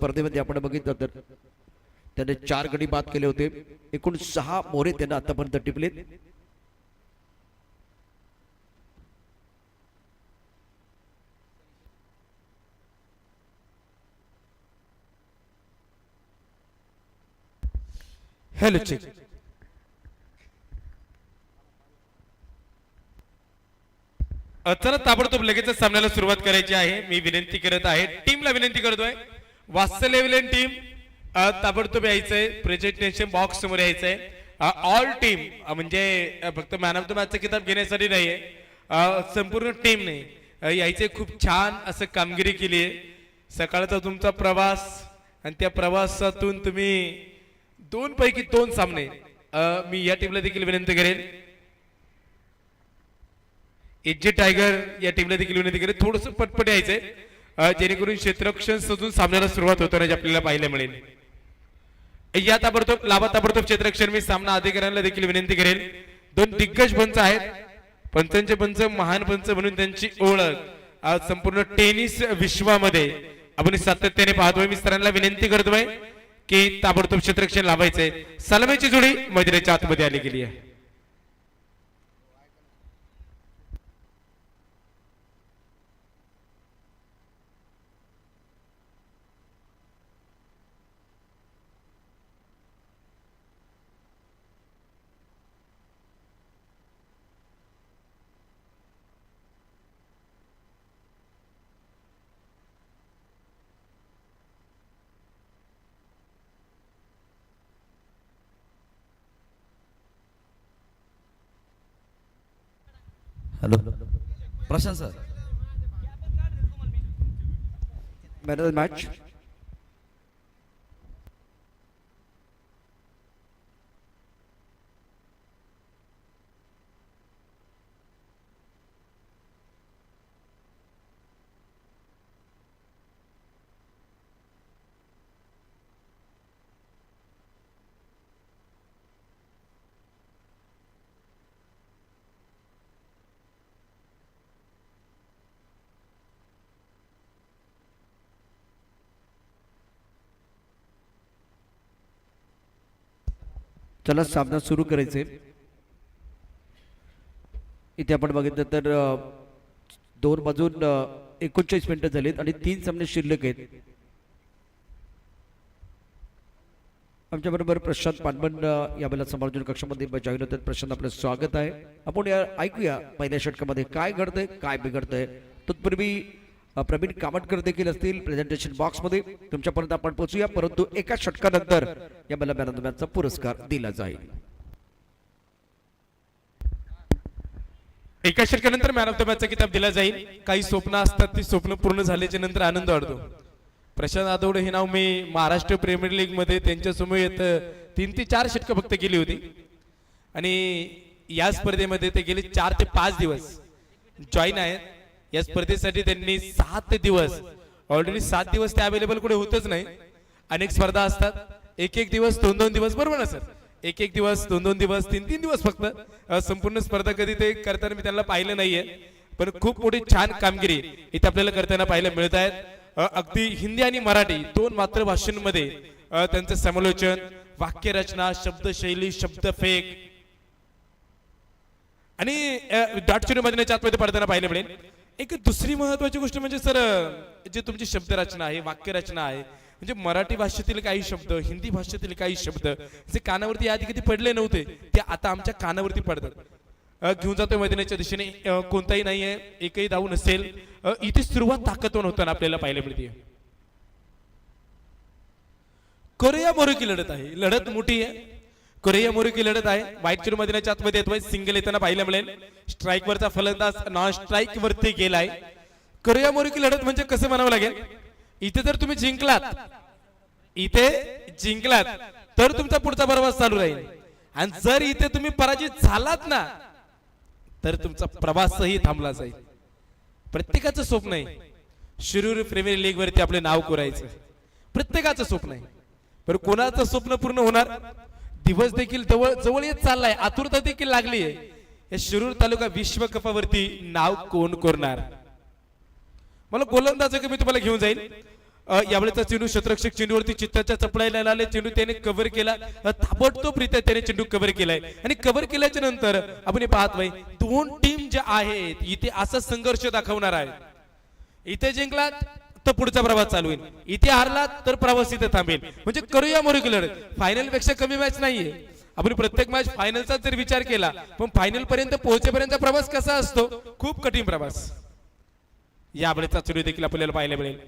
स्पर्धेमध्ये आपण बघितलं तर त्याने 4 गडी बाद केले होते. एकूण 6 मोरे त्यांना आतापर्यंत टिपलेत. Hello check. चला ताबडतोब लगेच सामन्याला सुरुवात करायची आहे. मी विनंती करत आहे, टीमला विनंती करतोय, वात्सल्यविलन टीम ताबडतोब यायचंय, प्रेझेंटेशन बॉक्स समोर यायचंय. ऑल टीम म्हणजे फक्त मॅन ऑफ द मॅचचा किताब घेण्यासाठी नाहीये, संपूर्ण टीमने यायचे. खूप छान असं कामगिरी केली आहे. सकाळचा तुमचा प्रवास आणि त्या प्रवासातून तुम्ही 2 पैकी 2 सामने मी या टीमला देखील विनंती करेन. एजे टायगर या टीमला देखील विनंती करेन थोडंसं पटपट यायचंय, जेणेकरून क्षेत्ररक्षण सजून सामन्याला सुरुवात होताना आपल्याला पाहायला मिळेल. या ताबडतोब लाभा ताबडतोब क्षेत्ररक्षण मी सामना अधिकाऱ्यांना देखील विनंती करेन. 2 दिग्गज पंच आहेत, पंचांचे पंच महान पंच म्हणून त्यांची ओळख आज संपूर्ण टेनिस विश्वामध्ये आपण सातत्याने पाहतोय. मी सरांना विनंती करतोय की ताबडतोब क्षेत्ररक्षण लावायचंय. सलामीची जोडी मैदानाच्या आतमध्ये आली गेली आहे. Hello Prashant sir. Man of the match चला सामना सुरू करायचे. इथे आपण बघितलं तर 2 बाजून 39 मिनिटं झालीत आणि 3 सामने शिल्लक आहेत. आमच्या बरोबर प्रशांत पानबन यावेळेला समालोचन कक्षामध्ये जॉईन होतात. प्रशांत, आपलं स्वागत आहे. आपण ऐकूया पहिल्या षटकामध्ये काय घडतंय काय बिघडतंय. तत्पूर्वी प्रवीण कामटकर देखील असतील प्रेझेंटेशन बॉक्स मध्ये. तुमच्यापर्यंत आपण पोहोचूया, परंतु एका षटकानंतर यावेळेला मॅन ऑफ द मॅचचा पुरस्कार दिला जाईल. एका षटकानंतर मॅन ऑफ द मॅचचा किताब दिला जाईल. काही स्वप्न असतात, ती स्वप्न पूर्ण झाल्याच्या नंतर आनंद वाढतो. प्रशांत आदवडे हे नाव मी महाराष्ट्र प्रीमियर लीग मध्ये त्यांच्यासमोर 3 ते 4 षटकं फक्त केली होती आणि या स्पर्धेमध्ये ते गेले 4 ते 5 दिवस जॉईन आहेत. या स्पर्धेसाठी त्यांनी 7 दिवस ऑलरेडी 7 दिवस ते अवेलेबल कुठे होतच नाही. अनेक स्पर्धा असतात, एक दिवस 2 दिवस, बरोबर ना सर? एक दिवस 2 दिवस 3 दिवस फक्त संपूर्ण स्पर्धा कधी ते करताना मी त्यांना पाहिलं नाहीये. पण खूप मोठी छान कामगिरी इथे आपल्याला करताना पाहायला मिळत आहेत. अगदी हिंदी आणि मराठी 2 मातृभाषांमध्ये त्यांचं समालोचन, वाक्यरचना, शब्दशैली, शब्दफेक आणि डॉटचुरी मैदानाच्या आतमध्ये पडताना पाहायला मिळेल. एक दुसरी महत्वाची गोष्ट म्हणजे सर, जे तुमची शब्दरचना आहे, वाक्यरचना आहे, म्हणजे मराठी भाषेतील काही शब्द, हिंदी भाषेतील काही शब्द जे कानावरती आधी कधी पडले नव्हते ते आता आमच्या कानावरती पडतात. घेऊन जातोय मैदानाच्या दिशेने, कोणताही नाहीये, एकही धाव नसेल. इथे सुरुवात ताकदवान होताना आपल्याला पाहायला मिळते. कोरिया मोरुकी लढत आहे, लढत मोठी आहे. कोरिया मोरुकी लढत आहे. व्हाईट चिर मैदानाच्या आतमध्ये येतोय, सिंगल येताना पाहायला मिळेल. स्ट्राइक वरचा फलंदाज नॉन स्ट्राइक वरती गेलाय. कोरिया मोरुकी लढत म्हणजे कसं म्हणावं लागेल, इथे जर तुम्ही जिंकलात, इथे जिंकलात तर तुमचा पुढचा प्रवास चालू राहील, आणि जर इथे तुम्ही पराजित झालात ना तर तुमचा प्रवासही थांबला जाईल. प्रत्येकाचं स्वप्न आहे शिरूर प्रीमियर लीग वरती आपले नाव कोरायचं, प्रत्येकाचं स्वप्न आहे. पण कोणाचं स्वप्न पूर्ण होणार, दिवस देखील जवळ येत चाललाय, आतुरता देखील लागली आहे. या शिरूर तालुका विश्वकपावरती नाव कोण कोरणार. मला गोलंदाज मी तुम्हाला घेऊन जाईल. यावेळेचा चेंडू क्षेत्ररक्षक चेंडूवरती चित्ताच्या चपळायला आले, चेंडू त्याने कव्हर केला, ताबडतोबरीत्या त्याने चेंडू कव्हर केलाय आणि कव्हर केल्याच्या नंतर आपण हे पाहतोय दोन टीम ज्या आहेत इथे असा संघर्ष दाखवणार आहे. इथे जिंकला तर पुढचा प्रवास चालू होईल, इथे हारला तर प्रवास इथे थांबेल. म्हणजे करूया मोरिक्युलर, फायनल पेक्षा कमी मॅच नाहीये. आपण प्रत्येक मॅच फायनलचा जर विचार केला पण फायनल पर्यंत पोहोचेपर्यंत प्रवास कसा असतो, खूप कठीण प्रवास. यावेळेचा चेंडू देखील आपल्याला पाहायला मिळेल.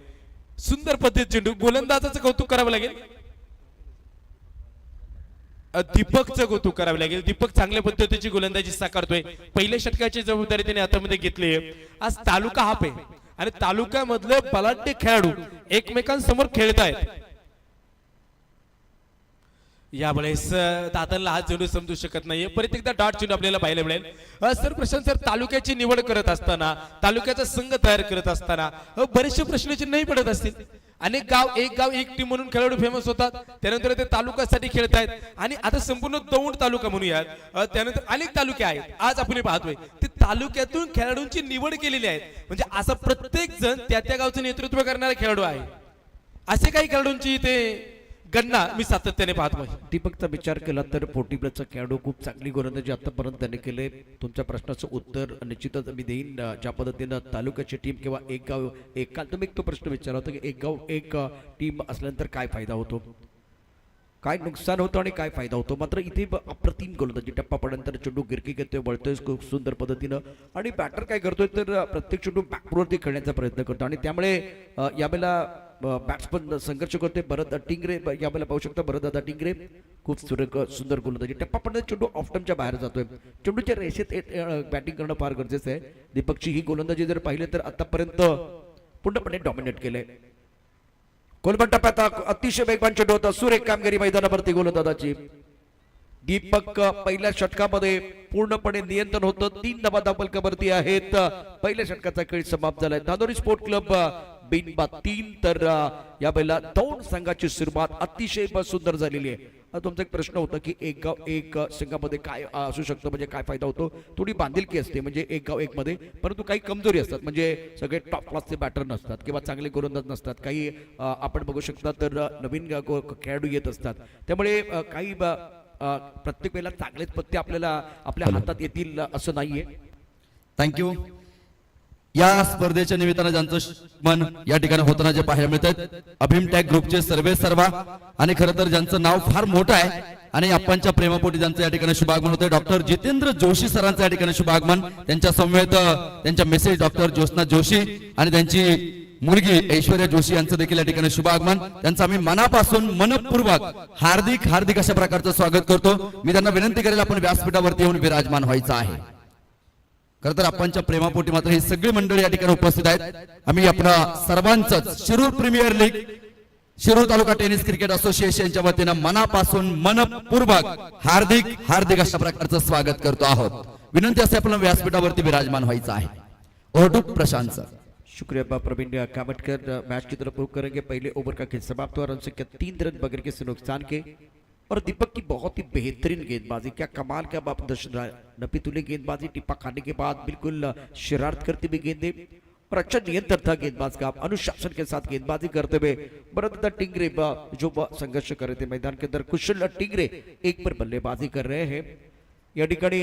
सुंदर पद्धत चेंडू, गोलंदाजाचं कौतुक करावं लागेल, दीपकचं कौतुक करावं लागेल. दीपक चांगल्या पद्धतीची गोलंदाजी साकारतोय. पहिल्या षटकाची जबाबदारी त्याने हातामध्ये घेतली. आज तालुका हाफ आहे आणि तालुक्यामधले बलाढ्य खेळाडू एकमेकांसमोर खेळत आहेत. यावेळेस दादांना हा चेंडू समजू शकत नाहीये. परत एकदा डॉट चेंडू आपल्याला पाहायला मिळेल. सर प्रशांत सर, तालुक्याची निवड करत असताना, तालुक्याचा संघ तयार करत असताना बरेचसे प्रश्नचिन्हही पडत असतील. अनेक गाव एक टीम म्हणून खेळाडू फेमस होतात, त्यानंतर ते तालुक्यासाठी खेळतायत आणि आता संपूर्ण दौंड तालुका म्हणूयात, त्यानंतर अनेक तालुके आहेत. आज आपण पाहतोय ते तालुक्यातून खेळाडूंची निवड केलेली आहे. म्हणजे असा प्रत्येक जण त्या गावचं नेतृत्व करणारा खेळाडू आहे. असे काही खेळाडूंची ते गणना मी सातत्याने पाहतोय. दीपकचा विचार केला तर 40+ खेळाडू खूप चांगली गोलंदाजी आतापर्यंत त्याने केले. तुमच्या प्रश्नाचं उत्तर निश्चितच मी देईन. ज्या पद्धतीनं तालुक्याची टीम किंवा एक गाव एक, काल तुम्ही तो प्रश्न विचारला होता की एक गाव एक टीम असल्यानंतर काय फायदा होतो, काय नुकसान होतं आणि काय फायदा होतो. मात्र इथे अप्रतिम गोलंदाजी, टप्पा पडल्यानंतर चेंडू गिरकी घेतोय, वळतोय खूप सुंदर पद्धतीनं आणि बॅटर काय करतोय तर प्रत्येक चेंडू बॅकवरती खेळण्याचा प्रयत्न करतो आणि त्यामुळे यावेळेला बॅट्समन संघर्ष करते. भरत टिंगरे यावेळेला पाहू शकता, भरतदादा टिंगरे खूप सुंदर गोलंदाजी. टप्पा पडण्याचा चेंडू ऑफ टाइमच्या बाहेर जातोय. चेंडूच्या रेषेत बॅटिंग करणं फार गरजेचं आहे. दीपकची ही गोलंदाजी जर पाहिली तर आतापर्यंत पूर्णपणे डॉमिनेट केलंय. कोलबन टप्प्यात अतिशय वेगवान चेंडू होता, सुरेख कामगिरी मैदानावरती गोलंदाजाची. दीपक पहिल्या षटकामध्ये पूर्णपणे नियंत्रण होतं. 3 धावा धावफलकावरती आहेत. पहिल्या षटकाचा खेळ समाप्त झालाय. धानोरी स्पोर्ट क्लब बिनबाद 3 तर यावेळेला दौंड संघाची सुरुवात अतिशय सुंदर झालेली आहे. तुमचा एक प्रश्न होता की एक गाव एक संघामध्ये काय असू शकतं, म्हणजे काय फायदा होतो. थोडी बांधिलकी असते म्हणजे एक गाव एक मध्ये, परंतु काही कमजोरी असतात. म्हणजे सगळे टॉप क्लासचे बॅटर नसतात किंवा चांगले गोलंदाज नसतात. काही आपण बघू शकता तर नवीन खेळाडू येत असतात. त्यामुळे काही प्रत्येक वेळेला चांगलेच पत्ते आपल्याला आपल्या हातात येतील असं नाहीये. थँक्यू. या स्पर्धेच्या निमित्तानं ज्यांचं मन या ठिकाणी होताना जे पाहायला मिळत आहेत, अभिम टॅग ग्रुपचे सर्वा आणि खरं तर ज्यांचं नाव फार मोठं आहे आणि आपणच्या प्रेमापोटी ज्यांचं या ठिकाणी शुभागमन होतं, डॉक्टर जितेंद्र जोशी सरांचं या ठिकाणी शुभागमन. त्यांच्या समवेत त्यांच्या मिसेस डॉक्टर ज्योत्स्ना जोशी आणि त्यांची मुलगी ऐश्वर्या जोशी यांचं देखील या ठिकाणी शुभागमन. त्यांचं आम्ही मनापासून मनपूर्वक हार्दिक अशा प्रकारचं स्वागत करतो. मी त्यांना विनंती करेल आपण व्यासपीठावरती येऊन विराजमान व्हायचं आहे. खरं तर आपणच्या प्रेमापोटी मात्र ही सगळी मंडळी या ठिकाणी उपस्थित आहेत. आम्ही आपल्या सर्वांचं शिरूर प्रीमियर लीग, शिरूर तालुका टेनिस क्रिकेट असोसिएशनच्या वतीनं मनापासून मनपूर्वक हार्दिक अशा प्रकारचं स्वागत करतो आहोत. विनंती असते आपल्याला व्यासपीठावरती विराजमान व्हायचं आहे. ओरडूक प्रशांत सर. शुक्रिया प्रवीण कामटकर. मैच की तरफ रुख करेंगे. पहले ओवर का खेल समाप्त हुआ, रन से 3 रन बगैर किसी नुकसान के. और दीपक की बहुत ही बेहतरीन गेंदबाजी, क्या कमाल का प्रदर्शन रहा. नपीतुले गेंदबाजी, टिप्पा खाने के बाद बिल्कुल शरारत करती हुई गेंदे और अच्छा नियंत्रण था गेंदबाज का. अनुशासन के साथ गेंदबाजी करते हुए भरत टिंगरे जो संघर्ष कर रहे थे मैदान के अंदर, कुशल टिंगरे एक पर बल्लेबाजी कर रहे हैं. या ठिकाणी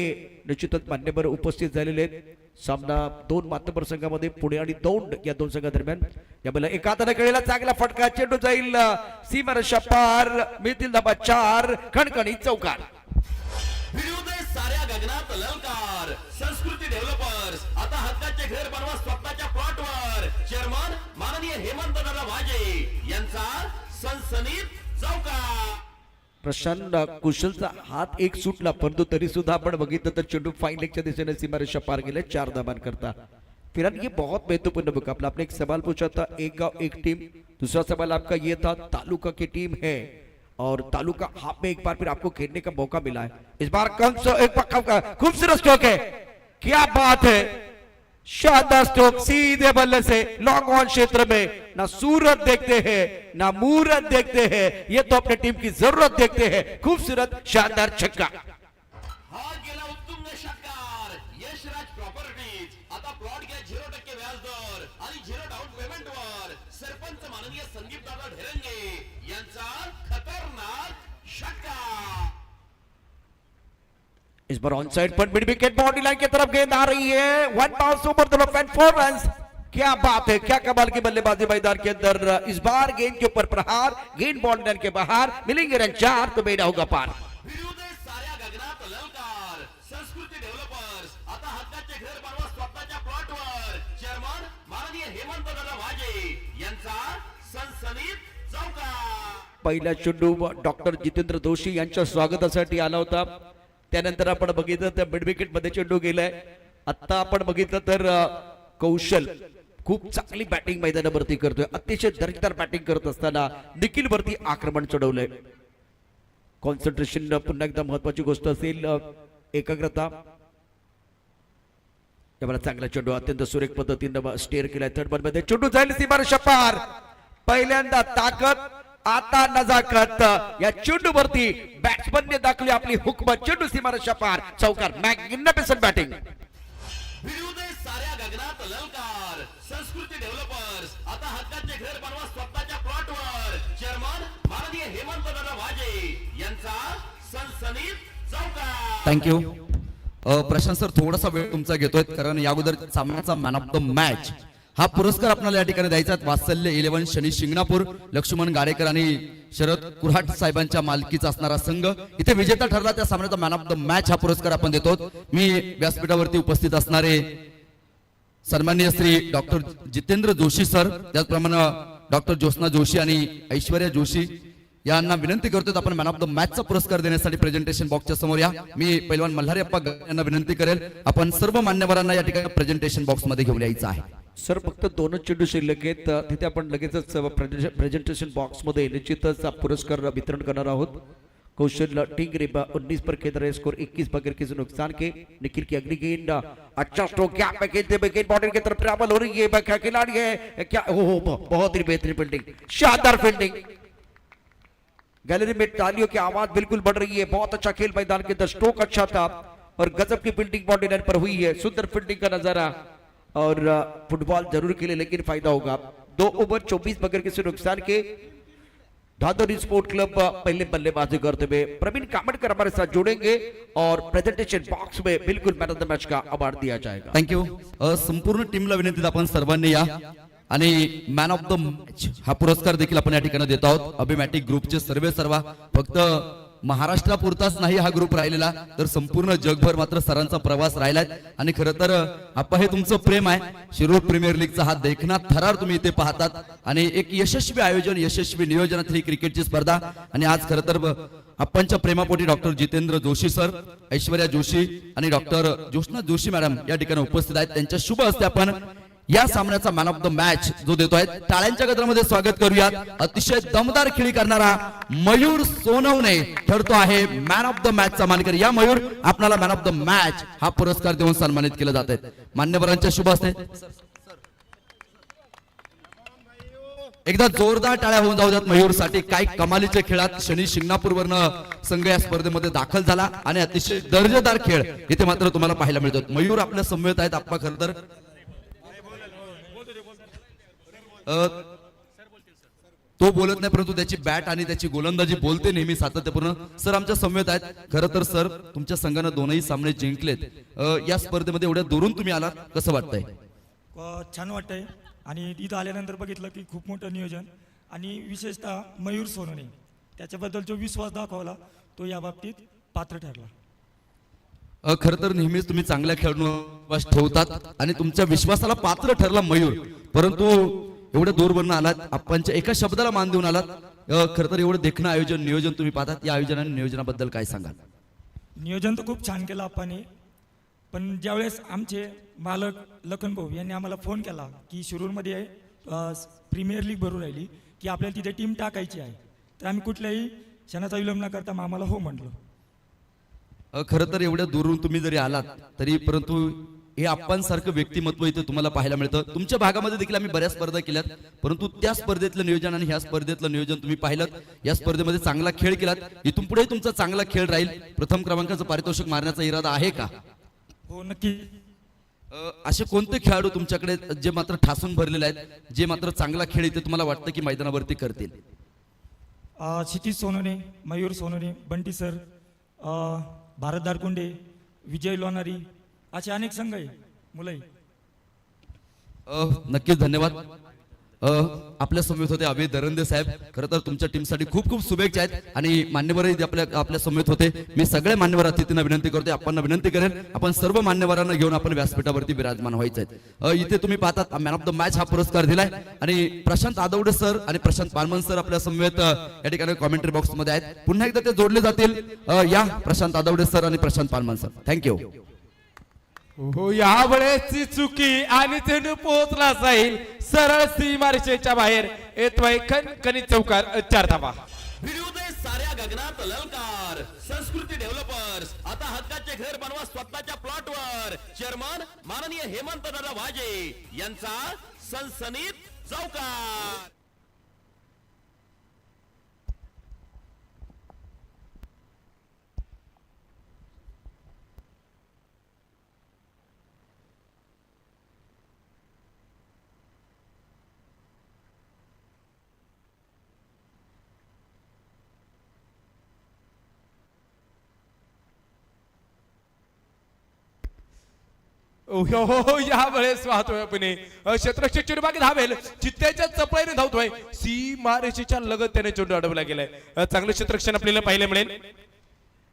निश्चितच मान्यवर उपस्थित झालेले आहेत. सामना 2 मातबर संघामध्ये पुणे आणि दौंड या 2 संघादरम्यान. यावेळेला एका हाताने खेळलेला चांगला फटका, चेंडू जाईल सीमारेषा पार, मिळतील धावा 4, खणखणी चौकार. साऱ्या गगनात ललकार. संस्कृती डेव्हलपर्स आता हक्काचे घर बनवा स्वतःच्या प्लॉटवर. चेअरमन माननीय हेमंत दादा वाजे यांचा सनसनीत चौकार. प्रशांत कुशलचा हात एक सुटला, परंतु तरी सुद्धा आपण बघितलं तर चेंडू फाइन लेगच्या दिशेने सीमारेषा पार गेले 4 धावां करता. फिलहाल ये बहुत महत्वपूर्ण मुकाबला. आपने एक सवाल पूछा था एक गांव एक टीम, दूसरा सवाल आपका ये था तालुका की टीम है और तालुका हाफ में एक बार फिर आपको खेलने का मौका मिला है. इस बार खूबसूरत स्ट्रोक है, क्या बात है, शानदार स्ट्रोक सीधे बल्ले से लॉन्ग ऑन क्षेत्र में. ना सूरत देखते हैं ना मूरत देखते हैं, ये तो अपने टीम की जरूरत देखते हैं. खूबसूरत शानदार छक्का. हा गेला उत्तुंग षटकार. यशराज प्रॉपर्टीज आता प्लॉट घ्या 0% व्याजदर आणि 0 डाऊन पेमेंट वर. सरपंच माननीय संदीप षटकार। इस बार ऑन साइड पर मिड विकेट बाउंड्री लाइन की तरफ गेंद आ रही है, 1 bounce over the left end 4 runs. क्या बात है, क्या कमाल की बल्लेबाजी मैदान के अंदर। इस बार गेंद के ऊपर प्रहार, गेंद बाउंड्री लाइन के बाहर, मिलेंगे रन 4 तो बेड़ा होगा पार। भिडूदे साऱ्या गगनात ललकार। संस्कृती डेव्हलपर्स आता हक्काचे घर बनवा स्वतःच्या प्लॉटवर। चेअरमन माननीय हेमंत दादा वाजे यांचा सनसनीत चौकार। पहिला चेंडू डॉक्टर जितेंद्र जोशी यांच्या स्वागतासाठी आला होता, त्यानंतर आपण बघितलं तर मिड विकेट मध्ये चेंडू गेलाय। आता आपण बघितलं तर कौशल खूप चांगली बॅटिंग मैदानावरती करतोय, अतिशय दर्जेदार बॅटिंग करत असताना निखिल वरती आक्रमण चढवलंय। कॉन्सन्ट्रेशन पुन्हा एकदा महत्वाची गोष्ट असेल, एकाग्रता। याला चांगला चेंडू अत्यंत सुरेख पद्धतीने स्टेअर केलाय। थर्ड बॉल मध्ये चेंडू जाईल सीमारेषा पार। पहिल्यांदा ताकद, आता नजाकत। या चेंडू वरती बॅट्समनने दाखवली आपली हुकमत। चेंडू सीमारेषा पार, चौकार। Magnificent batting. भिडूदे साऱ्या गगनात ललकार। संस्कृती डेव्हलपर्स आता हक्काचे घर बनवा स्वतःच्या प्लॉटवर। चेअरमन माननीय हेमंत दादा वाजे यांचा सनसनीत चौकार। थँक्यू प्रशांत सर, थोडासा वेळ तुमचा घेतोय कारण या अगोदर सामन्याचा मॅन ऑफ द मॅच हा पुरस्कार आपल्याला या ठिकाणी द्यायचा आहे। वात्सल्य 11 शनी शिंगणापूर, लक्ष्मण गाडेकर आणि शरद कुऱ्हाट साहेबांच्या मालकीचा असणारा संघ इथे विजेता ठरला। त्या सामन्याचा मॅन ऑफ द मॅच हा पुरस्कार आपण देतो। मी व्यासपीठावरती उपस्थित असणारे सन्माननीय श्री डॉक्टर जितेंद्र जोशी सर, त्याचप्रमाणे डॉक्टर ज्योत्स्ना जोशी आणि ऐश्वर्या जोशी यांना विनंती करतो आपण मॅन ऑफ द मॅचचा पुरस्कार देण्यासाठी प्रेझेंटेशन बॉक्सच्या समोर या। मी पैलवान मल्हारी अप्पा यांना विनंती करेल आपण सर्व मान्यवरांना या ठिकाणी प्रेझेंटेशन बॉक्स मध्ये घेऊन यायचं आहे। सर फक्त 2च चेंडू शिल्लक आहेत, तिथे आपण लगेचच प्रेझेंटेशन बॉक्स मध्ये निश्चितच पुरस्कार वितरण करणार आहोत। कौशल टिंगरे 19 पर खेल रहे, स्कोर 21 पर किसी नुकसान के। निखिल की अगली गेंद, अच्छा स्ट्रोक, क्या खेलते हुए गेंद बाउंड्री की तरफ ट्रैवल हो रही है। क्या खिलाड़ी है, क्या ओहो बहुत ही बेहतरीन फील्डिंग, शानदार फील्डिंग। गैलरी में तालियों की आवाज बिल्कुल बढ़ रही है। बहुत अच्छा खेल मैदान के अंदर, स्ट्रोक अच्छा था और गजब की फील्डिंग बाउंड्री लाइन पर हुई है। सुंदर फील्डिंग का नजारा और फुटबॉल जरूर खेले लेकिन फायदा होगा। 2 ओवर 24 बगैर किसी नुकसान के। धादोरी स्पोर्ट क्लब पहले बल्लेबाजी करते हुए प्रवीण कामटकर हमारे साथ जुड़ेंगे और प्रेजेंटेशन बॉक्स में बिल्कुल मैन ऑफ द मैच का अवार्ड दिया जाएगा। थँक्यू संपूर्ण टीमला विनंती आपण सर्वांनी या आणि मॅन ऑफ द मॅच हा पुरस्कार देखील आपण या ठिकाणी देत आहोत। अभिमॅटिक ग्रुपचे सर्व फक्त महाराष्ट्रापुरताच नाही हा ग्रुप राहिलेला, तर संपूर्ण जगभर मात्र सरांचा प्रवास राहिलाय। आणि खरं तर आपण हे तुमचं प्रेम आहे, शिरूर प्रीमियर लीगचा हा देखना थरार तुम्ही इथे पाहतात आणि एक यशस्वी आयोजन, यशस्वी नियोजनातली क्रिकेटची स्पर्धा। आणि आज खरं तर आपणच्या प्रेमापोटी डॉक्टर जितेंद्र जोशी सर, ऐश्वर्या जोशी आणि डॉक्टर ज्योत्स्ना जोशी मॅडम या ठिकाणी उपस्थित आहेत। त्यांच्या शुभ हस्ते आपण या सामन्याचा मॅन ऑफ द मॅच जो देतोय, टाळ्यांच्या गजरामध्ये स्वागत करूया। अतिशय दमदार खेळी करणारा मयूर सोनवणे ठरतो आहे मॅन ऑफ द मॅचचा मानकरी। या मयूर आपल्याला मॅन ऑफ द मॅच हा पुरस्कार देऊन सन्मानित केलं जात आहे। मान्यवरांच्या शुभ हस्ते एकदा जोरदार टाळ्या होऊन जाऊ द्यात मयूरसाठी। काय कमालीच्या खेळात शनी शिंगणापूरवरनं संघ या स्पर्धेमध्ये दाखल झाला आणि अतिशय दर्जेदार खेळ इथे मात्र तुम्हाला पाहायला मिळतो। मयूर आपल्या समवेत आहेत। आपण खरं तर तो बोलत नाही परंतु त्याची बॅट आणि त्याची गोलंदाजी बोलते नेहमी सातत्यपूर्ण। सर आमच्या समवेत आहेत। खरं तर सर तुमच्या संघानं 2ही सामने जिंकलेत, या स्पर्धेमध्ये एवढ्या दुरून तुम्ही आलात, कसं वाटतंय? छान वाटतंय आणि इथं आल्यानंतर बघितलं की खूप मोठं नियोजन आणि विशेषतः मयूर सोनवणे त्याच्याबद्दल जो विश्वास दाखवला तो या बाबतीत पात्र ठरला। खरं तर नेहमीच तुम्ही चांगल्या खेळाडूंवर ठेवतात आणि तुमच्या विश्वासाला पात्र ठरला मयूर, परंतु एवढे दूरवरून आलात, आपणच्या एका शब्दाला मान देऊन आलात। खरं तर एवढं देखणं आयोजन नियोजन तुम्ही पाहतात, या आयोजन आणि नियोजनाबद्दल काय सांगाल? नियोजन तर खूप छान केलं आपण, पण ज्यावेळेस आमचे मालक लखन भाऊ यांनी आम्हाला फोन केला की शिरूरमध्ये प्रीमियर लीग भरू राहिली की आपल्याला तिथे टीम टाकायची आहे, तर आम्ही कुठल्याही क्षणाचा विलंब न करता आम्हाला हो म्हटलं। खरं तर एवढ्या दूरून तुम्ही जरी आलात तरी परंतु हे आपणसारखं व्यक्तिमत्व इथे तुम्हाला पाहायला मिळतं। तुमच्या भागामध्ये देखील आम्ही बऱ्याच स्पर्धा केल्यात, परंतु त्या स्पर्धेतलं नियोजन आणि ह्या स्पर्धेतलं नियोजन तुम्ही पाहिलं। या स्पर्धेमध्ये चांगला खेळ केलात, इथून पुढे तुमचा चांगला खेळ राहील। प्रथम क्रमांकाचं पारितोषिक मारण्याचा इरादा आहे का? हो नक्की। असे कोणते खेळाडू तुमच्याकडे जे मात्र ठासून भरलेले आहेत, जे मात्र चांगला खेळ इथे तुम्हाला वाटतं की मैदानावरती करतील? क्षितिज सोनोने, मयूर सोनोने, बंटी सर, भारत दारकुंडे, विजय लोणारी, असे अनेक संघ आहे, मुलंही. नक्कीच धन्यवाद. आपल्या समवेत होते अभय दरंदे साहेब. खरं तर तुमच्या टीमसाठी खूप खूप शुभेच्छा आहेत आणि मान्यवरही आपल्या समवेत होते. मी सगळ्या मान्यवर अतिथींना विनंती करतोय, आपण विनंती करेन आपण सर्व मान्यवरांना घेऊन आपण व्यासपीठावरती विराजमान व्हायचे आहेत. इथे तुम्ही पाहतात मॅन ऑफ द मॅच हा पुरस्कार दिलाय आणि प्रशांत आदवडे सर आणि प्रशांत पालमन सर आपल्या समवेत या ठिकाणी कॉमेंट्री बॉक्स मध्ये आहेत. पुन्हा एकदा ते जोडले जातील. या प्रशांत आदवडे सर आणि प्रशांत पालमन सर, थँक्यू. हो, यावेळेसची चुकी आणि चेंडू पोहोचला जाईल सरळ सीमारेषेच्या बाहेर. येतोय खणखणीत चौकार, 4 धावा. भिडू दे साऱ्या गगनात ललकार. संस्कृती डेव्हलपर्स आता हक्काचे घर बनवा स्वतःच्या प्लॉटवर. चेअरमन माननीय हेमंत दादा वाजे यांचा सनसनीत चौकार. हो, यावेळेस वाहतोय आपण क्षेत्ररक्षक चेंडू मागे धावेल. चित्त्याच्या चपळीने धावतोय सीमारेषेच्या लगत त्याने चेंडू अडवला गेलाय. चांगलं क्षेत्ररक्षण आपल्याला पाहायला मिळेल.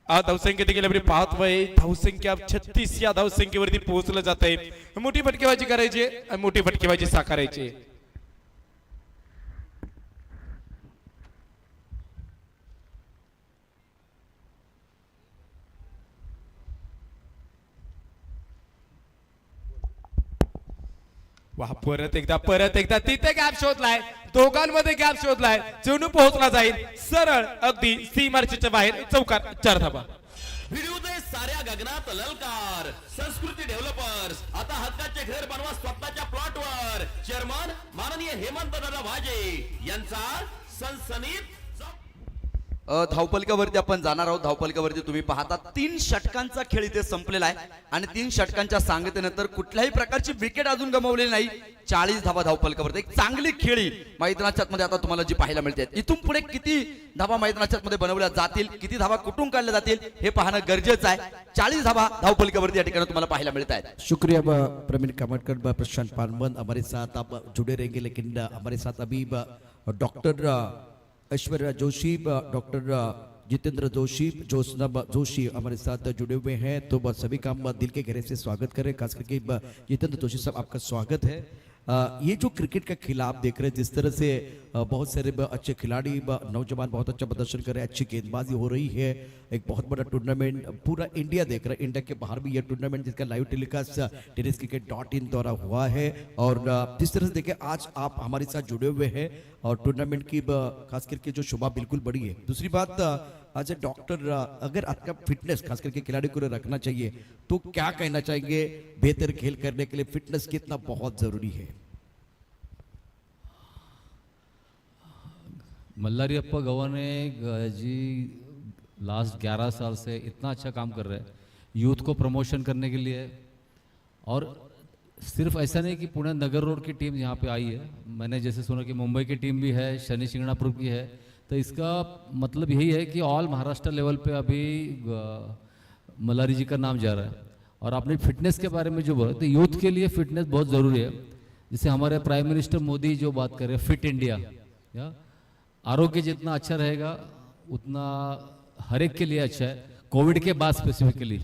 धावसंख्या देखील आपण पाहतोय. धावसंख्या 36 या धावसंख्येवरती पोहोचलं जात आहे. मोठी फटकेबाजी करायची, मोठी फटकेबाजी साकारायची. वा, परत एकदा तिथे गॅप शोधलाय, दोघांमध्ये गॅप शोधलाय. चेंडू पोहोचला जाईल सरळ अगदी सीमारेषेच्या बाहेर. चौकार, 4 धावा. भिडू दे साऱ्या गगनात ललकार. संस्कृती डेव्हलपर्स आता हक्काचे घर बनवा स्वतःच्या प्लॉटवर. चेअरमन माननीय हेमंत दादा वाजे यांचा सनसनीत धावपलकावरती आपण जाणार आहोत. धावपलकावरती तुम्ही पाहता 3 षटकांचा खेळ इथे संपलेला आहे आणि 3 षटकांच्या सांगतेनंतर कुठल्याही प्रकारची विकेट अजून गमावलेली नाही. 40 धावा धावपलकावरती एक चांगली खेळी मैदानाच्या मध्ये आता तुम्हाला जी पाहायला मिळते. इथून पुढे किती धावा मैदानाच्या मध्ये बनवल्या जातील, किती धावा कुठून काढल्या जातील हे पाहणं गरजेचं आहे. 40 धावा धावपलकावरती या ठिकाणी तुम्हाला पाहायला मिळत आहेत. शुक्रिया प्रवीण कामतकर, प्रशांत पालमन हमारे साथ आप जुड़े रहेंगे, लेकिन हमारे साथ अभी डॉक्टर ऐश्वर्या जोशी, डॉक्टर जितेंद्र जोशी, ज्योत्सना जोशी हमारे साथ जुड़े हुए हैं. तो सभी का हम दिल के गहरे से स्वागत करें. खास करके जितेंद्र जोशी साहब आपका स्वागत है. ये जो क्रिकेट का खेल आप देख रहे हैं, जिस तरह से बहुत सारे अच्छे खिलाड़ी नौजवान बहुत अच्छा प्रदर्शन कर रहे हैं, अच्छी गेंदबाजी हो रही है. एक बहुत बड़ा टूर्नामेंट पूरा इंडिया देख रहा है. इंडिया के बाहर भी ये टूर्नामेंट जिसका लाइव टेलीकास्ट tenniscricket.in द्वारा हुआ है. और जिस तरह से देखें आज आप हमारे साथ जुड़े हुए हैं और टूर्नामेंट की खास करके जो शोभा बिल्कुल बड़ी है. दूसरी बात, आज ए डॉक्टर, अगर आपका फिटनेस खास करके खिलाड़ी को रखना चाहिए तो क्या कहना चाहेंगे? बेहतर खेल करने के लिए फिटनेस कितना बहुत जरूरी है? मल्लारियप्पा गवाने जी लास्ट 11 साल से इतना अच्छा काम कर रहे हैं यूथ को प्रमोशन करने के लिए. और सिर्फ ऐसा नहीं कि पुणे नगर रोड की टीम यहाँ पे आई है. मैंने जैसे सुना कि मुंबई की टीम भी है, शनि शिंगणापुर की है. तो इसका मतलब यही है कि ऑल महाराष्ट्र लेवल पे अभी मल्लारी जी का नाम जा रहा है. और आपने फिटनेस के बारे में जो बोला, तो यूथ के लिए फिटनेस बहुत ज़रूरी है. जैसे हमारे प्राइम मिनिस्टर मोदी जो बात कर रहे हैं, फिट इंडिया, या आरोग्य जितना अच्छा रहेगा उतना हर एक के लिए अच्छा है. कोविड के बाद specifically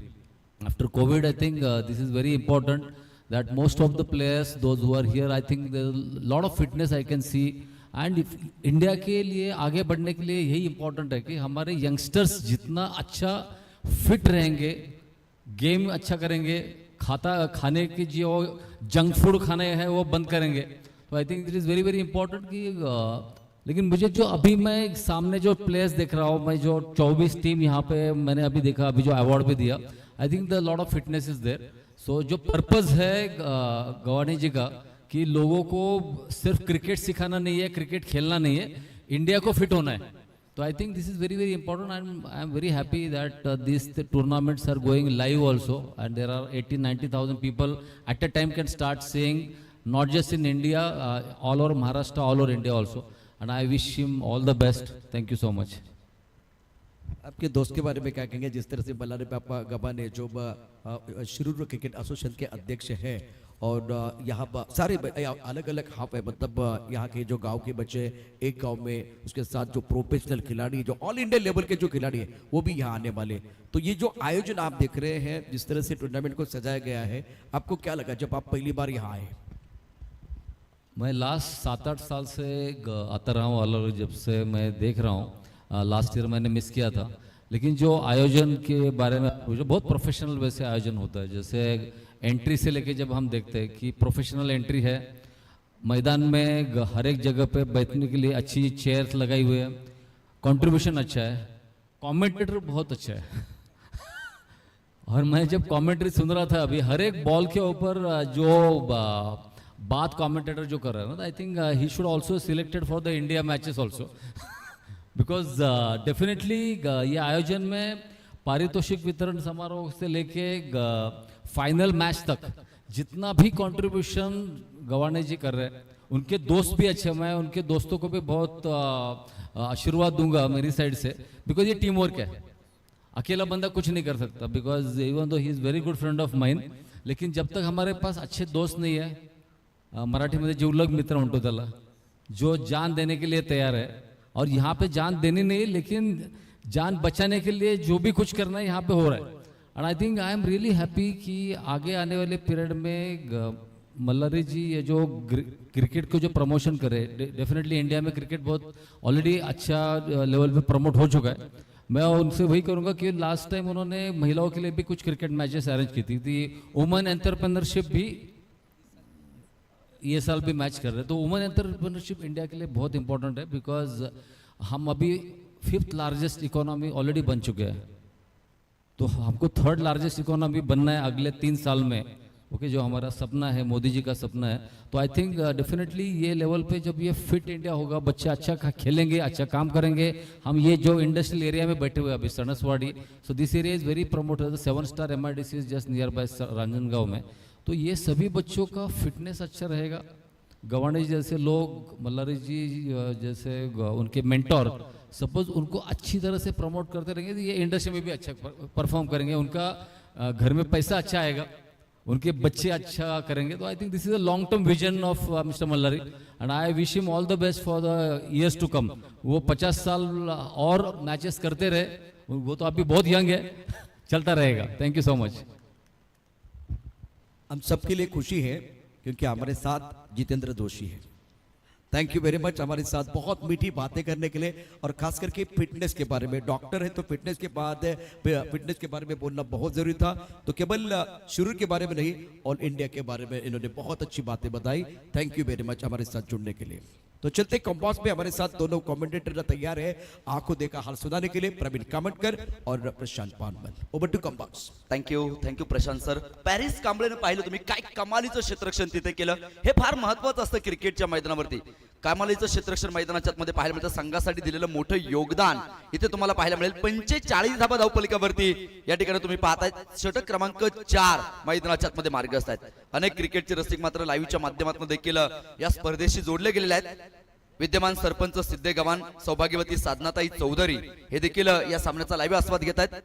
after Covid I think this is very important that most of the players those who are here, I think lot of fitness I can see. And India के लिए आगे बढ़ने के लिए यही इंपॉर्टेंट है कि हमारे यंगस्टर्स जितना अच्छा फिट रहेंगे, गेम अच्छा करेंगे, खाने की जो जंक फूड खाने हैं वो बंद करेंगे. तो I think it is very very important कि लेकिन मुझे जो अभी मैं सामने जो प्लेयर्स देख रहा हूँ, मैं जो 24 टीम यहाँ पे मैंने अभी देखा, अभी जो अवार्ड भी दिया, I think the lot of fitness is there. So जो पर्पस है गवानी जी का कि लोगों को सिर्फ क्रिकेट सिखाना नहीं है, क्रिकेट खेलना नहीं है, इंडिया को फिट होना है. तो I think this is very very important. I am very happy that this tournaments are going live also and there are 80,000-90,000 people at a time can start seeing, not just in India, all over Maharashtra, all over India also. and I wish him all the best. Thank you so much. आपके दोस्त के बारे में क्या कहेंगे, जिस तरह से बल्लारी पापा गबा ने जो शिरूर क्रिकेट एसोसिएशन के अध्यक्ष हैं और यहाँ सारे अलग अलग हाफ है, मतलब यहाँ के जो गांव के बच्चे एक गांव में, उसके साथ जो प्रोफेशनल खिलाड़ी जो ऑल इंडिया लेवल के जो खिलाड़ी है वो भी यहाँ आने वाले। तो ये जो आयोजन आप देख रहे हैं, जिस तरह से टूर्नामेंट को सजाया गया है, आपको क्या लगा जब आप पहली बार यहाँ आए? मैं लास्ट 7-8 साल से आता रहा हूँ अलग, जब से मैं देख रहा हूँ। लास्ट ईयर मैंने मिस किया था, लेकिन जो आयोजन के बारे में जो बहुत प्रोफेशनल वैसे आयोजन होता है, जैसे एंट्री से लेके जब हम देखते हैं कि प्रोफेशनल एंट्री है, मैदान में हर एक जगह पे बैठने के लिए अच्छी चेयर्स लगाई हुई है, कंट्रीब्यूशन अच्छा है, कमेंटेटर बहुत अच्छा है और मैं जब कमेंट्री सुन रहा था अभी, हर एक बॉल के ऊपर जो बात कमेंटेटर जो कर रहा है ना, I think he should also selected for the India matches also because definitely ये आयोजन में पारितोषिक वितरण समारोह से लेके फाइनल मैच तक जितना भी कंट्रीब्यूशन गवाने जी कर रहे हैं, उनके दोस्त भी अच्छे, मैं उनके दोस्तों को भी बहुत आशीर्वाद दूंगा मेरी साइड से, बिकॉज ये टीम वर्क है, अकेला बंदा कुछ नहीं कर सकता, because even though he is very good friend of mine, लेकिन जब तक हमारे पास अच्छे दोस्त नहीं है, मराठीमध्ये जिवलग मित्र म्हणतो त्याला, जो जान देने के लिए तैयार है, और यहाँ पे जान देनी नहीं लेकिन जान बचाने के लिए जो भी कुछ करना है यहाँ पे हो रहा है। And I think I am really happy कि आगे आने वाले पीरियड में मल्लारी जी ये जो क्रिकेट को जो प्रमोशन करे, डेफिनेटली इंडिया में क्रिकेट बहुत ऑलरेडी अच्छा लेवल पे प्रमोट हो चुका है। मैं उनसे वही करूँगा कि लास्ट टाइम उन्होंने महिलाओं के लिए भी कुछ क्रिकेट मैचेस अरेंज की थी वुमेन एंटरप्रेन्योरशिप भी ये साल भी मैच कर रहे हैं, तो वुमेन एंटरप्रेन्योरशिप इंडिया के लिए बहुत इंपॉर्टेंट है, बिकॉज हम अभी 5th लार्जेस्ट इकोनॉमी ऑलरेडी बन चुके हैं, तो हमको 3rd लार्जेस्ट इकोनॉमी बनना है अगले 3 साल में, ओके, जो हमारा सपना है, मोदी जी का सपना है। तो आई थिंक डेफिनेटली ये लेवल पे जब ये फिट इंडिया होगा, बच्चे अच्छा खेलेंगे, अच्छा काम करेंगे, हम ये जो इंडस्ट्रियल एरिया में बैठे हुए अभी Sanaswadi, so this area is very promoted, 7-star MIDC is just near by Ranjangaon में, तो ये सभी बच्चों का फिटनेस अच्छा रहेगा। गवाने जी जैसे लोग, मल्लारी जी जैसे उनके मेंटोर, सपोज उनको अच्छी तरह से प्रमोट करते रहेंगे तो ये इंडस्ट्री में भी अच्छा परफॉर्म करेंगे, उनका घर में पैसा अच्छा आएगा, उनके बच्चे अच्छा करेंगे। तो I think this is a long term vision of mister Mallari and I wish him all the best for the years to come. वो 50 साल और मैचेस करते रहे, वो तो अभी बहुत यंग है, चलता रहेगा। Thank you so much. हम सबके लिए खुशी है क्योंकि हमारे साथ जितेंद्र जोशी है। थैंक यू वेरी मच हमारे साथ बहुत मीठी बातें करने के लिए, और खास करके फिटनेस के बारे में। डॉक्टर है तो फिटनेस के बारे में बोलना बहुत जरूरी था। तो केवल शुरू के बारे में नहीं, ऑल इंडिया के बारे में इन्होंने बहुत अच्छी बातें बताई। थैंक यू वेरी मच हमारे साथ जुड़ने के लिए। तो चलते कंपास में हमारे साथ दोनों कमेंटेटर तैयार है आंखों देखा हाल सुनाने के लिए, प्रवीण कामटकर और प्रशांत पानमल। ओवर टू कंपास। Thank you Prashant sir. पॅरिस कांबळेने पाहिलं तुम्ही काय कमालीचं क्षेत्ररक्षण तिथे केलं, हे फार महत्त्वाचं असतं क्रिकेटच्या मैदानावरती। कमालीचं क्षेत्ररक्षण मैदानाच्या आतमध्ये पाहायला मिळतं, संघासाठी दिलेलं मोठं योगदान इथे तुम्हाला पाहायला मिळेल। 45 धावा धावपलिकावरती या ठिकाणी तुम्ही पाहताय, षटक क्रमांक 4 मैदानाच्या आतमध्ये मार्गस्थ आहेत। अनेक क्रिकेटचे रसिक मात्र लाईव्हच्या माध्यमातून देखील या स्पर्धेशी जोडले गेलेले आहेत। विद्यमान सरपंच सिद्धे गव्हाण, सौभाग्यवती साधनाताई चौधरी हे देखील या सामन्याचा लाईव्ह आस्वाद घेत आहेत।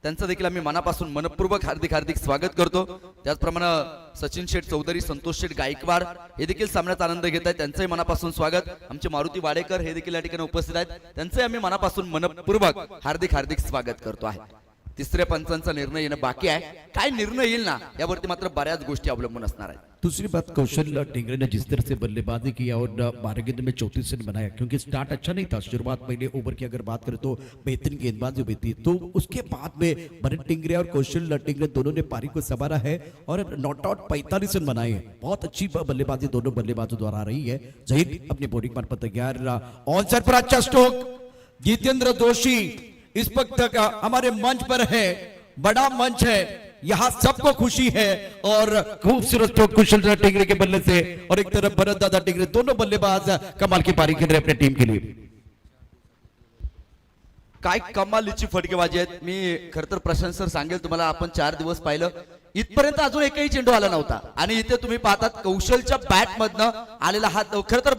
त्यांचं देखील आम्ही मनापासून मनपूर्वक हार्दिक स्वागत करतो। त्याचप्रमाणे सचिन शेठ चौधरी, संतोष शेठ गायकवाड हे देखील सामन्याचा आनंद घेत आहेत, त्यांचंही मनापासून स्वागत। आमचे मारुती वाडेकर हे देखील या ठिकाणी उपस्थित आहेत, त्यांचंही आम्ही मनापासून मनपूर्वक हार्दिक स्वागत करतो आहे। तिसऱ्या पंचांचा निर्णय येणं बाकी आहे, काय निर्णय येईल ना यावरती मात्र बऱ्याच गोष्टी अवलंबून असणार आहेत। दूसरी बात, कौशल टिंगरे ने जिस तरह से बल्लेबाजी की और 12 गेंद में 34 रन बनाया, क्योंकि स्टार्ट अच्छा नहीं था। शुरुआत पहले ओवर की अगर बात करें तो बेहतरीन गेंदबाजी हुई थी, तो उसके बाद में भरत टिंगरे और कौशल टिंगरे दोनों ने पारी को संवारा है और नॉट आउट 45 रन बनाए हैं। बहुत अच्छी बल्लेबाजी दोनों बल्लेबाजों द्वारा रही है। जहीर अपनी बॉलिंग पर तैयार, ऑन सर पर अच्छा स्ट्रोक। जितेंद्र जोशी इस वक्त हमारे मंच पर है, बड़ा मंच है, यहाँ सबको खुशी है और खूबसूरत स्ट्रोक कुशल टिंगरे के बल्ले से, और एक तरफ भरत दादा टिंगरे, दोनों बल्लेबाज कमाल की पारी खेल रहे अपने टीम के लिए। काय कमालीची फटकेबाजी आहेत। मी खरं तर प्रशांत सर सांगेल तुम्हाला, आपण 4 दिवस पाहिलं, इथपर्यंत अजून एकही चेंडू आला नव्हता आणि इथे तुम्ही पाहतात कौशलच्या बॅट मधनं आलेला हात। खरं तर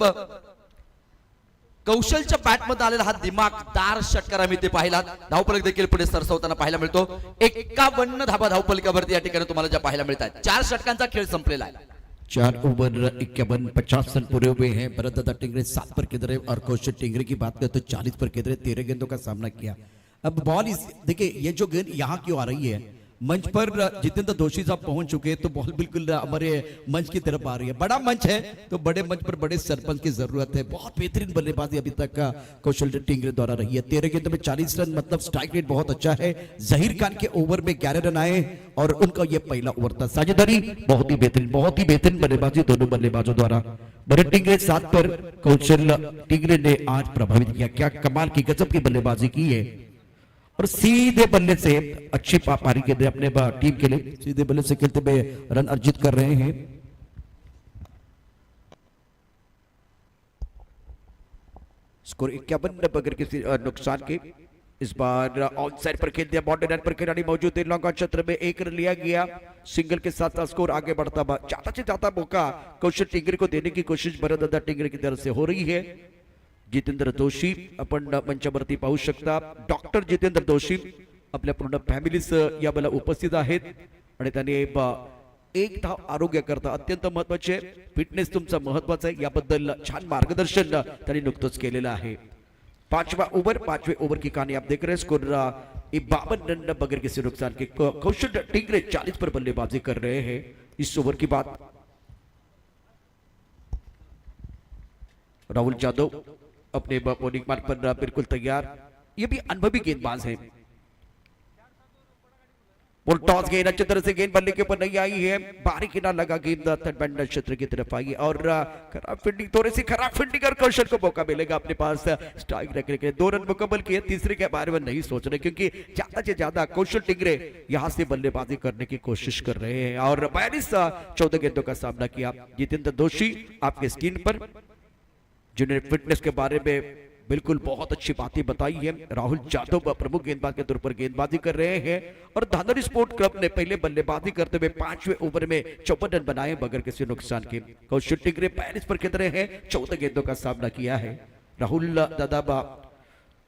कौशलच्या बॅटमध्ये आलेला हा दिमागदार षटकार आम्ही ते पाहिला. धावफलक देखील पुढे सरसवताना पाहायला मिळतो. 51 धाबा धावफलकावरती या ठिकाणी तुम्हाला ज्या पाहायला मिळतात. 4 षटकांचा खेळ संपलेला आहे. 4 ओवर 51-50 रन पूरे हुए हैं. भरतदादा टिंगरे 7 पर किधर है और कौशल टिंगरे की बात करें तो 40 पर किधर है. 13 गेंदों का सामना किया. अब बॉल इस देखिए ये जो गेंद यहाँ क्यों आ रही है, मंच पर जितेंद्र दोषी साहब पहुंच चुके हैं तो बॉल बिल्कुल हमारे मंच की तरफ आ रही है. बड़ा मंच है तो बड़े मंच पर बड़े सरपंच की जरूरत है. बहुत बेहतरीन बल्लेबाजी अभी तक का कौशल टिंगरे द्वारा रही है. 13 गेंदों में 40 रन, मतलब स्ट्राइक रेट बहुत अच्छा है. जहीर खान के ओवर में 11 रन आए और उनका ये पहला ओवर था. साझेदारी बहुत ही बेहतरीन बल्लेबाजी दोनों बल्लेबाजों द्वारा. भरत टिंगरे 7 पर, कौशल टिंगरे ने आज प्रभावित किया. क्या कमाल की गजब की बल्लेबाजी की है और सीधे बल्ले से अच्छी पारी के लिए अपने टीम के लिए सीधे बल्ले से खेलते हुए रन अर्जित कर रहे हैं. स्कोर 51 बगैर किसी नुकसान के. इस बार ऑन साइड पर खेल दिया. बाउंड्री लाइन पर खिलाड़ी मौजूद है. लॉन्ग क्षेत्र में 1 रन लिया गया. सिंगल के साथ स्कोर आगे बढ़ता ज्यादा से ज्यादा मौका कौशल टिंगरे को देने की कोशिश भरतदादा टिंगरे की तरफ से हो रही है. जितेंद्र दोषी आपण मंचावरती पाहू शकता. डॉक्टर जितेंद्र दोषी आपल्या पूर्ण फॅमिलीस या वेळेला उपस्थित आहेत आणि त्यांनी एक धाव आरोग्य करता अत्यंत महत्वाचे. फिटनेस तुमचा महत्वाचा आहे, याबद्दल छान मार्गदर्शन त्यांनी नुकतंच केलेलं आहे. 5वां ओवर, 5वें ओवर की कहानी आप देख रहे हैं. स्कोर 52 रन बगैर किसी नुकसान के. कौशल टिंगरे 40 पर बल्लेबाजी कर रहे हैं. इस ओवर की बात राहुल यादव अपने बॉलिंग मार्ग पर बिल्कुल तैयार. ये भी अनुभवी गेंदबाज है. और टॉस गेंद अच्छी तरह से गेंद बल्ले के ऊपर नहीं आई है. बारी किनारा लगा गेंद तटबंध क्षेत्र की तरफ आई और खराब फील्डिंग, थोड़ी सी खराब फील्डिंग और कौशल को मौका मिलेगा अपने पास स्ट्राइक रखने के लिए. 2 रन मुकम्मल किए. तीसरे के बारे में नहीं सोच रहे क्योंकि ज्यादा से ज्यादा कौशल टिंगरे यहां से बल्लेबाजी करने की कोशिश कर रहे हैं और 14 गेंदों का सामना किया. जितेंद्र दोषी आपके स्क्रीन पर, जिन्होंने फिटनेस के बारे में बिल्कुल बहुत अच्छी बातें बताई है. राहुल यादव प्रमुख गेंदबाज के तौर पर गेंदबाजी कर रहे हैं और धांधली स्पोर्ट क्लब ने पहले बल्लेबाजी करते हुए 5वें ओवर में 54 रन बनाए बगैर किसी नुकसान के. कौशल टिंगरे 42 पर खेल हैं. 14 गेंदों का सामना किया है. राहुल दादा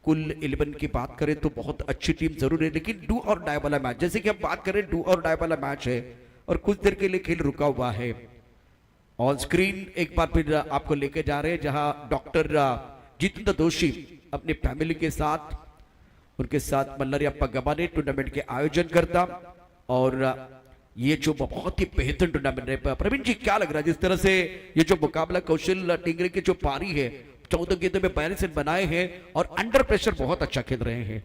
कुल 11 की बात करें तो बहुत अच्छी टीम जरूर है, लेकिन डू और डाई वाला मैच, जैसे कि हम बात करें डू और डाई वाला मैच है और कुछ देर के लिए खेल रुका हुआ है. ऑन स्क्रीन एक बार फिर आपको लेके जा रहे हैं जहां डॉक्टर जितेंद्र दोषी अपनी फैमिली के साथ, उनके साथ मल्लारियप्पा गबाने टूर्नामेंट के आयोजन करता और ये जो बहुत ही बेहतरीन टूर्नामेंट है. प्रवीण जी क्या लग रहा है जिस तरह से ये जो मुकाबला कौशल टिंगरे की जो पारी है, 14 गेंदों में 42 रन बनाए हैं और अंडर प्रेशर बहुत अच्छा खेल रहे हैं.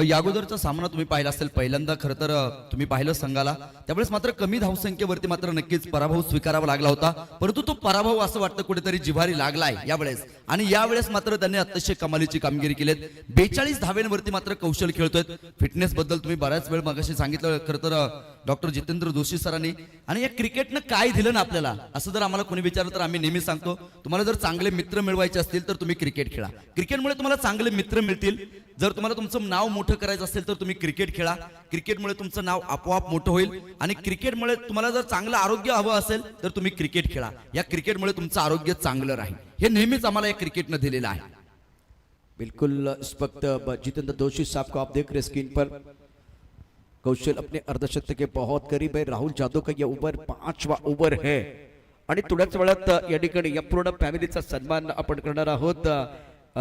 या अगोदरचा सामना तुम्ही पाहिला असेल. पहिल्यांदा खरं तर तुम्ही पाहिलं संघाला, त्यावेळेस मात्र कमी धावसंख्येवरती मात्र नक्कीच पराभव स्वीकारावा लागला होता. परंतु तो पराभव असं वाटतं कुठेतरी जिव्हारी लागलाय यावेळेस. आणि यावेळेस मात्र त्यांनी अतिशय कमालीची कामगिरी केली. 42 धावेंवरती मात्र कौशल खेळतोय. फिटनेस बद्दल तुम्ही बऱ्याच वेळ मगाशी सांगितलं खरं तर डॉक्टर जितेंद्र दोषी सरांनी. आणि या क्रिकेटनं काय दिलं ना आपल्याला असं जर आम्हाला कोणी विचारलं तर आम्ही नेहमी सांगतो, तुम्हाला जर चांगले मित्र मिळवायचे असतील तर तुम्ही क्रिकेट खेळा. क्रिकेटमुळे तुम्हाला चांगले मित्र मिळतील. जर तुम्हाला तुमचं नाव मोठं करायचं असेल तर तुम्ही क्रिकेट खेळा. क्रिकेटमुळे तुमचं नाव आपोआप मोठं होईल आणि क्रिकेटमुळे तुम्हाला जर चांगलं आरोग्य हवं असेल तर तुम्ही क्रिकेट खेळा. या क्रिकेटमुळे तुमचं आरोग्य चांगलं राहील. हे नेहमीच आम्हाला या क्रिकेटनं दिलेलं आहे. बिल्कुल इस वक्त जितेंद्र दोषी साहब को आप देख रहे स्क्रीन पर. कौशल अपने अर्धशतक के बहुत करीब है. राहुल यादव का यह ओवर 5वां ओवर है आणि थोड्याच वेळात या ठिकाणी या पूर्ण फॅमिलीचा सन्मान आपण करणार आहोत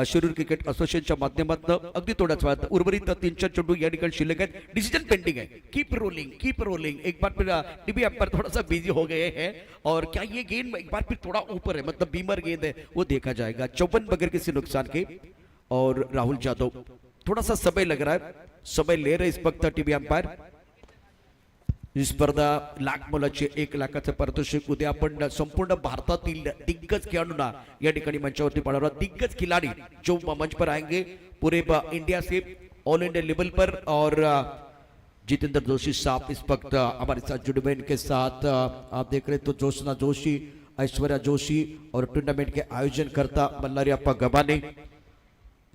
शिरूर क्रिकेट असोसिएशनच्या माध्यमातून. अगदी थोड्याच वेळात उर्वरित 3-4 चेंडू या ठिकाणी शिल्लक आहेत. डिसीजन पेंडिंग है. Keep rolling. एक बार फिर टीवी अंपायर थोड़ा सा बिजी हो गए हैं और क्या ये गेंद एक बार फिर थोड़ा ऊपर है, मतलब बीमर गेंद है, वो देखा जाएगा. 54 बगैर किसी नुकसान के और राहुल यादव थोड़ा सा समय लग रहा है, समय ले रहे इस वक्त टीवी अंपायर. ही स्पर्धा लाख मोलाची 1 लाखाचं पारितोषिक. उद्या आपण संपूर्ण भारतातील दिग्गज खेळाडूंना या ठिकाणी मंचावरती पाहणार. दिग्गज खिलाड़ी जो मंच पर आएंगे पूरे इंडिया से ऑल इंडिया लेवल पर. और जितेंद्र दोषी साहब इस वक्त हमारे साथ जुड़े हुए. इनके साथ आप देख रहे तो ज्योत्सना जोशी, ऐश्वर्या जोशी और टूर्नामेंट के आयोजन करता मल्लारियप्पा गबाने.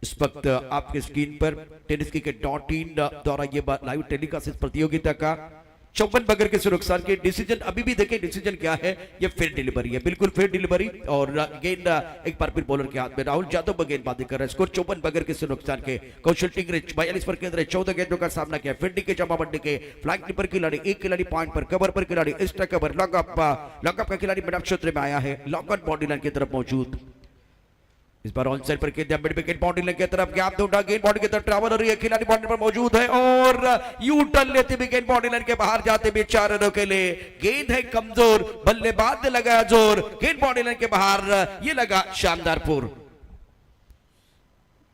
इस वक्त आपके स्क्रीन पर टेनिस क्रिकेट.in द्वारा ये लाइव टेलीकास्ट इस प्रतियोगिता का 54 बगैर किसी नुकसान के। डिसीजन अभी भी देखें, डिसीजन क्या है, ये फेयर डिलीवरी है, बिल्कुल फेयर डिलीवरी। और गेंद एक बार फिर बॉलर के हाथ में, राहुल यादव गेंदबाजी कर रहे हैं। स्कोर 54 बगैर किसी नुकसान के। कौशल टिंगरे 42 पर केंद्र 14 गेंदों का सामना किया। फील्डिंग के जमाबंदी के फ्लैग कीपर खिलाड़ी, एक खिलाड़ी पॉइंट पर, कवर पर खिलाड़ी, एक्स्ट्रा कवर, लॉकअप का खिलाड़ी मिड क्षेत्र में आया है, लॉकआउट बाउंड्री लाइन की तरफ मौजूद। इस बार ऑन साइड पर मिड विकेट बाउंड्री लाइन की तरफ गैप दूंगा, गेंद बाउंड्री की तरफ ट्रैवल हो रही है, खिलाड़ी बाउंड्री पर मौजूद है और यू टर्न लेते भी गेंद बाउंड्री लाइन के बाहर जाते भी 4 रनों के लिए। गेंद है कमजोर, बल्लेबाज ने लगाया जोर, गेंद बाउंड्री लाइन के बाहर, ये लगा शानदार पूर।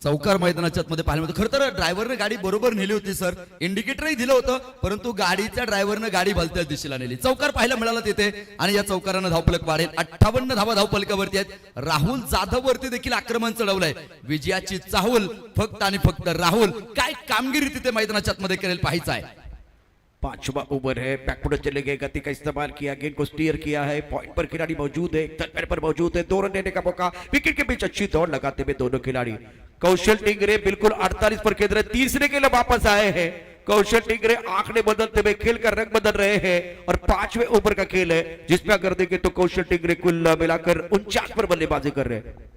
चौकार मैदानाच्या मध्ये पाहिलं होतं. खरं तर ड्रायव्हरने गाडी बरोबर नेली होती सर, इंडिकेटरही दिलं होतं, परंतु गाडीच्या ड्रायव्हरने गाडी भलत्याच दिशेला नेली. चौकार पाहायला मिळाला तिथे आणि या चौकारानं धावफलक वाढेल. 58 धावा धावफलकावरती आहेत. राहुल जाधव वरती देखील आक्रमण चढवलंय. विजयाची चाहूल फक्त आणि फक्त राहुल, काय कामगिरी तिथे मैदानाच्या मध्ये करेल पाहायचं आहे. 5वां ओवर है, बैकफुट चले गए, गति का इस्तेमाल किया, गेंद को स्टीयर किया है, पॉइंट पर खिलाड़ी मौजूद है, थर्ड पर मौजूद है, 2 रन लेने का मौका, विकेट के बीच अच्छी दौड़ लगाते हुए दोनों खिलाड़ी। कौशल टिंगरे बिल्कुल 48 पर केंद्र, तीसरे के लिए वापस आए हैं। कौशल टिंगरे आंकड़े बदलते हुए खेल का रंग बदल रहे हैं और 5वें ओवर का खेल है, जिसमें अगर देखें तो कौशल टिंगरे कुल मिलाकर 49 पर बल्लेबाजी कर रहे हैं।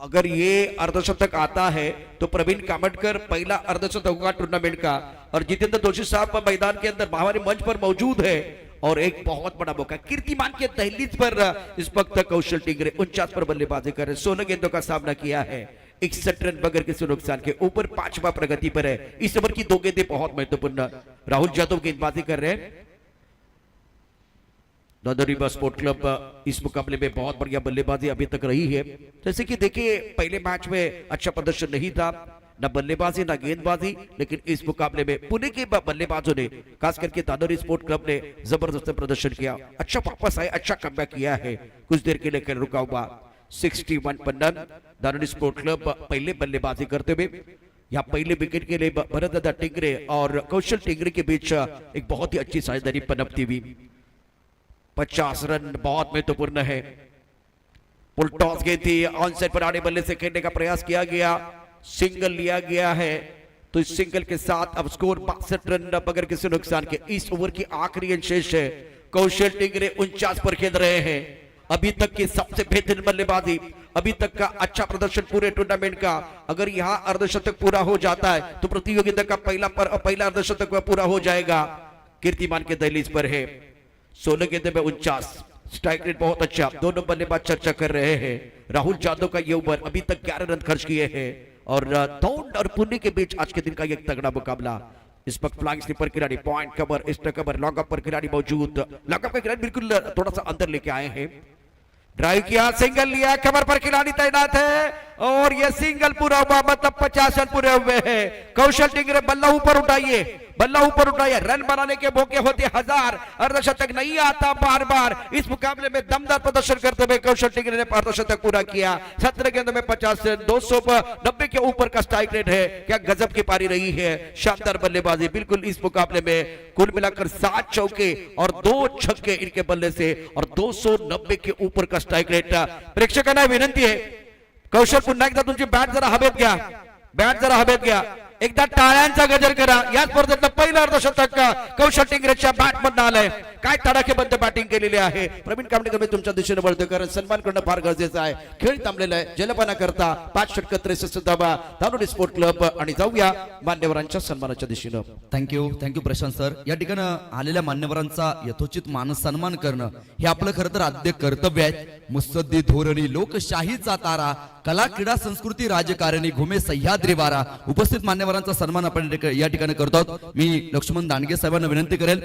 अगर ये अर्धशतक आता है तो प्रवीण कामटकर पहला अर्धशतक होगा टूर्नामेंट का, और जितेंद्र जोशी साहब मैदान के अंदर हमारे मंच पर मौजूद है और एक बहुत बड़ा मौका कीर्तिमान के दहलीज पर इस वक्त कौशल टिंगरे 49 पर बल्लेबाजी कर रहे, 16 गेंदों का सामना किया है, 61 रन बगैर किसी नुकसान के, ऊपर 5वां प्रगति पर है। इस ओवर की 2 गेंदें बहुत महत्वपूर्ण। राहुल यादव गेंदबाजी कर रहे हैं। नदरीबा स्पोर्ट क्लब इस मुकाबले में बहुत बढ़िया बल्लेबाजी अभी तक रही है। जैसे कि देखिए पहले मैच में अच्छा प्रदर्शन नहीं था, न बल्लेबाजी न गेंदबाजी, लेकिन इस मुकाबले में पुणे के बल्लेबाजों ने, खास करके दादरी स्पोर्ट क्लब ने जबरदस्त प्रदर्शन किया, अच्छा वापस आए, अच्छा कमबैक किया है। कुछ देर के लिए खेल रुका हुआ, 61 पर रन। दादरी स्पोर्ट क्लब पहले बल्लेबाजी करते हुए, यहाँ पहले विकेट के लिए भरत टिंगरे और कौशल टिंगरे के बीच एक बहुत ही अच्छी साझेदारी पनपती हुई। 50 रन बहुत महत्वपूर्ण है। फुल टॉस गेंद थी, ऑन साइड पर आने बल्ले से खेलने का प्रयास किया गया, सिंगल लिया गया है, तो इस सिंगल के साथ अब स्कोर 62 रन बगैर किसी नुकसान के। इस ओवर की आखिरी अंक शेष है। कौशल टिंगरे 49 पर खेल रहे हैं। अभी तक की सबसे बेहतरीन बल्लेबाजी, अभी तक का अच्छा प्रदर्शन पूरे टूर्नामेंट का। अगर यहाँ अर्धशतक पूरा हो जाता है तो प्रतियोगिता का पहला अर्धशतक पूरा हो जाएगा। कीर्तिमान के दहलीज पर है। 16 गेंदों में 49, स्ट्राइक रेट बहुत अच्छा। दोनों बल्लेबाज चर्चा कर रहे हैं। राहुल यादव का ये ओवर अभी तक 11 रन खर्च किए हैं और दौड़ और पुणे के बीच आज के दिन का एक तगड़ा मुकाबला। इस वक्त फ्लैग स्लीपर खिलाड़ी, पॉइंट कवर, एक्स्ट्रा कवर, लॉकअप पर खिलाड़ी मौजूद। लॉकअप का खिलाड़ी बिल्कुल थोड़ा सा अंदर लेके आए हैं। ड्राइव किया, सिंगल लिया, कवर पर खिलाड़ी तैनात है और यह सिंगल पूरा हुआ, मतलब 50 रन पूरे हुए हैं। कौशल टिंगरे बल्ला ऊपर उठाइए, बल्ला ऊपर उठाइए, रन बनाने के मौके होते 1000, अर्धशतक नहीं आता बार बार। इस मुकाबले में दमदार प्रदर्शन करते हुए कौशल टिंगरे ने अर्धशतक पूरा किया। 17 गेंदों में 50 रन, 290 के ऊपर का स्ट्राइक रेट है। क्या गजब की पारी रही है, शानदार बल्लेबाजी। बिल्कुल इस मुकाबले में कुल मिलाकर 7 चौके और 2 छक्के इनके बल्ले से और 290 के ऊपर का स्ट्राइक रेट। प्रेक्षकांना विनंती आहे, कौशल पुन्हा एकदा तुमची बॅट जरा हवेत घ्या, बॅट जरा हवेत घ्या, एकदा टाळ्यांचा गजर करा। या स्पर्धेतलं पहिलं अर्धशतक कौशल टिंगरेच्या बॅट मधून आलंय। काय तडाखेबंद बॅटिंग केलेली आहे। प्रवीण कामडेकर मी तुमच्या दिशेने वळतोय, कारण सन्मान करणं फार गरजेचं आहे। खेळ थांबलेला आहे, जलपाना करता 5 षटक 63 धावा दानोडी स्पोर्ट क्लब आणि जाऊया मान्यवरांच्या सन्मानाच्या दिशेनं। Thank you Prashant sir. या ठिकाणी आलेल्या मान्यवरांचा यथोचित मान सन्मान करणं हे आपलं खरं तर आद्य कर्तव्य आहे. मुत्सद्दी धोरणी, लोकशाहीचा तारा, कला, क्रीडा, संस्कृती, राजकारणी, घुमे, सह्याद्री वारा. उपस्थित मान्यवरांचा सन्मान आपण या ठिकाणी करतो आहोत. मी लक्ष्मण दांडगे साहेबांना विनंती करेल,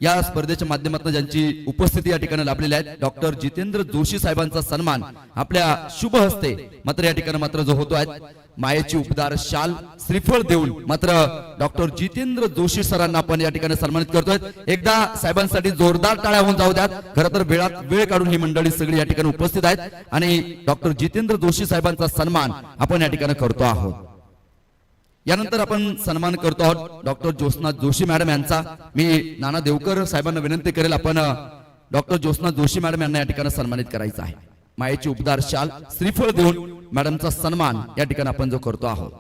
या स्पर्धेच्या माध्यमातून ज्यांची उपस्थिती या ठिकाणी लाभलेली आहे, डॉक्टर जितेंद्र जोशी साहेबांचा सन्मान आपल्या शुभ हस्ते मात्र या ठिकाणी मात्र जो होतो आहे, मायेची उपदार शाल, श्रीफळ देऊन मात्र डॉक्टर जितेंद्र जोशी सरांना आपण या ठिकाणी सन्मानित करतोय. एकदा साहेबांसाठी जोरदार टाळ्या होऊन जाऊ द्यात. खरं तर वेळ काढून ही मंडळी सगळी या ठिकाणी उपस्थित आहेत आणि डॉक्टर जितेंद्र जोशी साहेबांचा सन्मान आपण या ठिकाणी करतो आहोत. यानंतर आपण सन्मान करतो आहोत डॉक्टर ज्योत्स्ना जोशी मॅडम यांचा. मी नाना देवकर साहेबांना विनंती करेल, आपण डॉक्टर ज्योत्स्ना जोशी मॅडम यांना या ठिकाणी सन्मानित करायचं आहे. मायेची उपदार शाल, श्रीफळ देऊन मॅडमचा सन्मान या ठिकाणी आपण जो करतो आहोत.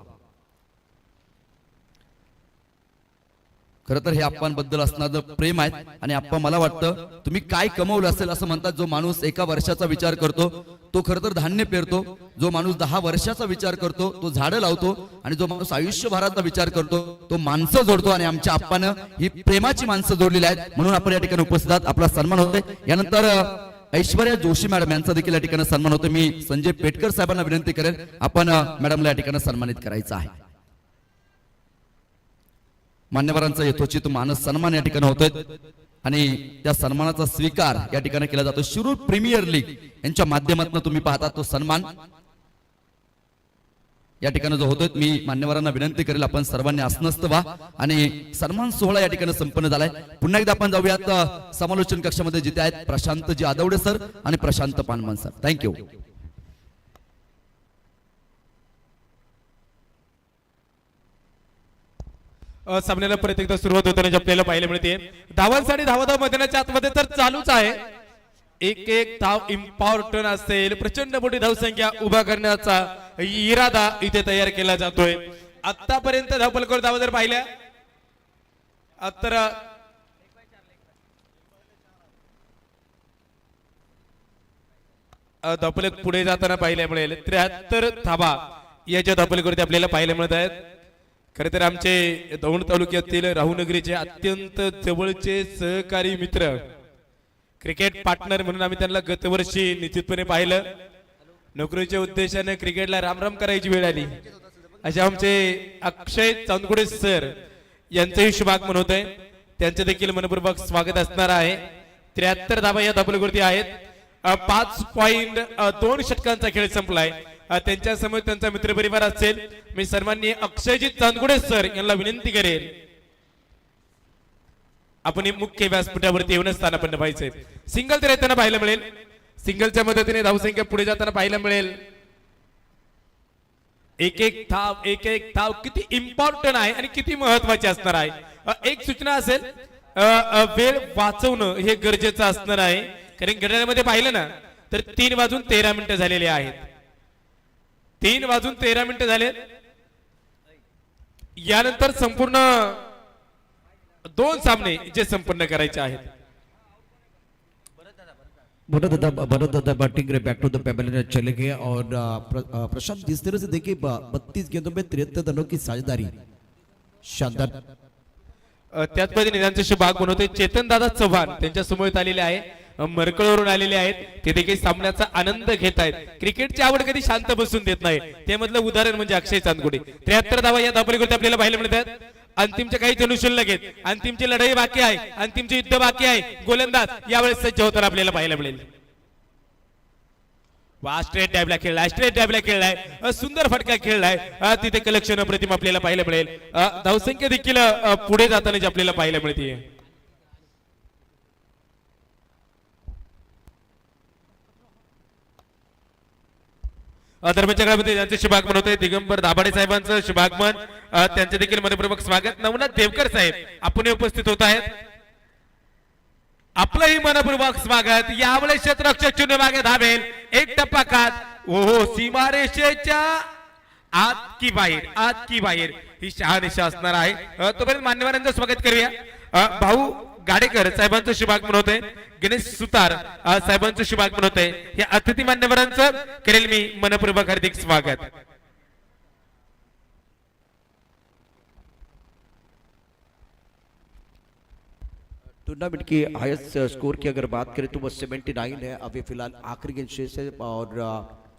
खरं तर हे आप्पांबद्दल असणारं प्रेम आहे आणि आप्पा मला वाटतं तुम्ही काय कमवलं असेल असं म्हणतात. जो माणूस 1 वर्षाचा विचार करतो तो खरं तर धान्य पेरतो. जो माणूस 10 वर्षाचा विचार करतो तो झाडं लावतो आणि जो माणूस आयुष्यभराचा विचार करतो तो माणसं जोडतो. आणि आमच्या आप्पानं ही प्रेमाची माणसं जोडलेली आहेत म्हणून आपण या ठिकाणी उपस्थित आहात. आपला सन्मान होतोय. यानंतर ऐश्वर्या जोशी मॅडम यांचा देखील या ठिकाणी सन्मान होतो. मी संजय पेटकर साहेबांना विनंती करेन आपण मॅडमला या ठिकाणी सन्मानित करायचं आहे. मान्यवरांचा यथोचित मानस सन्मान या ठिकाणी होतोय आणि त्या सन्मानाचा स्वीकार या ठिकाणी केला जातो. शिरूर प्रीमियर लीग यांच्या माध्यमातून तुम्ही पाहता तो सन्मान या ठिकाणी जो होतोय. मी मान्यवरांना विनंती करेल आपण सर्वांनी आसनस्थ व्हा आणि सन्मान सोहळा या ठिकाणी संपन्न झालाय. पुन्हा एकदा आपण जाऊयात समालोचन कक्षामध्ये जिथे आहेत प्रशांतजी आदवडे सर आणि प्रशांत पानमन सर. थँक्यू. सामन्याला परत एकदा सुरुवात होताना आपल्याला पाहायला मिळते. धावांसाठी धावधाव मैदानाच्या आतमध्ये तर चालूच आहे. एक एक धाव इम्पॉर्टंट असेल. प्रचंड मोठी धावसंख्या उभा करण्याचा इरादा इथे तयार केला जातोय. आतापर्यंत धावपलकर धावा जर पाहिल्या तर धावपलक पुढे जाताना पाहायला मिळेल 73 धावा याच्या धावपलकवरती आपल्याला पाहायला मिळत आहेत. खरे तर आमचे दौंड तालुक्यातील राहूनगरीचे अत्यंत जवळचे सहकारी मित्र क्रिकेट पार्टनर म्हणून आम्ही त्यांना गतवर्षी निश्चितपणे पाहिलं. नोकरीच्या उद्देशाने क्रिकेटला रामराम करायची वेळ आली असे आमचे अक्षय चांदगुडे सर यांचंही शुभागमन होत आहे. त्यांचे देखील मनपूर्वक स्वागत असणार आहे. 73 धावा या धावपलकवरती आहेत. 5.2 षटकांचा खेळ संपलाय. त्यांच्या समोर त्यांचा मित्रपरिवार असेल. मी सर्वांनी अक्षयजी चांदगुडे सर यांना विनंती करेन आपण मुख्य व्यासपीठावरती येऊन स्थानापन्न व्हायचे. सिंगल तर येताना पाहायला मिळेल. सिंगलच्या मदतीने धावसंख्या पुढे जाताना पाहायला मिळेल. एक एक धाव किती इम्पॉर्टंट आहे आणि किती महत्वाची असणार आहे. एक सूचना असेल वेळ वाचवणं हे गरजेचं असणार आहे. कारण घड्याळामध्ये पाहिलं ना तर 3:13 झालेले आहेत. 3:13 झाले. यानंतर संपूर्ण 2 सामने जे संपन्न करायचे आहेत. भरत दादा बैटिंग रे बैक टू द पेबल चले गए और प्रशांत जिस तरह से देखिए 32 गेंदों में 73 रनों की साझेदारी शानदार. त्याच पद्धतीने त्यांचे शुभाग बनवते चेतन दादा चव्हाण त्यांच्या समोर आलेले आहे. मरकळवरून आलेले आहेत. ते देखील सामन्याचा आनंद घेत आहेत. क्रिकेटची आवड कधी शांत बसून देत नाही. त्यामधलं उदाहरण म्हणजे अक्षय चांदगुडे. 73 धावा या धावपलीकडे आपल्याला पाहायला मिळतात. अंतिमचे काही चेंडू शिल्लक आहेत. अंतिमची लढाई बाकी आहे. अंतिमचे युद्ध बाकी आहे. गोलंदाज यावेळेस सज्ज होताना आपल्याला पाहायला मिळेल. स्ट्रेट डॅबला खेळलाय. सुंदर फटका खेळलाय. तिथे कलेक्शन अप्रतिम आपल्याला पाहायला मिळेल. धावसंख्या देखील पुढे जाताना जी आपल्याला पाहायला मिळते. दरम्यानच्या काळामध्ये त्यांचे शुभागमन होते दिगंबर दाभाडे साहेबांचं शुभागमन. त्यांचे देखील मनपूर्वक स्वागत. नवनाथ देवकर साहेब आपण उपस्थित होत आहेत. आपलंही मनपूर्वक स्वागत. यावेळेस क्षेत्ररक्षक शून्य मागे धावेल. एक टप्पा खात सीमारेषेच्या आत की बाहेर ही शहानिशा असणार आहे. तोपर्यंत मान्यवरांचं स्वागत करूया. भाऊ गाडेकर साहेबांचं शुभागमन होते. गणेश सुतार साहेबांचं शुभागमन होते. या अतिथी मान्यवरांचं करेल मी मनपूर्वक हार्दिक स्वागत. टूर्नामेंट की हाईएस्ट स्कोर की अगर बात करें तो वो 79 है. अभी फिलहाल आखिरी गेंद शेष है और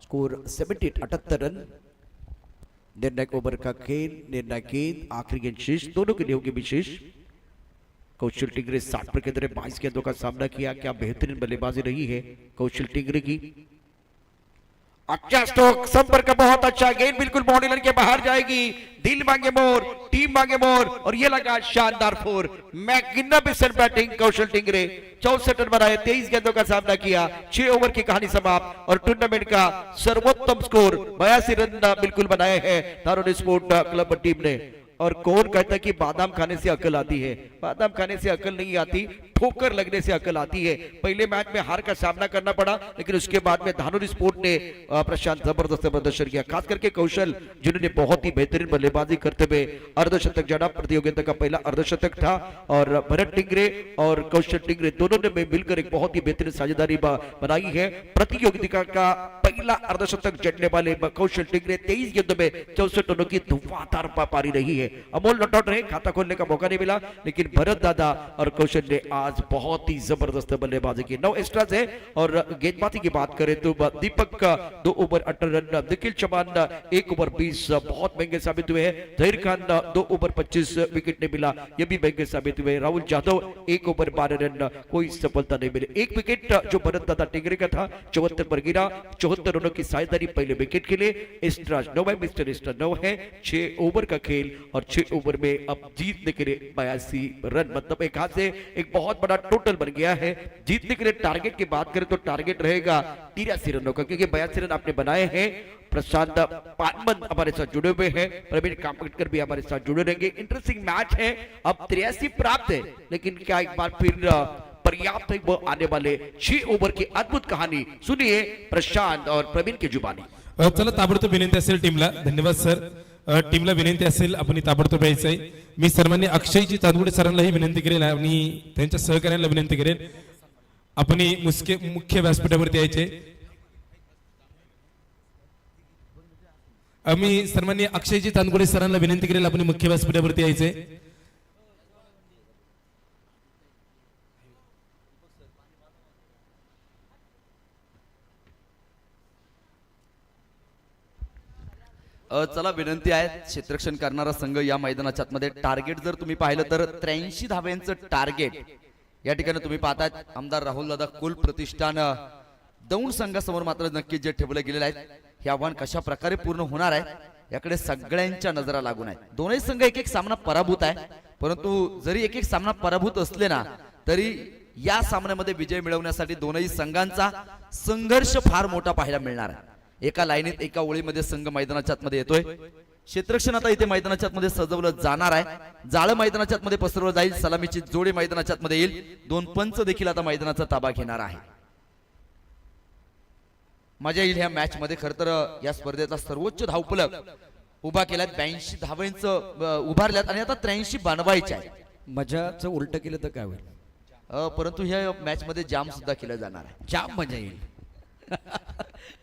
स्कोर 78 रन. निर्णायक ओवर का खेल, निर्णायक गेंद, आखिरी गेंद शेष, दोनों के लिए होगी विशेष. कौशल टिंगरे 60 पर के अंदर 22 गेंदों का सामना किया. क्या बेहतरीन बल्लेबाजी रही है कौशल टिंगरे की. अच्छा स्ट्रोक, संपर्क बहुत अच्छा. गेंद बिल्कुल बाउंड्री लाइन के बाहर जाएगी. दिल मांगे मोर, टीम मांगे मोर और ये लगा शानदार 4. मैग्निफिसेंट बैटिंग कौशल टिंगरे. 64 रन बनाए. 23 गेंदों का सामना किया. 6 ओवर की कहानी समाप्त और टूर्नामेंट का सर्वोत्तम स्कोर 82 रन बिल्कुल बनाए हैं धारोली स्पोर्ट क्लब टीम ने. और कौन कहता है कि बादाम खाने से अकल आती है? बादाम खाने से अकल नहीं आती, ठोकर लगने से अकल आती है। पहले मैच में हार का सामना करना पड़ा, लेकिन उसके बाद में धानुरी स्पोर्ट ने प्रशांत जबरदस्त प्रदर्शन किया, खास करके कौशल जिन्होंने बहुत ही बेहतरीन बल्लेबाजी करते हुए अर्धशतक जड़ा। प्रतियोगिता का पहला अर्धशतक था और भरत टिंगरे और कौशल टिंगरे दोनों ने मिलकर एक बहुत ही बेहतरीन साझेदारी बनाई है। प्रतियोगिता का पहला अर्धशतक जड़ने वाले कौशल टिंगरे 23 गेंदों में 64 रनों की धुआंधार पारी रही है। अमोल नॉट आउट रहे, खाता खोलने का मौका नहीं मिला, लेकिन भरत दादा और कौशल ने आज बहुत ही जबरदस्त बल्लेबाजी की। 9 एक्स्ट्रास है और गेंदबाजी की बात करें तो दीपक का 2 over 18 run, Nikhil Chauhan 1 over 20 बहुत महंगे साबित हुए हैं। जहीर खान 2 ओवर 25 विकेट नहीं मिला, ये भी महंगे साबित हुए। राहुल यादव 1 ओवर 12 रन, कोई सफलता नहीं मिली। एक विकेट जो भरत दादा टिंगरे का था 74 पर गिरा, 74 रनों की साझेदारी पहले विकेट के लिए। एक्स्ट्रा 9 है, मिस्टर एक्स्ट्रा 9 है, 6 ओवर का खेल और 6 ओवर में अब जीतने के लिए 82 रन, मतलब एक हाथ से एक बहुत बड़ा टोटल बन गया है। जीतने के लिए टारगेट की बात करें तो टारगेट रहेगा 83 रनों का, क्योंकि 82 रन आपने बनाए हैं। प्रशांत पानमन हमारे साथ जुड़े हुए हैं, प्रवीण कामकर भी हमारे साथ जुड़े रहेंगे। इंटरेस्टिंग मैच है, अब 83 प्राप्त है, लेकिन क्या एक बार फिर पर्याप्त है? वो आने वाले 6 ओवर की अद्भुत कहानी सुनिए प्रशांत और प्रवीण की जुबानी। चला ताबडतोब विनंती असेल टीमला, धन्यवाद सर। टीमला विनंती असेल आपण ताबडतोब यायचंय। मी सर्वांनी अक्षयजी चांदवडे सरांनाही विनंती करेल आणि त्यांच्या सहकार्यांना विनंती करेल आपण मुख्य व्यासपीठावरती यायचे। आम्ही सर्वांनी अक्षयजी चांदवडे सरांना विनंती करेल आपण मुख्य व्यासपीठावरती यायचे। चला विनंती आहे, क्षेत्ररक्षण करणारा संघ या मैदानाच्या आतमध्ये टार्गेट जर तुम्ही पाहिलं तर 83 धाब्यांचं टार्गेट या ठिकाणी तुम्ही पाहताय। आमदार राहुल दादा कुल प्रतिष्ठान दौंड संघासमोर मात्र नक्कीच जे ठेवले गेलेले आहेत, हे आव्हान कशा प्रकारे पूर्ण होणार आहे याकडे सगळ्यांच्या नजरा लागून आहे। दोन्ही संघ एक एक सामना पराभूत आहे, परंतु जरी एक एक सामना पराभूत असले ना तरी या सामन्यामध्ये विजय मिळवण्यासाठी दोनही संघांचा संघर्ष फार मोठा पाहायला मिळणार आहे। एका लाईनीत एका ओळीमध्ये संघ मैदानाच्या आतमध्ये येतोय। क्षेत्ररक्षण आता इथे मैदानाच्या आतमध्ये सजवलं जाणार आहे। जाळं मैदानाच्या आतमध्ये पसरवलं जाईल, सलामीची जोडी मैदानाच्या आतमध्ये येईल। 2 पंच देखील आता मैदानाचा ताबा घेणार आहे। मजा येईल ह्या मॅच मध्ये। खर तर या स्पर्धेचा सर्वोच्च धावफलक उभा केलात, 82 धावांचं उभारल्यात आणि आता 83 बनवायचे आहे। मजाचं उलट केलं तर काय होईल? परंतु ह्या मॅच मध्ये जाम सुद्धा केलं जाणार आहे। जाम मजा येईल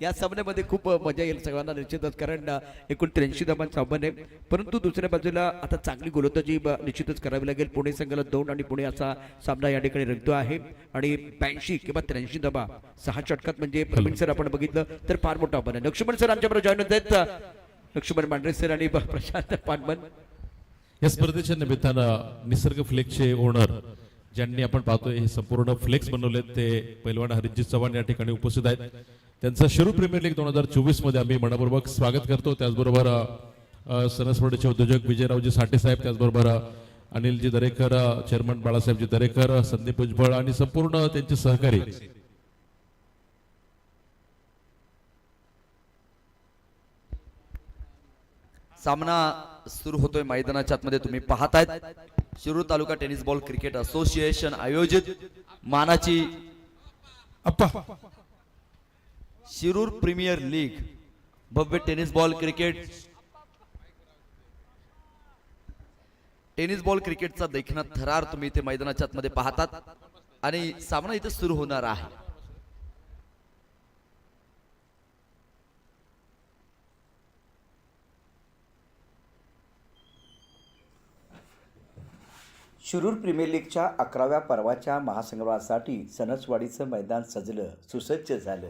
या सामन्यामध्ये खूप मजा येईल सगळ्यांना निश्चितच, कारण एकूण 83 धावांचं आव्हान आहे। परंतु दुसऱ्या बाजूला आता चांगली गोलंदाजी निश्चितच करावी लागेल। पुणे संघाला 2 आणि पुणे असा सामना या ठिकाणी रंगतो आहे आणि 82 किंवा 83 धावा 6 षटकात म्हणजे प्रवीण सर आपण बघितलं तर फार मोठं आव्हान आहे। लक्ष्मण सर आमच्याबरोबर जॉईन होत आहेत, लक्ष्मण मांढरे सर आणि प्रशांत पानमन। या स्पर्धेच्या निमित्तानं निसर्ग फ्लेक्सचे ओनर ज्यांनी आपण पाहतोय हे संपूर्ण फ्लेक्स बनवलेत ते पैलवान हरितजी चव्हाण या ठिकाणी उपस्थित आहेत। त्यांचं शिरूर प्रीमियर लीग 2024 मध्ये आम्ही मनपूर्वक स्वागत करतो। त्याचबरोबर सनस्पर्धेचे उद्योजक विजयरावजी साठे साहेब, त्याचबरोबर अनिलजी दरेकर, चेअरमन बाळासाहेबजी दरेकर, संदीप भुजबळ आणि संपूर्ण त्यांचे सहकारी। सामना सुरू होतोय मैदानाच्या आतमध्ये तुम्ही पाहतायत। शिरूर तालुका टेनिस बॉल क्रिकेट असोसिएशन आयोजित मानाची शिरूर प्रीमियर लीग भव्य टेनिस बॉल क्रिकेटचा देखणा थरार तुम्ही इथे मैदानाच्या आतमध्ये पाहतात आणि सामना इथे सुरू होणार आहे। शिरूर प्रीमियर लीगच्या 11व्या पर्वाच्या महासंग्रामासाठी सणसवाडीचं मैदान सजलं, सुसज्ज झालं।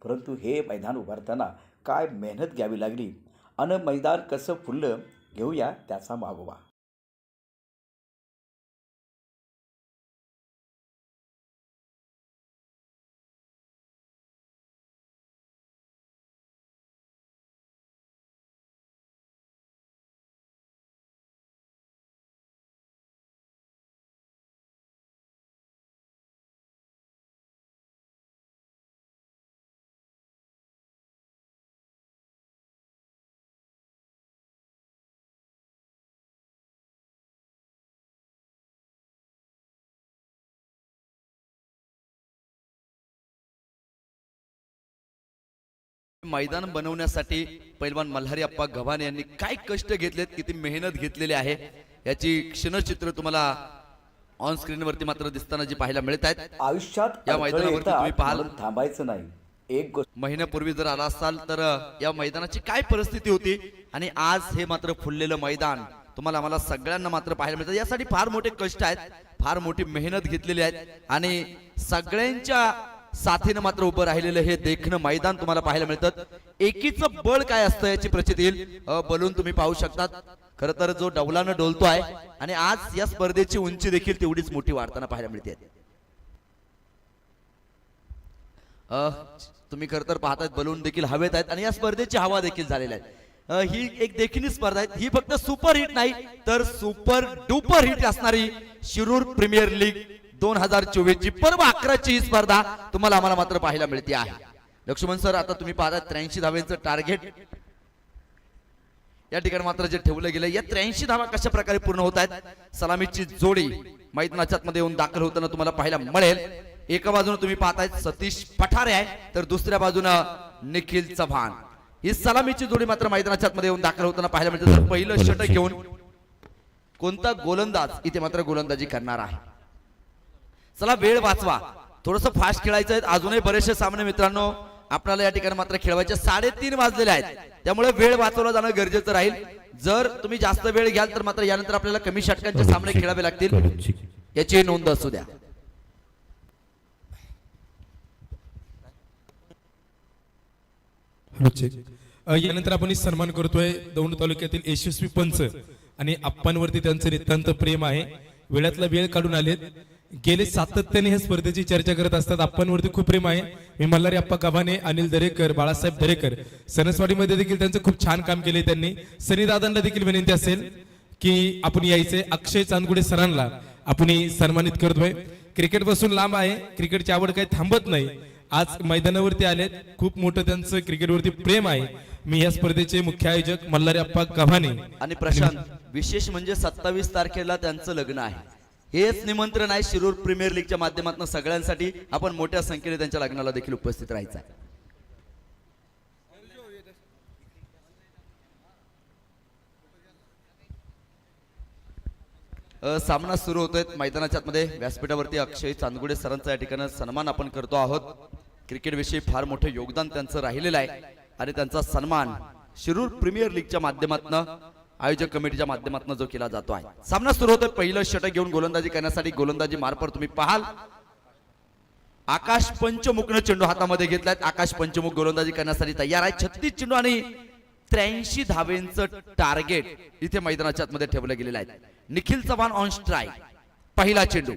परंतु हे मैदान उभारताना काय मेहनत घ्यावी लागली आणि मैदान कसं फुललं, घेऊया त्याचा मागोवा। मैदान बनवण्यासाठी पैलवान मल्हारी अप्पा गव्हाणे यांनी काय कष्ट घेतलेत, किती मेहनत घेतलेली आहे याची क्षणचित्र तुम्हाला ऑन स्क्रीन वरती मात्र दिसताना जी पाहायला मिळत आहेत. आयुष्यात या अडथळे मैदानावरती येतात तुम्ही पाहाल. म्हणून थांबायचं नाही. एक गोष्ट महिन्यापूर्वी जर आला असाल तर या मैदानाची काय परिस्थिती होती आणि आज हे मात्र फुललेलं मैदान तुम्हाला आम्हाला सगळ्यांना मात्र पाहायला मिळतं. यासाठी फार मोठे कष्ट आहेत, फार मोठी मेहनत घेतलेली आहे आणि सगळ्यांच्या साथीनं मात्र उभं राहिलेलं हे देखणं मैदान तुम्हाला पाहायला मिळतं. एकीचं बळ काय असतं याची प्रचिती येईल. बलून तुम्ही पाहू शकतात. खर तर जो डौलानं डोलतोय आणि आज या स्पर्धेची उंची देखील तेवढीच मोठी वाढताना पाहायला मिळते. तुम्ही खर तर पाहतायत बलून देखील हवेत आहेत आणि या स्पर्धेची हवा देखील झालेली आहे. ही एक देखील स्पर्धा आहे. ही फक्त सुपर हिट नाही तर सुपर डुपर हिट असणारी शिरूर प्रीमियर लीग 2024 ची पर्व 11ची ही स्पर्धा तुम्हाला आम्हाला मात्र पाहायला मिळते आहे. लक्ष्मण सर, आता तुम्ही पाहता 83 धाव्यांचं टार्गेट या ठिकाणी मात्र जे ठेवलं गेलं, या 83 धावा कशा प्रकारे पूर्ण होत आहेत. सलामीची जोडी मैदानाच्या मध्ये येऊन दाखल होताना तुम्हाला पाहायला मिळेल. एका बाजूने तुम्ही पाहताय सतीश पठारे आहे तर दुसऱ्या बाजूने निखिल चव्हाण. ही सलामीची जोडी मात्र मैदानाच्या मध्ये येऊन दाखल होताना पाहायला मिळते. तर पहिलं षटक घेऊन कोणता गोलंदाज इथे मात्र गोलंदाजी करणार आहे. चला वेळ वाचवा, थोडस फास्ट खेळायचं आहे. अजूनही बरेचसे सामने मित्रांनो आपल्याला या ठिकाणी मात्र खेळवायचे. 3:30 वाजलेले आहेत त्यामुळे वेळ वाचवला जाणं गरजेचं राहील. जर तुम्ही जास्त वेळ घ्याल तर मात्र यानंतर आपल्याला कमी षटकांचे सामने खेळावे लागतील, याची नोंद असू द्या. यानंतर आपण सन्मान करतोय दौंड तालुक्यातील यशस्वी पंच आणि आप्पांवरती त्यांचं नितांत प्रेम आहे. वेळातला वेळ काढून आलेत. गेले सातत्याने ह्या स्पर्धेची चर्चा करत असतात. आप्पांवरती खूप प्रेम आहे. मी मल्हारी अप्पा गव्हाणे, अनिल दरेकर, बाळासाहेब दरेकर सणसवाडीमध्ये देखील त्यांचं खूप छान काम केले त्यांनी. सनी दादांना देखील विनंती असेल की आपण यायचे. अक्षय चांदगुडे सरांना आपण सन्मानित करतोय. क्रिकेट पासून लांब आहे, क्रिकेटची आवड काही थांबत नाही. आज मैदानावरती आलेत. खूप मोठं त्यांचं क्रिकेटवरती प्रेम आहे. मी या स्पर्धेचे मुख्य आयोजक मल्हारी अप्पा गव्हाणे. आणि प्रशांत, विशेष म्हणजे 27 तारखेला त्यांचं लग्न आहे. हेच निमंत्रण आहे शिरूर प्रीमियर लीगच्या माध्यमातून सगळ्यांसाठी. आपण मोठ्या संख्येने त्यांच्या लग्नाला देखील उपस्थित राहायचं आहे. सामना सुरू होतोय मैदानाच्या आतमध्ये. व्यासपीठावरती अक्षय चांदगुडे सरांचा या ठिकाणी सन्मान आपण करतो आहोत. क्रिकेट विषयी फार मोठं योगदान त्यांचं राहिलेलं आहे आणि त्यांचा सन्मान शिरूर प्रीमियर लीगच्या माध्यमातून आयोजक कमिटीच्या माध्यमातून जो केला जातो आहे. सामना सुरू होतोय. पहिलं षटक घेऊन गोलंदाजी करण्यासाठी गोलंदाजी मार्फत तुम्ही पाहाल आकाश पंचमुखनं चेंडू हातामध्ये घेतलाय. आकाश पंचमुख गोलंदाजी करण्यासाठी तयार आहे. 36 चेंडू आणि 83 धावेंचं टार्गेट इथे मैदानाच्या आतमध्ये ठेवलं गेलेलं आहे. Nikhil Chavan on strike. पहिला चेंडू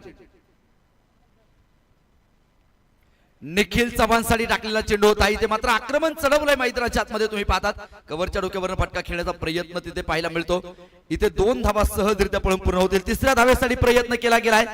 निखिल चव्हाणसाठी टाकलेला चेंडू होता. इथे मात्र आक्रमण चढवलंय मैदानाच्या आतमध्ये. तुम्ही पाहतात कव्हरच्या डोक्यावरून फटका खेळण्याचा प्रयत्न तिथे पाहायला मिळतो. इथे 2 धावा सहजरित्या पळून पूर्ण होतील. तिसऱ्या धावेसाठी प्रयत्न केला गेलाय.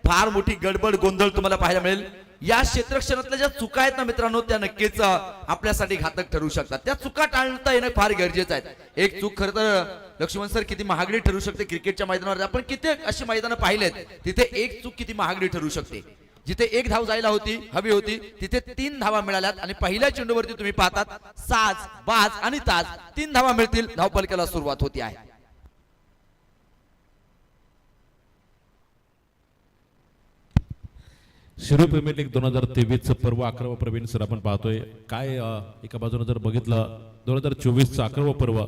फार मोठी गडबड गोंधळ तुम्हाला पाहायला मिळेल. या क्षेत्रक्षणातल्या ज्या चुका आहेत ना मित्रांनो, त्या नक्कीच आपल्यासाठी घातक ठरू शकतात. त्या चुका टाळता येणं फार गरजेचं आहे. एक चूक खरं तर लक्ष्मण सर किती महागडी ठरू शकते क्रिकेटच्या मैदानावर. आपण किती अशी मैदानं पाहिलेत तिथे एक चूक किती महागडी ठरू शकते. जिथे 1 धाव जायला हवी होती तिथे 3 धावा मिळाल्यात आणि पहिल्या चेंडूवरती तुम्ही पाहतात साज, बाज आणि ताज 3 धावा मिळतील. धावफलकाला सुरुवात होती आहे. शिरूर प्रीमियर लीग 2023चं पर्व 11वं प्रवीण सर आपण पाहतोय. काय एका बाजूने जर बघितलं 2024चं 11वं पर्व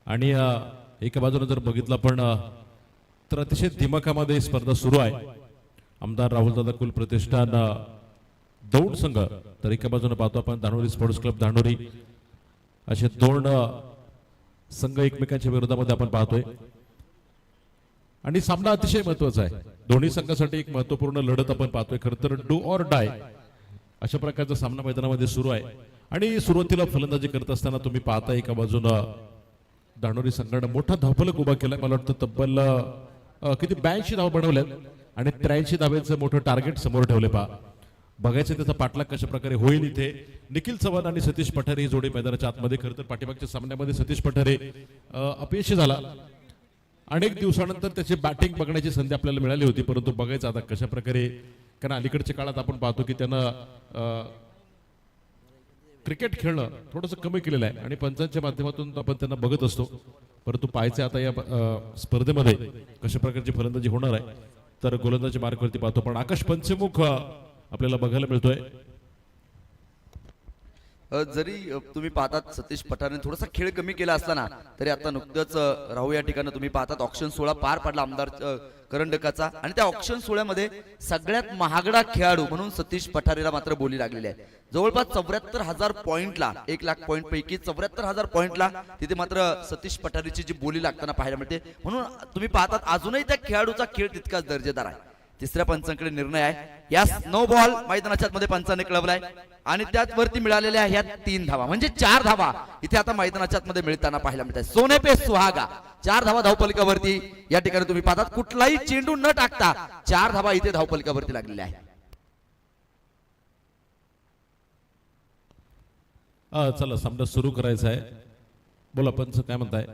आणि एका बाजूने जर बघितलं पण तर अतिशय दिमाखामध्ये स्पर्धा सुरू आहे. आमदार राहुलदादा कुल प्रतिष्ठान दौंड संघ तर एका बाजूने पाहतो आपण धानोरी स्पोर्ट्स क्लब धानोरी, असे 2 संघ एकमेकांच्या विरोधामध्ये आपण पाहतोय आणि सामना अतिशय महत्वाचा आहे. दोन्ही संघासाठी एक महत्वपूर्ण लढत आपण पाहतोय. खरं तर डू ऑर डाय अशा प्रकारचा सामना मैदानामध्ये सुरू आहे आणि सुरुवातीला फलंदाजी करत असताना तुम्ही पाहता एका बाजूला धानोरी संघानं मोठा धावफलक उभा केलाय. मला वाटतं तब्बल किती 82 धावा बनवल्यात आणि 83 धाव्यांचं मोठं टार्गेट समोर ठेवले. बघायचं त्याचा पाठलाग कशा प्रकारे होईल. इथे निखिल चव्हाण आणि सतीश पठारे ही जोडी मैदानाच्या आतमध्ये. खरं तर पाठीमागच्या सामन्यामध्ये सतीश पठारे अपयशी झाला. अनेक दिवसानंतर त्याची बॅटिंग बघण्याची संधी आपल्याला मिळाली होती, परंतु बघायचं आता कशा प्रकारे, कारण अलीकडच्या काळात आपण पाहतो की त्यानं क्रिकेट खेळणं थोडंसं कमी केलेलं आहे आणि पंचांच्या माध्यमातून आपण त्यांना बघत असतो. परंतु पाहायचं आता या स्पर्धेमध्ये कशा प्रकारची फलंदाजी होणार आहे. तर गोलंदाजी मार्कवरती पाहतो पण आकाश पंचमुख आपल्याला बघायला मिळतोय. जरी तुम्ही पाहतात सतीश पठारे थोडासा खेळ कमी केला असला ना तरी आता नुकतंच राहू या ठिकाणी तुम्ही पाहतात ऑक्शन सोहळा पार पडला आमदार करंडकाचा आणि त्या ऑक्शन सोहळ्यामध्ये सगळ्यात महागडा खेळाडू म्हणून सतीश पठारेला मात्र बोली लागलेली आहे. जवळपास 74,000 पॉइंटला 1 लाख पॉइंट पैकी 74,000 पॉइंटला तिथे मात्र सतीश पठारेची जी बोली लागताना पाहायला मिळते. म्हणून तुम्ही पाहतात अजूनही त्या खेळाडूचा खेळ तितकाच दर्जेदार आहे. तिसऱ्या पंचांकडे निर्णय आहे. या 9 बॉल मैदानाच्या मध्ये पंचाने क्लबलाय आणि त्याच वरती मिळालेल्या ह्या 3 धावा म्हणजे 4 धावा इथे आता मैदानाच्या मध्ये मिळताना पाहायला मिळतात. सोने पे सुहागा 4 धावा धावपलिकावरती या ठिकाणी तुम्ही पाहतात कुठलाही चेंडू न टाकता 4 धावा इथे धावपलिकावरती लागलेल्या आहेत. चला सामना सुरू करायचा आहे. बोला पंच काय म्हणताय.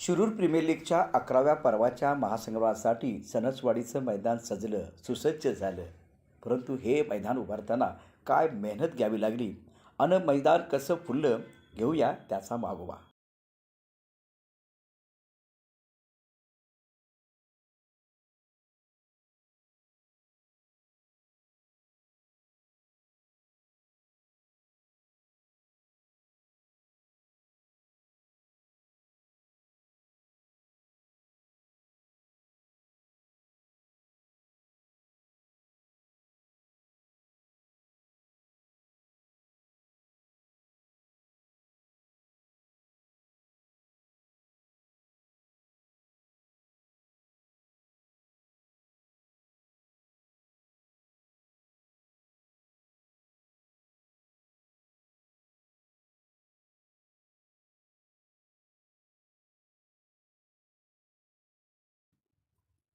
शिरूर प्रीमियर लीगच्या 11व्या पर्वाच्या महासंग्रहासाठी सणसवाडीचं मैदान सजलं सुसज्ज झालं. परंतु हे मैदान उभारताना काय मेहनत घ्यावी लागली अन मैदान कसं फुललं घेऊया त्याचा मागोवा.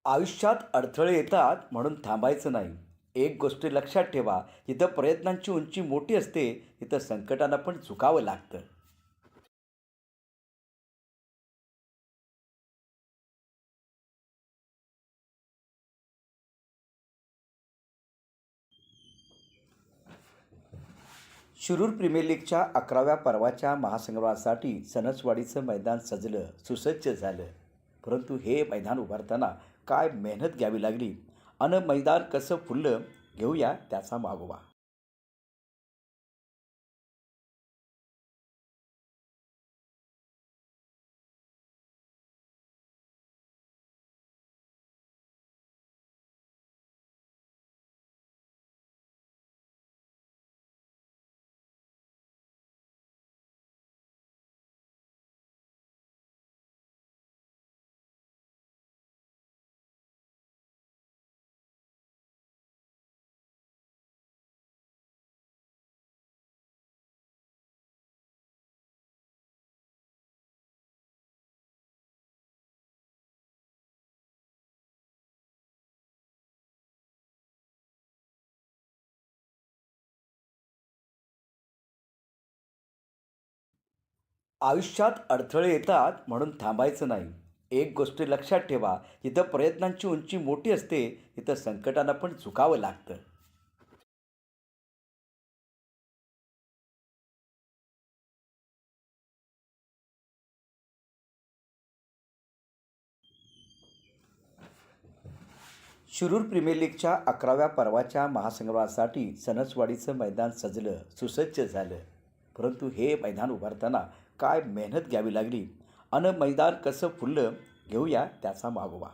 आयुष्यात अडथळे येतात म्हणून थांबायचं नाही. एक गोष्ट लक्षात ठेवा, जिथं प्रयत्नांची उंची मोठी असते तिथं संकटांना पण झुकावं लागतं. शिरूर प्रीमियर लीगच्या 11व्या पर्वाच्या महासंग्रामासाठी सणसवाडीचं मैदान सजलं, सुसज्ज झालं. परंतु हे मैदान उभारताना काय मेहनत घ्यावी लागली आणि मैदान कसं फुललं, घेऊया त्याचा मागोवा. आयुष्यात अडथळे येतात म्हणून थांबायचं नाही. एक गोष्ट लक्षात ठेवा, जिथं प्रयत्नांची उंची मोठी असते तिथं संकटांना पण झुकावं लागतं. शिरूर प्रीमियर लीगच्या 11व्या पर्वाच्या महासंग्रामासाठी सणसवाडीचं मैदान सजलं, सुसज्ज झालं. परंतु हे मैदान उभारताना काय मेहनत घ्यावी लागली आणि मैदान कसं फुललं, घेऊया त्याचा मागोवा.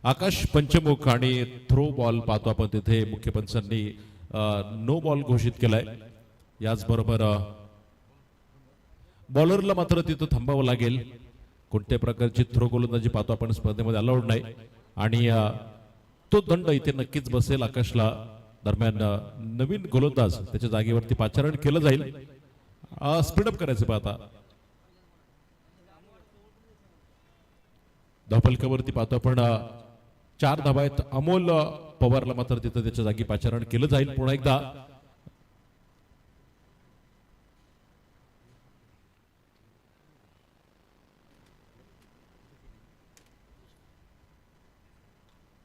आकाश पंचमुख आणि थ्रो बॉल पाहतो आपण तिथे मुख्य पंचांनी नो बॉल घोषित केलाय. याचबरोबर बॉलरला मात्र तिथं थांबावं लागेल. कोणत्या प्रकारची थ्रो गोलंदाजी पाहतो आपण स्पर्धेमध्ये अलाउड नाही आणि तो दंड इथे नक्कीच बसेल आकाशला. दरम्यान नवीन गोलंदाज त्याच्या जागेवरती पाचारण केलं जाईल. स्पीडअप करायचं पाहता धावफलकावरती पाहतो आपण 4 धावा आहेत. अमोल पवारला मात्र तिथं त्याच्या जागी पाचारण केलं जाईल. पुन्हा एकदा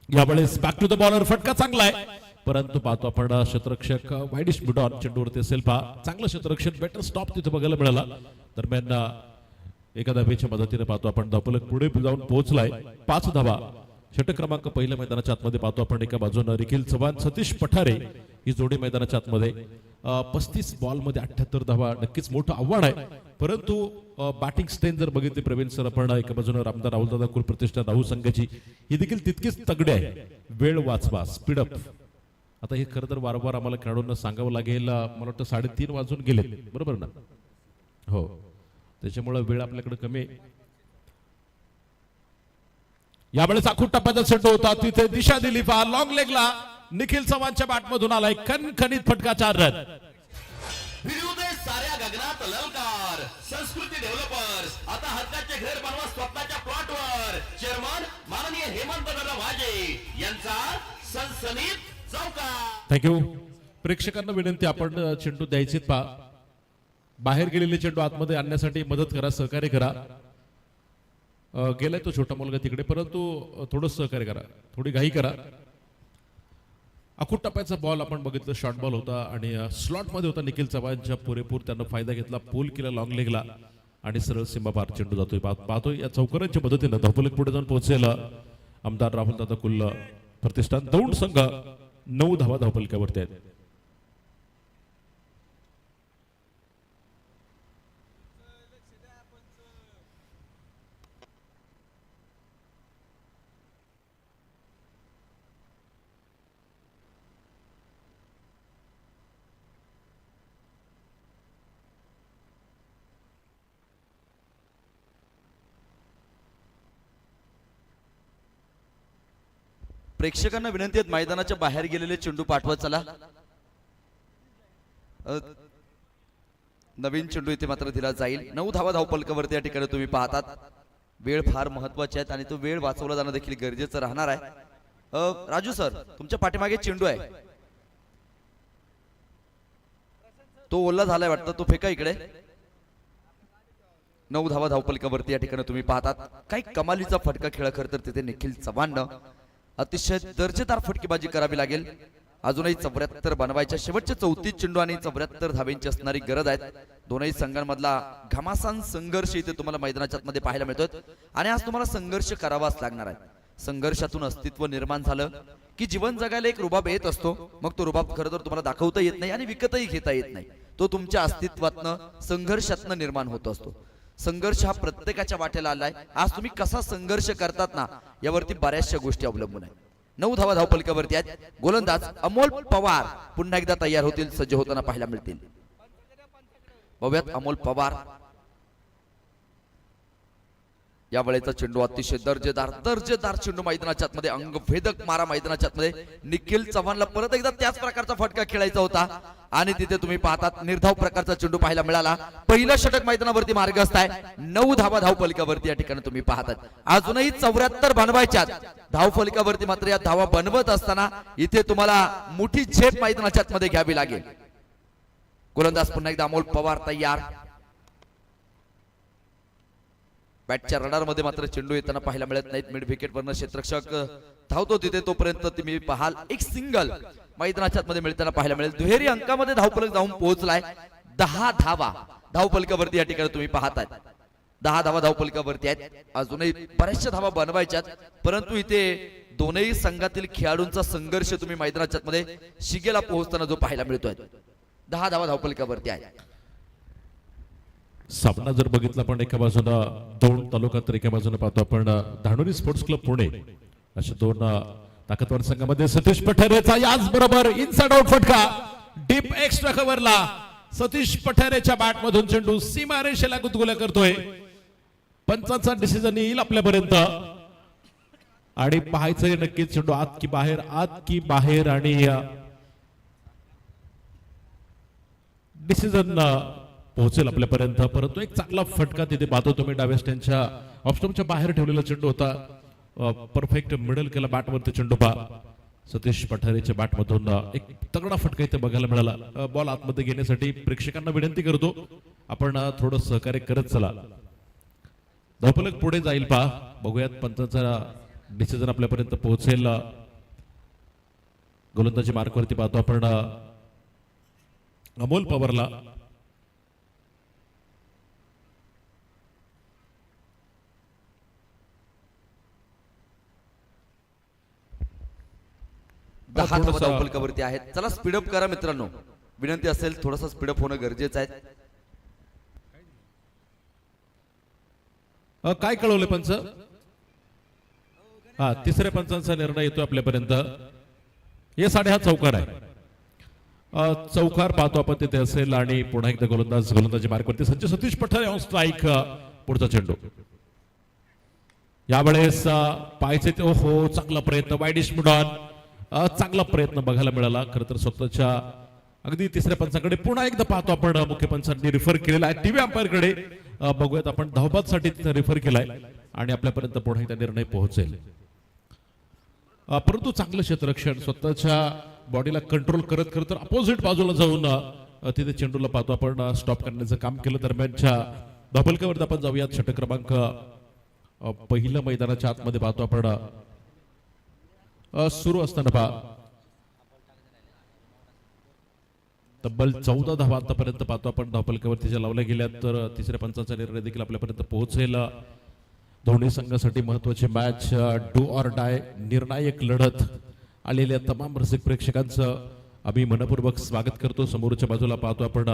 यावेळेस बॅक टू द बॉलर, फटका चांगला आहे परंतु पाहतो आपण क्षेत्ररक्षक वाईडिश बुडॉन चेंडूवरती असेल पहा. चांगलं क्षेत्ररक्षण, बेटर स्टॉप तिथे बघायला मिळाला. दरम्यान एका धावेच्या मदतीने पाहतो आपण धावफलक पुढे जाऊन पोहोचलाय. 5 धावा. षटक क्रमांक पहिल्या मैदानाच्या आतमध्ये पाहतो आपण एका बाजूने निखिल चव्हाण, सतीश पठारे ही जोडी मैदानाच्या आतमध्ये. 35 बॉल मध्ये 78 धावा, नक्कीच मोठं आव्हान आहे. परंतु बॅटिंग स्ट्रेंथ जर बघितली प्रवीण सर आपण एका बाजूने रामदार राहुलदादा कुलप्रतिष्ठान राहुल संघाची ही देखील तितकीच तगडी आहे. वेळ वाचवा, स्पीडअप. आता हे खरं तर वारंवार आम्हाला खेळाडूंना सांगावं लागेल. मला वाटतं 3:30 वाजून गेले, बरोबर ना? हो, त्याच्यामुळे वेळ आपल्याकडे कमी आहे. यावेळेस आखूड टप्प्याचा चेंडू होता, तिथे दिशा दिली पहा. लॉंग लेगला निखिल चव्हाणच्या बॅट मधून आलाय खणखणीत फटका. 4 रन. विरुदे साऱ्या गगनात ललकार. संस्कृती डेव्हलपर्स आता हक्काचे घर बनवा स्वतःच्या प्लॉटवर. चेअरमन माननीय हेमंतदादा वाजे यांचा सनसनीत चौकार. थँक्यू. प्रेक्षकांना विनंती, आपण चेंडू द्यायचे पहा. बाहेर गेलेले चेंडू आतमध्ये आणण्यासाठी मदत करा, सहकार्य करा. गेलाय तो छोटा मुलगा तिकडे, परंतु थोडं सहकार्य करा, थोडी घाई करा. अकूट टप्प्याचा बॉल आपण बघितलं, शॉर्ट बॉल होता आणि स्लॉट मध्ये होता निखिल चव्हाणच्या, पुरेपूर त्यानं फायदा घेतला, पोल केला लॉंग लेगला आणि सरळ सीमा पार चेंडू जातोय. पाहतोय या चौकारांच्या मदतीनं धावफलक पुढे जाऊन पोहोचेल आमदार राहुल दादा कुल्ल प्रतिष्ठान. दौंड संघ 9 धावा धावफलकावरती आहेत. प्रेक्षकांना विनंती आहे, मैदानाच्या बाहेर गेलेले चेंडू पाठवत चला. नवीन चेंडू इथे मात्र दिला जाईल. 9 धावा धावफलकावरती या ठिकाणी तुम्ही पाहतात. वेळ फार महत्वाची आहे आणि तो वेळ वाचवला जाणं देखील गरजेचं राहणार आहे. राजू सर, तुमच्या पाठीमागे चेंडू आहे, तो ओला झालाय वाटतं, तो फेका इकडे. 9 धावा धावफलकावरती या ठिकाणी तुम्ही पाहतात. काही कमालीचा फटका खेळ खरं तर तिथे निखिल चव्हाणनं अतिशय दर्जेदार फटकेबाजी करावी लागेल. अजूनही 74 बनवायच्या, शेवटचे 34 चेंडू आणि 74 धाब्यांची असणारी गरज आहे. दोनही संघांमधला घमासान संघर्ष इथे तुम्हाला मैदानाच्या मध्ये पाहायला मिळतोय आणि आज तुम्हाला संघर्ष करावाच लागणार आहे. संघर्षातून अस्तित्व निर्माण झालं की जीवन जगायला एक रुबाब येत असतो. मग तो रुबाब खरं तर तुम्हाला दाखवता येत नाही आणि विकतही घेता येत नाही. तो तुमच्या अस्तित्वातनं संघर्षातनं निर्माण होत असतो. संघर्ष हा प्रत्येकाच्या वाटेला आलाय. आज तुम्ही कसा संघर्ष करतात ना, यावरती बऱ्याचशा गोष्टी अवलंबून आहेत. 9 धावा धावफलकावरती आहेत. गोलंदाज अमोल पवार पुन्हा एकदा तयार होतील, सज्ज होताना पाहायला मिळतील. बघूयात अमोल पवार. या वेळेचा चेंडू अतिशय दर्जेदार चेंडू मैदानाच्या आतमध्ये, अंगभेदक मारा मैदानाच्या आतमध्ये. निखिल चव्हाणला परत एकदा त्याच प्रकारचा फटका खेळायचा होता आणि तिथे तुम्ही पाहतात निर्धाव प्रकारचा चेंडू पाहायला मिळाला. पहिलं षटक मैदानावरती मार्गस्थ आहे. 9 धावा धावफलकावरती या ठिकाणी तुम्ही पाहतात. अजूनही 74 बनवायच्यात धावफलकावरती. मात्र या धावा बनवत असताना इथे तुम्हाला मोठी झेप मैदानाच्या आतमध्ये घ्यावी लागेल. गोलंदाज पुन्हा एकदा अमोल पवार तयार. बॅटच्या रडारमध्ये मात्र चेंडू येताना पाहायला मिळत नाहीत. मिड विकेटवरनं क्षेत्ररक्षक धावतो तिथे, तोपर्यंत तुम्ही पाहाल एक सिंगल मैदानाच्या मध्ये मिळताना पाहायला मिळेल. दुहेरी अंकामध्ये धावफलक जाऊन पोहोचलाय. 10 धावा धावफलकावरती या ठिकाणी तुम्ही पाहताय. 10 धावा धावफलकावरती आहेत. अजूनही बऱ्याचशा धावा बनवायच्यात, परंतु इथे दोनही संघातील खेळाडूंचा संघर्ष तुम्ही मैदानाच्या मध्ये शिगेला पोहोचताना जो पाहायला मिळतोय. 10 धावा धावफलकावरती आहेत. सामना जर बघितला आपण एका बाजूला दौंड तालुका तर एका बाजूला पाहतो आपण धानोरी स्पोर्ट्स क्लब पुणे, अशा दोन ताकदवार संघामध्ये सतीश पठारेचा याच बरोबर इनसाइड आउट फटका डीप एक्स्ट्रा कव्हरला. सतीश पठारेच्या बॅट मधून चेंडू सीमा रेषेला गुदगुल्या करतोय. पंचांचा डिसिजन येईल आपल्यापर्यंत आणि पाहायचंय नक्कीच चेंडू आत की बाहेर आणि डिसिजन पोहोचेल आपल्यापर्यंत. परंतु एक चांगला फटका तिथे पाहतो तुम्ही. डाव्या स्टँडच्या ऑफस्टम्पच्या बाहेर ठेवलेला चेंडू होता. परफेक्ट मिडल केला बॅटवरती चेंडू पहा. सतीश पठारेच्या बॅटमधून एक तगडा फटका इथे बघायला मिळाला. बॉल आतमध्ये घेण्यासाठी प्रेक्षकांना विनंती करतो आपण थोडं सहकार्य करत चला. धावफलक पुढे जाईल पहा. बघूयात पंचांचा डिसिजन आपल्यापर्यंत पोहोचेल. गोलंदाजी मार्कवरती पाहतो आपण अमोल पवारला. दहा धावा धावफलकावरती आहेत. चला स्पीडअप करा मित्रांनो, विनंती असेल थोडासा स्पीडअप होणं गरजेचं आहे. काय कळवले पंच? हा, तिसऱ्या पंचांचा निर्णय येतो आपल्यापर्यंत. हे साडे हा चौकार आहे. चौकार पाहतो आपण तिथे असेल आणि पुन्हा एकदा गोलंदाजी मार्कवरती सज्ज. Satish Pathare on strike. पुढचा चेंडू यावेळेस पाहायचे ते हो चांगला प्रयत्न वाईडिश मुडॉन. चांगला प्रयत्न बघायला मिळाला. खरं तर स्वतःच्या अगदी तिसऱ्या पंचाकडे पुन्हा एकदा पाहतो आपण. मुख्य पंचांनी रिफर केलेला आहे टीव्ही अंपायरकडे. बघूयात आपण धावबादसाठी रिफर केलाय आणि आपल्यापर्यंत पुन्हा एकदा निर्णय पोहोचेल. परंतु चांगलं क्षेत्ररक्षण स्वतःच्या बॉडीला कंट्रोल करत करत अपोजिट बाजूला जाऊन तिथे चेंडूला पाहतो आपण स्टॉप करण्याचं काम केलं. दरम्यानच्या धावफलकावर आपण जाऊयात. षटक क्रमांक पहिलं मैदानाच्या आतमध्ये पाहतो आपण सुरू असताना पहा तब्बल 14 धावा आतापर्यंत पाहतो आपण धावपलकावरती ज्या लावल्या गेल्या. तर तिसऱ्या पंचाचा निर्णय देखील आपल्यापर्यंत पोहोचेल. दोन्ही संघासाठी महत्वाची मॅच, डू ऑर डाय, निर्णायक लढत. आलेल्या तमाम रसिक प्रेक्षकांचं आम्ही मनपूर्वक स्वागत करतो. समोरच्या बाजूला पाहतो आपण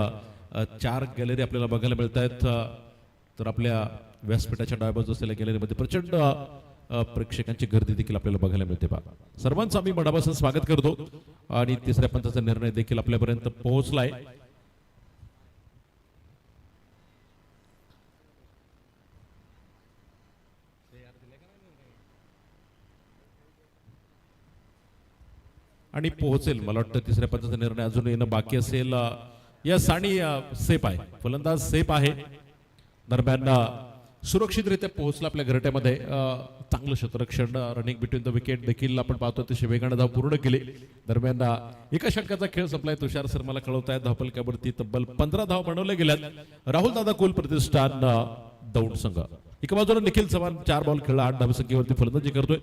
4 गॅलरी आपल्याला बघायला मिळत आहेत. तर आपल्या व्यासपीठाच्या डाव्या बाजूला असलेल्या गॅलरीमध्ये प्रचंड प्रेक्षकांची गर्दी देखील आपल्याला बघायला मिळते. पहा, सर्वांचं आम्ही मनापासून स्वागत करतो. आणि तिसऱ्या पंचाचा निर्णय देखील आपल्यापर्यंत पोहोचलाय. आणि पोहोचेल. मला वाटतं तिसऱ्या पंचाचा निर्णय अजून येणं बाकी असेल. यस, आणि सेफ आहे, फलंदाज सेफ आहे. दरम्यान सुरक्षितरित्या पोहोचला आपल्या घरट्यामध्ये. चांगलं क्षेत्ररक्षण, रनिंग बिटवीन द विकेट देखील आपण पाहतो. अतिशय वेगाने धाव पूर्ण केली. दरम्यान एका षटकाचा खेळ संपलाय. तुषार सर मला कळवत आहेत धावपलकावरती तब्बल 15 धाव बनवल्या गेल्यात. राहुल दादा कुल प्रतिष्ठान दौंड संघ. एका बाजूला निखिल चव्हाण 4 बॉल खेळला, 8 धावसंख्येवरती फलंदाजी करतोय.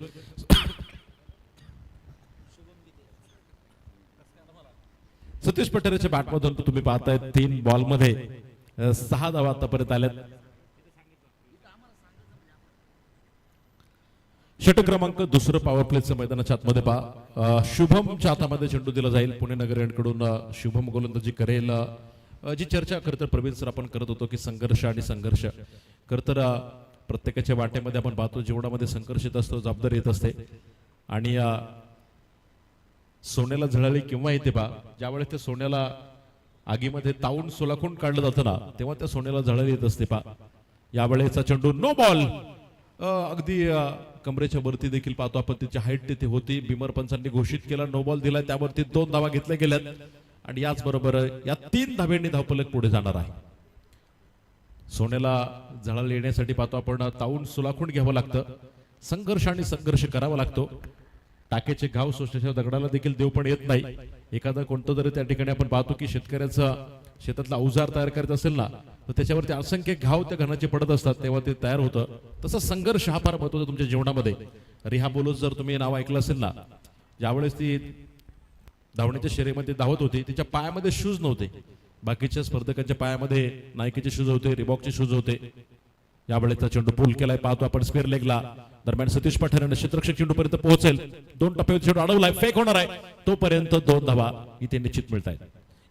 सतीश पठारेच्या बॅटमधून तुम्ही पाहताय 3 बॉलमध्ये 6 धावा आतापर्यंत आल्यात. षटक क्रमांक दुसरं पॉवर प्लेचं मैदानाच्या आतमध्ये पहा. शुभमच्या हातामध्ये चेंडू दिला जाईल. पुणे नगर यांकडून शुभम गोलंदाजी करेल. जी चर्चा खरं तर प्रवीण सर आपण करत होतो की संघर्ष आणि संघर्ष खरं तर प्रत्येकाच्या वाटेमध्ये आपण पाहतो. जीवनामध्ये संघर्ष येत असतो, जबाबदारी येत असते. आणि सोन्याला झळाळी केव्हा येते पहा, ज्यावेळेस त्या सोन्याला आगीमध्ये तावून सुलाखून काढलं जातं ना, तेव्हा त्या सोन्याला झळाळी येत असते पहा. यावेळेचा चेंडू नो बॉल, अगदी कमरेच्या वरती देखील पाहतो आपण. तिची हाईट तिथे होती. बिमर पंचांनी घोषित केला, नो बॉल दिला. त्यावरती 2 धावा घेतल्या गेल्यात. आणि याचबरोबर या 3 धाब्यांनी धावपलक पुढे जाणार आहे. सोन्याला झळाळी येण्यासाठी पाहतो आपण तावून सुलाखून घ्यावं लागतं. संघर्ष आणि संघर्ष करावा लागतो. टाकेचे घाव सोसण्याच्या दगडाला देखील देव पण येत नाही. एखादा कोणतं जरी त्या ठिकाणी आपण पाहतो की शेतकऱ्याचं शेतातला अवजार तयार करायचं असेल ना, तर त्याच्यावरती असंख्य घाव त्या घराचे पडत असतात, तेव्हा ते तयार होतं. तसं संघर्ष हा फार महत्वाचा तुमच्या जीवनामध्ये. रिहा बोलोस जर तुम्ही नाव ऐकलं असेल ना, ज्यावेळेस ती धावण्याच्या शर्यतीमध्ये धावत होती, तिच्या पायामध्ये शूज नव्हते. बाकीच्या स्पर्धकांच्या पायामध्ये नायकीचे शूज होते, रिबॉकचे शूज होते. यावेळेचा चेंडू पूल केलाय, पाहतो आपण स्क्वेअर लेगला. दरम्यान सतीश पठारे क्षेत्ररक्षक चेंडूपर्यंत पोहोचेल. 2 टप्प्यावर चेंडू अडवलाय, फेक होणार आहे. तोपर्यंत 2 धावा इथे निश्चित मिळत आहेत.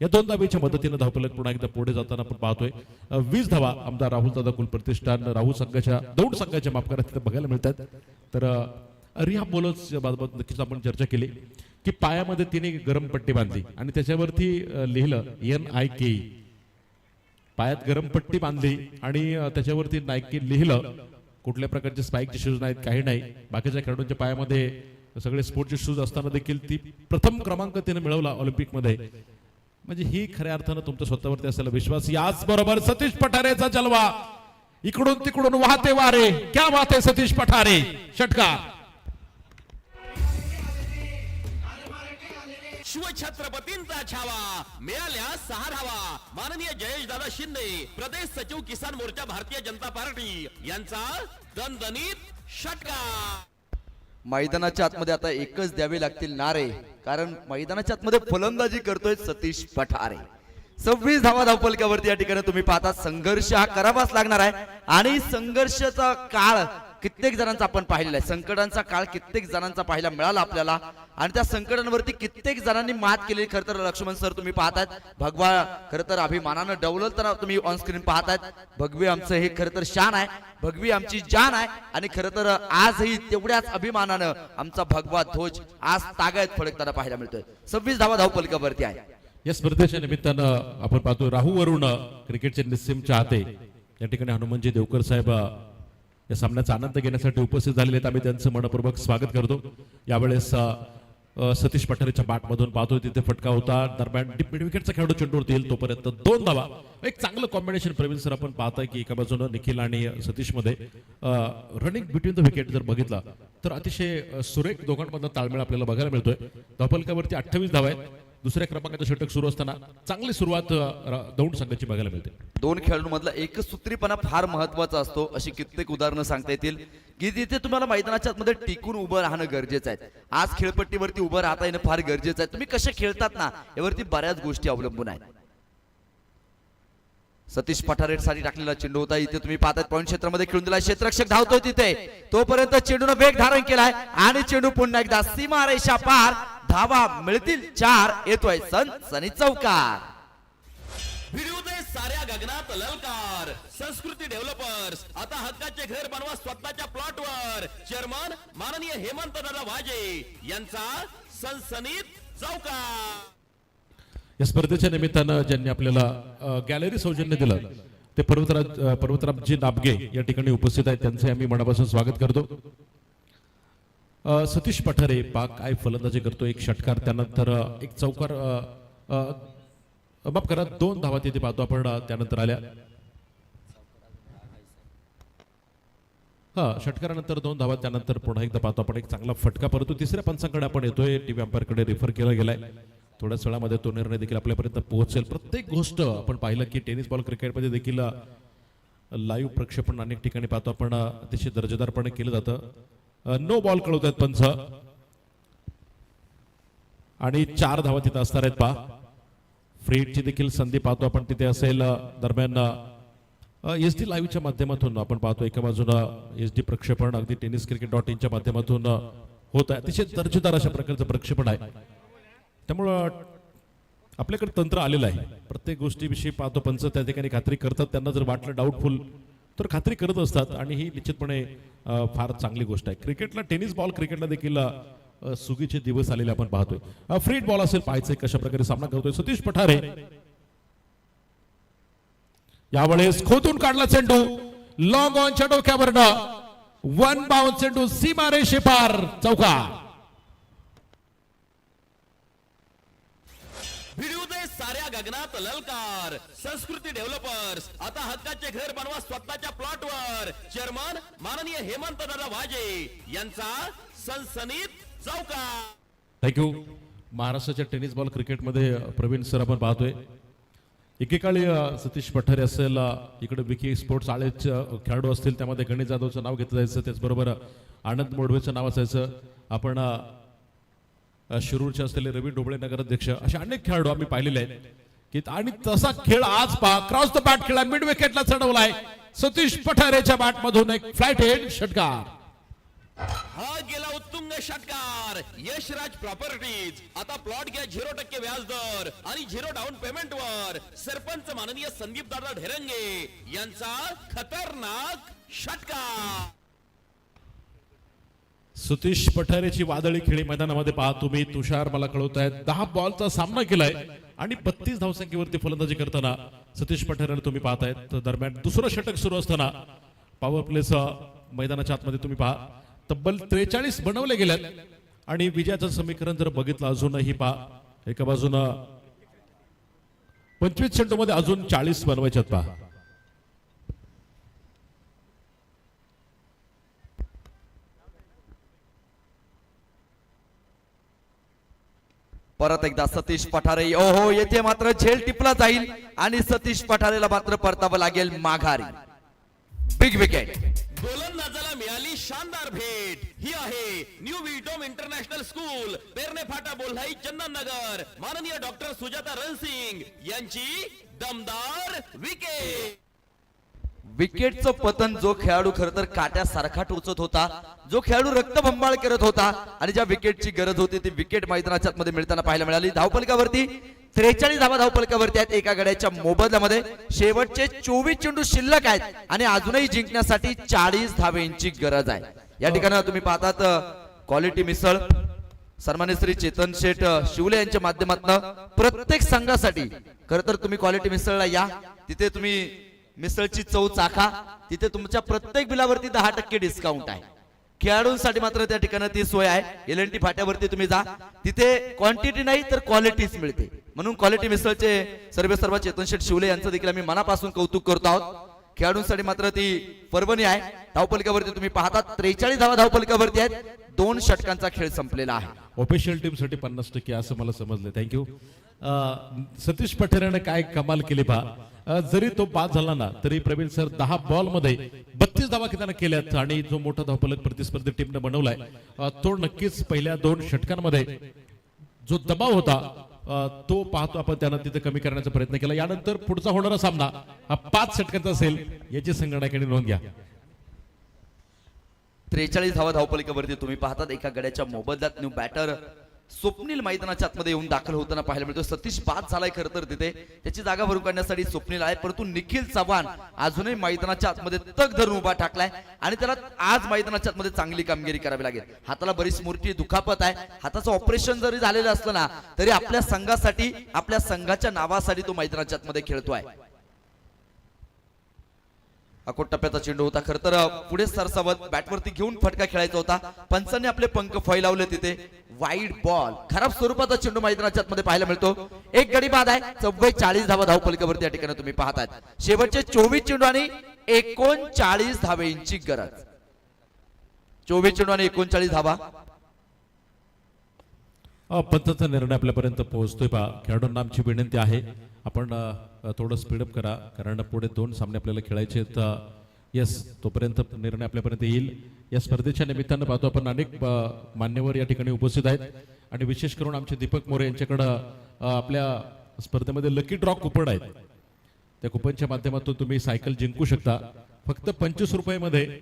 या 2 धावेच्या मदतीने धावपलक पुन्हा एकदा पुढे जाताना आपण पाहतोय. 20 धावा आमदार राहुल दादा कुल प्रतिष्ठान राहुल संघाच्या दौंड संघाच्या माफ करा तिथे बघायला मिळतात. तर रिहा बोलर्सच्या बाबत नक्कीच आपण चर्चा केली की पायामध्ये तिने गरम पट्टी बांधली आणि त्याच्यावरती लिहिलं NIKE. पायात गरम पट्टी बांधली आणि त्याच्यावरती नायकी लिहिलं. कुठल्या प्रकारचे स्पाइकचे शूज नाहीत, काही नाही. बाकीच्या खेळाडूंच्या पायामध्ये सगळे स्पोर्टचे शूज असताना देखील ती प्रथम क्रमांक तिने मिळवला ऑलिम्पिकमध्ये. म्हणजे ही खऱ्या अर्थानं तुमच्या स्वतःवरती असलेला विश्वास. याच बरोबर सतीश पठारेचा जलवा, इकडून तिकडून वाहते वारे. क्या बात आहे सतीश पठारे. षटकार. शिवछत्रपतींचा छावा, मिळाल्या 6 धावा. माननीय जयेश दादा शिंदे, प्रदेश सचिव किसान मोर्चा भारतीय जनता पार्टी यांचा दणदणीत षटकार. मैदानाच्या आतमध्ये आता एकच द्यावे लागतील नारे, कारण मैदानाच्या आतमध्ये फलंदाजी करतोय सतीश पठारे. 26 धावा धावपलकावरती या ठिकाणी तुम्ही पाहता. संघर्ष हा करावाच लागणार आहे. आणि संघर्षाचा काळ कित्येक जणांचा आपण पाहिलेला आहे. संकटांचा काळ कित्येक जणांचा पाहायला मिळाला आपल्याला. आणि त्या संकटांवरती कित्येक जणांनी मात केली. खरं तर लक्ष्मण सर तुम्ही पाहतायत, भगवा खरं तर अभिमानानं डवलताना तुम्ही ऑन स्क्रीन पाहतायत. भगवी आमचं हे खरं तर शान आहे, भगवी आमची जान आहे. आणि खरं तर आजही तेवढ्याच अभिमानानं आमचा भगवा ध्वज आज तागायत फडकताना पाहायला मिळतोय. 26 धावा धावपलकावरती आहे. या स्पर्धेच्या निमित्तानं आपण पाहतो राहूवरून क्रिकेटचे निस्सीम चाहते या ठिकाणी हनुमानजी देवकर साहेब या सामन्याचा आनंद घेण्यासाठी उपस्थित झालेले आहेत. आम्ही त्यांचं मनपूर्वक स्वागत करतो. यावेळेस सतीश पठारेच्या बॅटमधून पाहतोय तिथे फटका होता. दरम्यान मिड विकेटचा खेळाडू चेंडूवरती येईल तोपर्यंत 2 धावा. एक चांगलं कॉम्बिनेशन प्रवीण सर आपण पाहताय की एका बाजूनं निखिल आणि सतीश मध्ये रनिंग बिटवीन द विकेट जर बघितला तर अतिशय सुरेख दोघांमधला ताळमेळ आपल्याला बघायला मिळतोय. धावपलकावरती 28 धावा आहेत. दुसऱ्या क्रमांकाचं षटक सुरू असताना चांगली सुरुवात दौंड संघाची बघायला मिळते. दोन खेळाडूंमधला एकसूत्रीपणा फार महत्वाचा असतो. अशी कित्येक उदाहरणं सांगता येतील की तिथे तुम्हाला मैदानाच्या आतमध्ये टिकून उभं राहणं गरजेचं आहे. आज खेळपट्टीवरती उभं राहता येणं फार गरजेचं आहे. तुम्ही कसे खेळतात ना यावरती बऱ्याच गोष्टी अवलंबून आहेत. सतीश पठारे साठी टाकलेला चेंडू होता. इथे तुम्ही पाहतात पॉईंट क्षेत्रामध्ये खेळून दिला. क्षेत्ररक्षक धावतोय तिथे, तोपर्यंत चेंडूने वेग धारण केलाय आणि चेंडू पुन्हा एकदा सीमारेषा पार. धावा मिळतील 4. येतोय सनसनी चौकार. भिडू दे साऱ्या गगनात ललकार. संस्कृती डेव्हलपर्स आता हक्काचे घर बनवा स्वतःच्या प्लॉटवर. चेअरमन माननीय हेमंत दादा वाजे यांचा सनसनीत चौकार. या स्पर्धेच्या निमित्तानं ज्यांनी आपल्याला गॅलरी सौजन्य दिलं ते पर्वतरामजी नाबगे या ठिकाणी उपस्थित आहेत. त्यांचे आम्ही मनापासून स्वागत करतो. सतीश पठारे पाक काय फलंदाजी करतो. एक षटकार, त्यानंतर एक चौकार, माफ करा 2 धावा तिथे पाहतो आपण त्यानंतर आल्या. षटकारानंतर 2 धावा, त्यानंतर पुन्हा एकदा पाहतो आपण एक चांगला फटका. परंतु तिसऱ्या पंचांकडे आपण येतोय. टीव्ही अंपायरकडे रेफर केला गेलाय. थोड्याच वेळामध्ये तो निर्णय देखील आपल्यापर्यंत पोहोचेल. प्रत्येक गोष्ट आपण पाहिलं की टेनिस बॉल क्रिकेटमध्ये देखील लाईव्ह प्रक्षेपण अनेक ठिकाणी पाहतो आपण अतिशय दर्जेदारपणे केलं जातं. नो बॉल कळवत आहेत पंच आणि 4 धावा तिथे असणार आहेत. पहा फ्रीडची देखील संधी पाहतो आपण तिथे असेल. दरम्यान SD लाईव्हच्या माध्यमातून आपण पाहतो एका बाजूला SD प्रक्षेपण अगदी tenniscricket.in च्या माध्यमातून होत आहे. अतिशय दर्जेदार अशा प्रकारचं प्रक्षेपण आहे. त्यामुळं आपल्याकडे तंत्र आलेलं आहे. प्रत्येक गोष्टीविषयी पाहतो पंच त्या ठिकाणी खात्री करतात. त्यांना जर वाटलं डाऊटफुल तर खात्री करत असतात आणि ही निश्चितपणे फार चांगली गोष्ट आहे. क्रिकेटला टेनिस बॉल क्रिकेटला देखील सुगीचे दिवस आलेले आपण पाहतोय. फ्री बॉल असेल, पाहायचं कशा प्रकारे सामना करतोय सतीश पठारे. यावेळेस खोदून काढला चेंडू लॉंग ऑनच्या डोक्यावरनं. 1 बाउंस चेंडू सीमारेषे पार. चौकार. भिडू दे साऱ्या गगनात ललकार. संस्कृती डेव्हलपर्स आता हक्काचे घर बनवा स्वतःच्या प्लॉटवर. चेअरमन माननीय हेमंत दादा वाजे यांचा सनसनीत चौकार. थँक्यू. महाराष्ट्राच्या टेनिस बॉल क्रिकेटमध्ये प्रवीण सर आपण पाहतोय. एकेकाळी सतीश पठारे असेल, इकडे विकी स्पोर्ट्स आळेचे खेळाडू असतील, त्यामध्ये गणेश जाधवचं नाव घेतलं जायचं. त्याचबरोबर आनंद मोडवेचं नाव असायचं. आपण शिरूरचे असलेले रवी ढोबळे नगराध्यक्ष असे अनेक खेळाडू आम्ही पाहिलेले आहेत की आणि तसा खेळ आज पहा. क्रॉस द बॅट खेळा, मिड विकेटला चढवलाय सतीश पठारेच्या बॅट मधून एक फ्लाइट हेड षटकार. हा गेला उत्तुंग षटकार. यशराज प्रॉपर्टीज आता प्लॉट घ्या 0% व्याजदर आणि 0 डाऊन पेमेंट वर. सरपंच माननीय संदीप दादा ढेरंगे यांचा खतरनाक षटकार. सतीश पठारेची वादळी खेळी मैदानामध्ये पहा तुम्ही. तुषार मला कळवत आहेत 10 बॉलचा सामना केलाय आणि 32 धावसंख्येवरती फलंदाजी करताना सतीश पठारेला तुम्ही पाहतायत. दरम्यान दुसरं षटक सुरू असताना पॉवर प्लेचा मैदानाच्या आतमध्ये तुम्ही पहा तब्बल 43 बनवले गेल्यात आणि विजयाचं समीकरण जर बघितलं अजूनही पहा एका बाजूनं 25 चेंडू मध्ये अजून 40 बनवायच्यात पहा. परत एकदा सतीश पठारे. ओहो, येथे मात्र झेल टिपला जाईल आणि सतीश पठारेला मात्र परतावं लागेल माघारी. Big wicket. गोलंदाजाला मिळाली शानदार भेट. ही आहे न्यू विटोम इंटरनॅशनल स्कूल, पेरणे फाटा, बोल्हाई, चंदननगर. माननीय डॉक्टर सुजाता रणसिंग यांची दमदार विकेट. विकेटचं पतन जो खेळाडू खरं तर काट्यासारखा टोचत होता, जो खेळाडू रक्तबंबाळ करत होता आणि ज्या विकेटची गरज होती ती विकेट मैदानाच्या आतमध्ये मिळताना पाहायला मिळाली. धावफलकावरती 43 धावा धावफलकावरती आहेत एका गड्याच्या मोबदल्यामध्ये. शेवटचे 24 चेंडू शिल्लक आहेत आणि अजूनही जिंकण्यासाठी 40 धावेंची गरज आहे. या ठिकाणी तुम्ही पाहतात क्वालिटी मिसळ सन्मान्य श्री चेतन शेठ शिवले यांच्या माध्यमातून प्रत्येक संघासाठी खरं तर तुम्ही क्वालिटी मिसळला या. तिथे तुम्ही मिसळची चव चाखा. तिथे तुमच्या प्रत्येक बिलावरती 10% डिस्काउंट आहे. खेळाडूंसाठी मात्र त्या ठिकाणी ती सोय आहे. LNT फाट्यावरती तुम्ही जा, तिथे क्वांटिटी नाही तर क्वालिटीच मिळते. म्हणून क्वालिटी मिसळचे सर्व चेतन शेठ शिवले यांचं देखील आम्ही मनापासून कौतुक करतो आहोत. खेळाडूंसाठी मात्र ती पर्वणी आहे. धावफलकावरती तुम्ही पाहतात 43 धावा धावफलकावरती आहेत. 2 षटकांचा खेळ संपलेला आहे. ऑफिशियल टीम साठी 50% असं मला समजलं. थँक्यू. सतीश पठारेने काय कमाल केली पहा. जरी तो बाद झाला ना तरी प्रवीण सर 10 बॉल मध्ये 32 धावा त्यानं केल्यात आणि जो मोठा धावफलक प्रतिस्पर्धी टीमने बनवलाय तो नक्कीच पहिल्या 2 षटकांमध्ये जो दबाव होता तो पाहतो आपण त्यानं तिथे कमी करण्याचा प्रयत्न केला. यानंतर पुढचा होणारा सामना हा 5 षटकांचा असेल याची संगणकाने नोंद घ्या. 43 धावा धावपलिकेवरती तुम्ही पाहतात एका गड्याच्या मोबदल्यात न्यू बॅटर स्वप्नील मैदानाच्या आतमध्ये येऊन दाखल होताना पाहायला मिळतो. सतीश बाद झालाय खरं तर तिथे त्याची जागा भरून काढण्यासाठी स्वप्नील आहे, परंतु निखिल चव्हाण अजूनही मैदानाच्या आतमध्ये तग धरून उभा टाकलाय आणि त्याला आज मैदानाच्या आतमध्ये चांगली कामगिरी करावी लागेल. हाताला बरीच मोठी दुखापत आहे. हाताचं ऑपरेशन जरी झालेलं असलं ना तरी आपल्या संघासाठी आपल्या संघाच्या नावासाठी तो मैदानाच्या आतमध्ये खेळतोय. अकोट टप्प्याचा चेंडू होता. खरं तर पुढे सरसावत बॅटवरती घेऊन फटका खेळायचा होता. पंचांनी आपले पंख फैलावले तिथे. वाईड बॉल खराब स्वरूपाचा चेंडू मैदानाच्या आतमध्ये पाहायला मिळतो. एक गडी बाद आहे. 44 धावा धावपलिकेवरती या ठिकाणी तुम्ही पाहताय. शेवटचे 24 चेंडू आणि 39 धावेंची गरज. 24 चेंडू आणि 39 धावा. पंचाचा निर्णय आपल्यापर्यंत पोहोचतोय पहा. खेळाडूंना आमची विनंती आहे आपण थोडं स्पीडअप करा कारण पुढे 2 सामने आपल्याला खेळायचे आहेत. यस तोपर्यंत निर्णय आपल्यापर्यंत येईल. या स्पर्धेच्या निमित्तानं पाहतो आपण अनेक मान्यवर या ठिकाणी उपस्थित आहेत आणि विशेष करून आमचे दीपक मोरे यांच्याकडं आपल्या स्पर्धेमध्ये लकी ड्रॉ कुपन आहेत. त्या कुपनच्या माध्यमातून तुम्ही सायकल जिंकू शकता. फक्त 25 रुपयामध्ये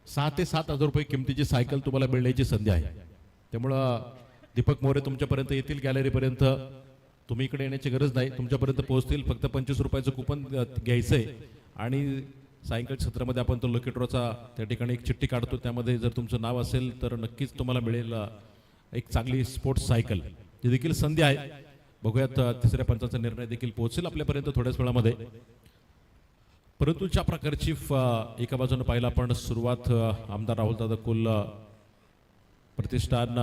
6 ते 7 हजार रुपये किमतीची सायकल तुम्हाला मिळण्याची संधी आहे. त्यामुळं दीपक मोरे तुमच्यापर्यंत येतील गॅलरीपर्यंत. तुम्ही इकडे येण्याची गरज नाही, तुमच्यापर्यंत पोहोचतील. फक्त 25 रुपयाचं कुपन घ्यायचंय आणि सायंकाळी सत्रामध्ये आपण तो लकी ड्रॉचा त्या ठिकाणी एक चिठ्ठी काढतो. त्यामध्ये जर तुमचं नाव असेल तर नक्कीच तुम्हाला मिळेल एक चांगली स्पोर्ट्स सायकल. ही देखील संधी आहे. बघूयात तिसऱ्या पंचाचा निर्णय देखील पोहोचेल आपल्यापर्यंत थोड्याच वेळामध्ये. परंतु ज्या प्रकारची एका बाजूने पाहिलं आपण सुरुवात आमदार राहुल दादा कुल प्रतिष्ठान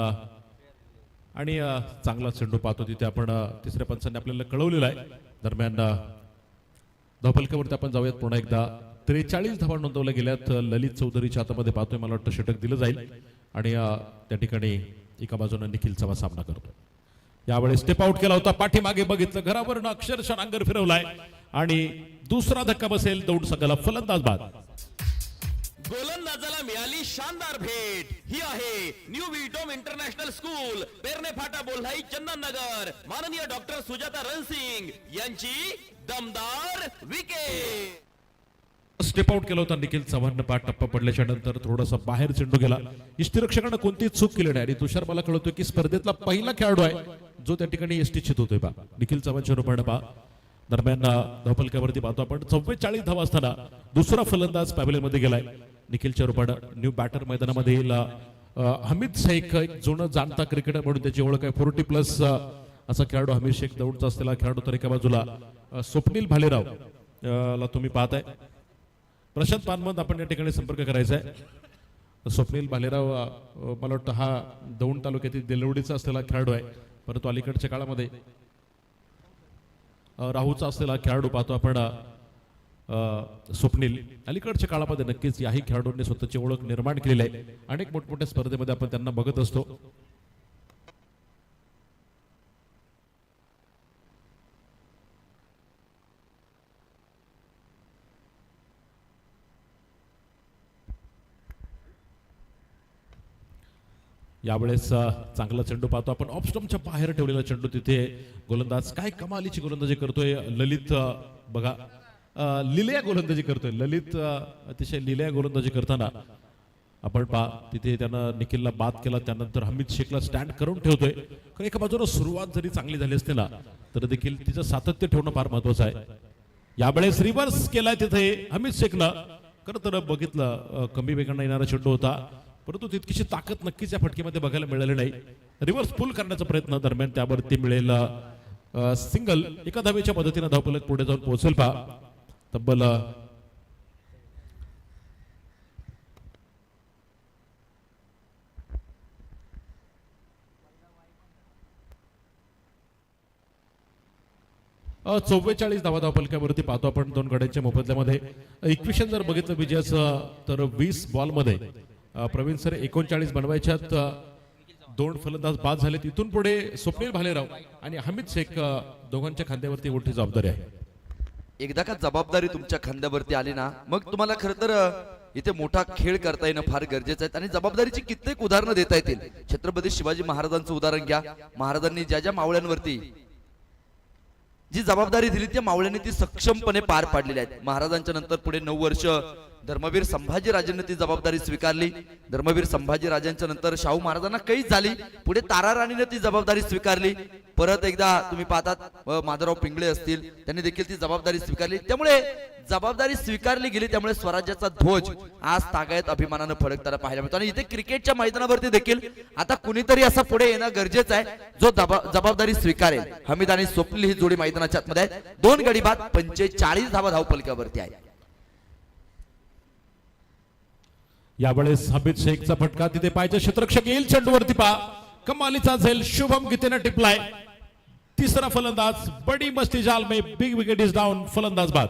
आणि चांगला चेंडू पाहतो तिथे आपण तिसऱ्या पंचाने आपल्याला कळवलेलं आहे. दरम्यान धावफलकावरती आपण जाऊयात पुन्हा एकदा. 43 धावा नोंदवल्या गेल्यात. ललित चौधरीच्या हातामध्ये पाहतोय मला वाटतं षटक दिलं जाईल आणि त्या ठिकाणी एका बाजूने निखिल चव्हाण सामना करतो. यावेळेस स्टेप आउट केला होता. पाठीमागे बघितलं घरावरनं अक्षरशः नांगर फिरवलाय आणि दुसरा धक्का बसेल. दौड संघाला फलंदाज बाद. गोलंदाजाला मिळाली शानदार भेट. ही आहे न्यू विटोम इंटरनॅशनल स्कूल पेरणे फाटा बोल्हाई चंदननगर. माननीय डॉक्टर सुजाता रणसिंग यांची दमदार विकेट. स्टेप आउट केला होता निखिल चव्हाणनं. 5 टप्पा पडल्याच्या नंतर थोडासा बाहेर चेंडू गेला. इष्टरक्षकानं कोणतीही चूक केली नाही आणि तुषार मला कळतोय की स्पर्धेतला पहिला खेळाडू आहे जो त्या ठिकाणी यष्टीचित होतोय पा निखिल चव्हाणच्या रूपानं पा. दरम्यान धावफलकावरती पाहतो आपण 44 धावा असताना दुसरा फलंदाज पॅव्हलियनमध्ये गेलाय निखिलच्या रूपानं. न्यू बॅटर मैदानामध्ये येईल हमीद शेख. एक जुनं जाणता क्रिकेटर म्हणून त्याची ओळख आहे. 40+ असा खेळाडू हमीद शेख दौडचा असलेला खेळाडू. तर एका बाजूला स्वप्नील भालेराव ला तुम्ही पाहताय. प्रशांत पानमंद आपण या ठिकाणी संपर्क करायचा आहे. स्वप्नील भालेराव मला वाटतं हा दौंड तालुक्यातील देलवडीचा असलेला खेळाडू आहे, परंतु अलीकडच्या काळामध्ये राहूचा असलेला खेळाडू पाहतो आपण. स्वप्नील अलीकडच्या काळामध्ये नक्कीच याही खेळाडूंनी स्वतःची ओळख निर्माण केलेली आहे. अनेक मोठमोठ्या स्पर्धेमध्ये आपण त्यांना बघत असतो. यावेळेस चांगला चेंडू पाहतो आपण. ऑफ स्टंपच्या बाहेर ठेवलेला चेंडू तिथे गोलंदाज काय कमालीची गोलंदाजी करतोय ललित. बघा लिलया गोलंदाजी करतोय ललित. अतिशय लिलया गोलंदाजी करताना आपण तिथे त्यानं निखिलला बाद केला. त्यानंतर हमीद शेखला स्टँड करून ठेवतोय. एका बाजूला सुरुवात जरी चांगली झाली असते ना तर देखील तिचं सातत्य ठेवणं फार महत्वाचं आहे. यावेळेस रिव्हर्स केलाय तिथे हमीद शेखनं. खरं तर बघितलं कमी वेगानं येणारा चेंडू होता, परंतु तितकीशी ताकद नक्कीच या फटकेमध्ये बघायला मिळाली नाही. रिव्हर्स पुल करण्याचा प्रयत्न दरम्यान त्यावरती मिळेल सिंगल. एका धावेच्या मदतीने धावफलक पुढे जाऊन पोहोचेल पा. तब्बल 44 धावा धावफलकावरती पाहतो आपण. 2 गड्यांच्या मोबदल्यामध्ये इक्वेशन जर बघितलं विजयाचं तर 20 बॉलमध्ये प्रवीण सर 39 बनवायच्यात 2 फलंदाज बाद झाले. तिथून पुढे स्वप्नील भालेराव आणि हमीद शेख दोघांच्या खांद्यावरती मोठी जबाबदारी आहे. एकदा का जबाबदारी तुमच्या खांद्यावरती आली ना, मग तुम्हाला खरं तर इथे मोठा खेळ करता येणं फार गरजेचं आहे. आणि जबाबदारीची कित्येक उदाहरणं देता येतील. छत्रपती शिवाजी महाराजांचं उदाहरण घ्या. महाराजांनी ज्या ज्या मावळ्यांवरती जी जबाबदारी दिली त्या मावळ्यांनी ती सक्षमपणे पार पाडलेली आहेत. महाराजांच्या नंतर पुढे 9 वर्ष धर्मवीर संभाजी राजांनी ती जबाबदारी स्वीकारली. धर्मवीर संभाजी राजांच्या नंतर शाहू महाराजांना कैद झाली. पुढे तारा राणीने ती जबाबदारी स्वीकारली. परत एकदा तुम्ही पाहतात माधवराव पिंगळे असतील, त्यांनी देखील ती जबाबदारी स्वीकारली. त्यामुळे जबाबदारी स्वीकारली गेली. त्यामुळे स्वराज्याचा ध्वज आज तागायत अभिमानानं फडकताना पाहायला मिळतो. आणि इथे क्रिकेटच्या मैदानावरती देखील आता कुणीतरी असा पुढे येणं गरजेचं आहे जो जबाबदारी स्वीकारेल. हमीद आणि स्वप्नील ही जोडी मैदानाच्या आतमध्ये आहे. 2 गडी बाद 45 धावा धावफलकावरती आहे. यावेळेस हमीद शेखचा फटका, तिथे पाहिजे क्षेत्ररक्षक येईल चेंडूवरती पा, कमालीचा झेल शुभम गीतेने टिपलाय. तिसरा फलंदाज बडी मस्ती जाल में बिग विकेट इज डाउन, फलंदाज बाद.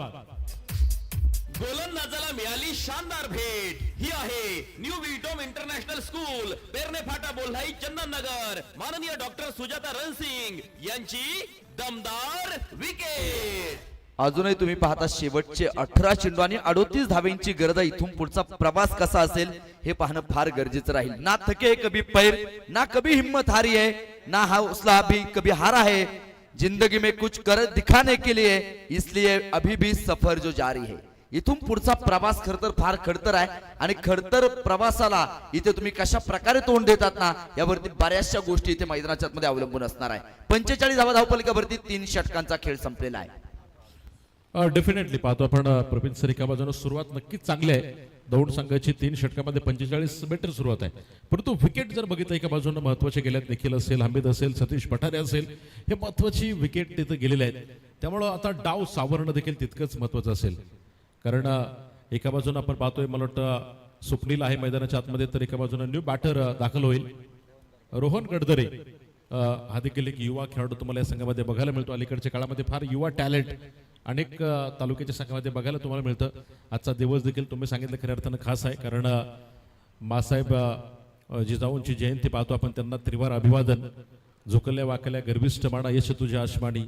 गोलंदाजाला मिळाली शानदार भेट. ही आहे न्यू विटोम इंटरनॅशनल स्कूल, पेरणे फाटा बोल्हाई चंदननगर. माननीय डॉक्टर सुजाता रणसिंग यांची दमदार विकेट. अजूनही तुम्ही पाहता शेवटचे 18 चेंडू आणि 38 धावेंची गरज आहे. इथून पुढचा प्रवास कसा असेल हे पाहणं फार गरजेचं राहील. ना थके कभी पैर, ना कभी हिम्मत हारी है, ना हौसला भी कभी हारा है. जिंदगी में कुछ कर दिखाने के लिए, इसलिए अभी भी सफर जो जारी है. इथून पुढचा प्रवास खरतर फार खडतर आहे. आणि खडतर प्रवासाला इथे तुम्ही कशा प्रकारे तोंड देतात ना, यावरती बऱ्याचशा गोष्टी इथे मैदानाच्या मध्ये अवलंबून असणार आहे. 45 धावा धावफलकावरती 3 षटकांचा खेळ संपलेला आहे. डेफिनेटली पाहतो आपण प्रवीण सर एका बाजूने सुरुवात नक्कीच चांगली आहे. दौड संघाची 3 षटकामध्ये 45 बेटर सुरुवात आहे. परंतु विकेट जर बघितलं एका बाजूने महत्वाचे गेल्यात. निखिल असेल, हमीद असेल, सतीश पठारे असेल, हे महत्वाची विकेट तिथे गेलेले आहेत. त्यामुळं आता डाव सावरणं देखील तितकंच महत्वाचं असेल. कारण एका बाजूने आपण पाहतोय, मला वाटतं स्वप्नील आहे मैदानाच्या आतमध्ये, तर एका बाजूने न्यू बॅटर दाखल होईल रोहन गडदरे. हा देखील एक युवा खेळाडू तुम्हाला या संघामध्ये बघायला मिळतो. अलीकडच्या काळामध्ये फार युवा टॅलेंट अनेक तालुक्याच्या संघामध्ये बघायला तुम्हाला मिळतं. आजचा दिवस देखील तुम्ही सांगितलं खऱ्या अर्थानं खास आहे. कारण मासाहेब जिजाऊंची जयंती पाहतो आपण. त्यांना त्रिवार अभिवादन. झुकल्या वाकल्या गर्विष्ठ माणा यश तुझ्या आश्मानी,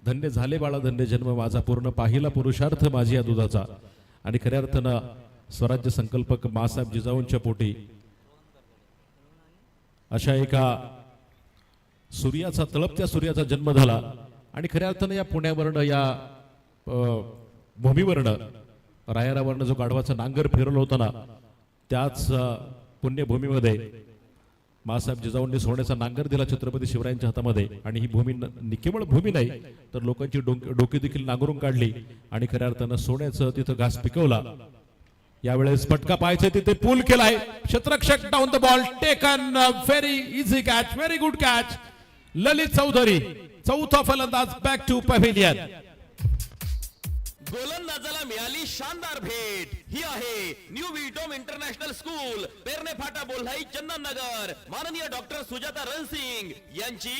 धन्य झाले बाळा धन्य जन्म माझा, पूर्ण पाहिला पुरुषार्थ माझी या दुधाचा. आणि खऱ्या अर्थानं स्वराज्य संकल्पक मासाहेब जिजाऊंच्या पोटी अशा एका सूर्याचा, तळपत्या सूर्याचा जन्म झाला. आणि खऱ्या अर्थानं या पुण्यावरनं, या भूमीवरनं, रायरावरनं जो गाढवाचा नांगर फिरवला होता ना, त्याच पुण्यभूमीमध्ये मासाहेब जिजाऊंनी सोन्याचा नांगर दिला छत्रपती शिवरायांच्या हातामध्ये. आणि ही भूमी केवळ भूमी नाही तर लोकांची डोकी देखील नांगरून काढली आणि खऱ्या अर्थानं सोन्याचं तिथं घास पिकवला. यावेळेस फटका पाहायचा, तिथे पूल केलाय. क्षेत्ररक्षक down the ball, taken, very easy catch, very good catch. Lalit Chaudhary चौथा फलंदाज, बॅक टू पॅव्हिलियन. गोलंदाजाला मिळाली शानदार भेट. ही आहे न्यू विटोम इंटरनॅशनल स्कूल, पेरणे फाटा बोल्हाई चंदननगर. माननीय डॉक्टर सुजाता रणसिंग यांची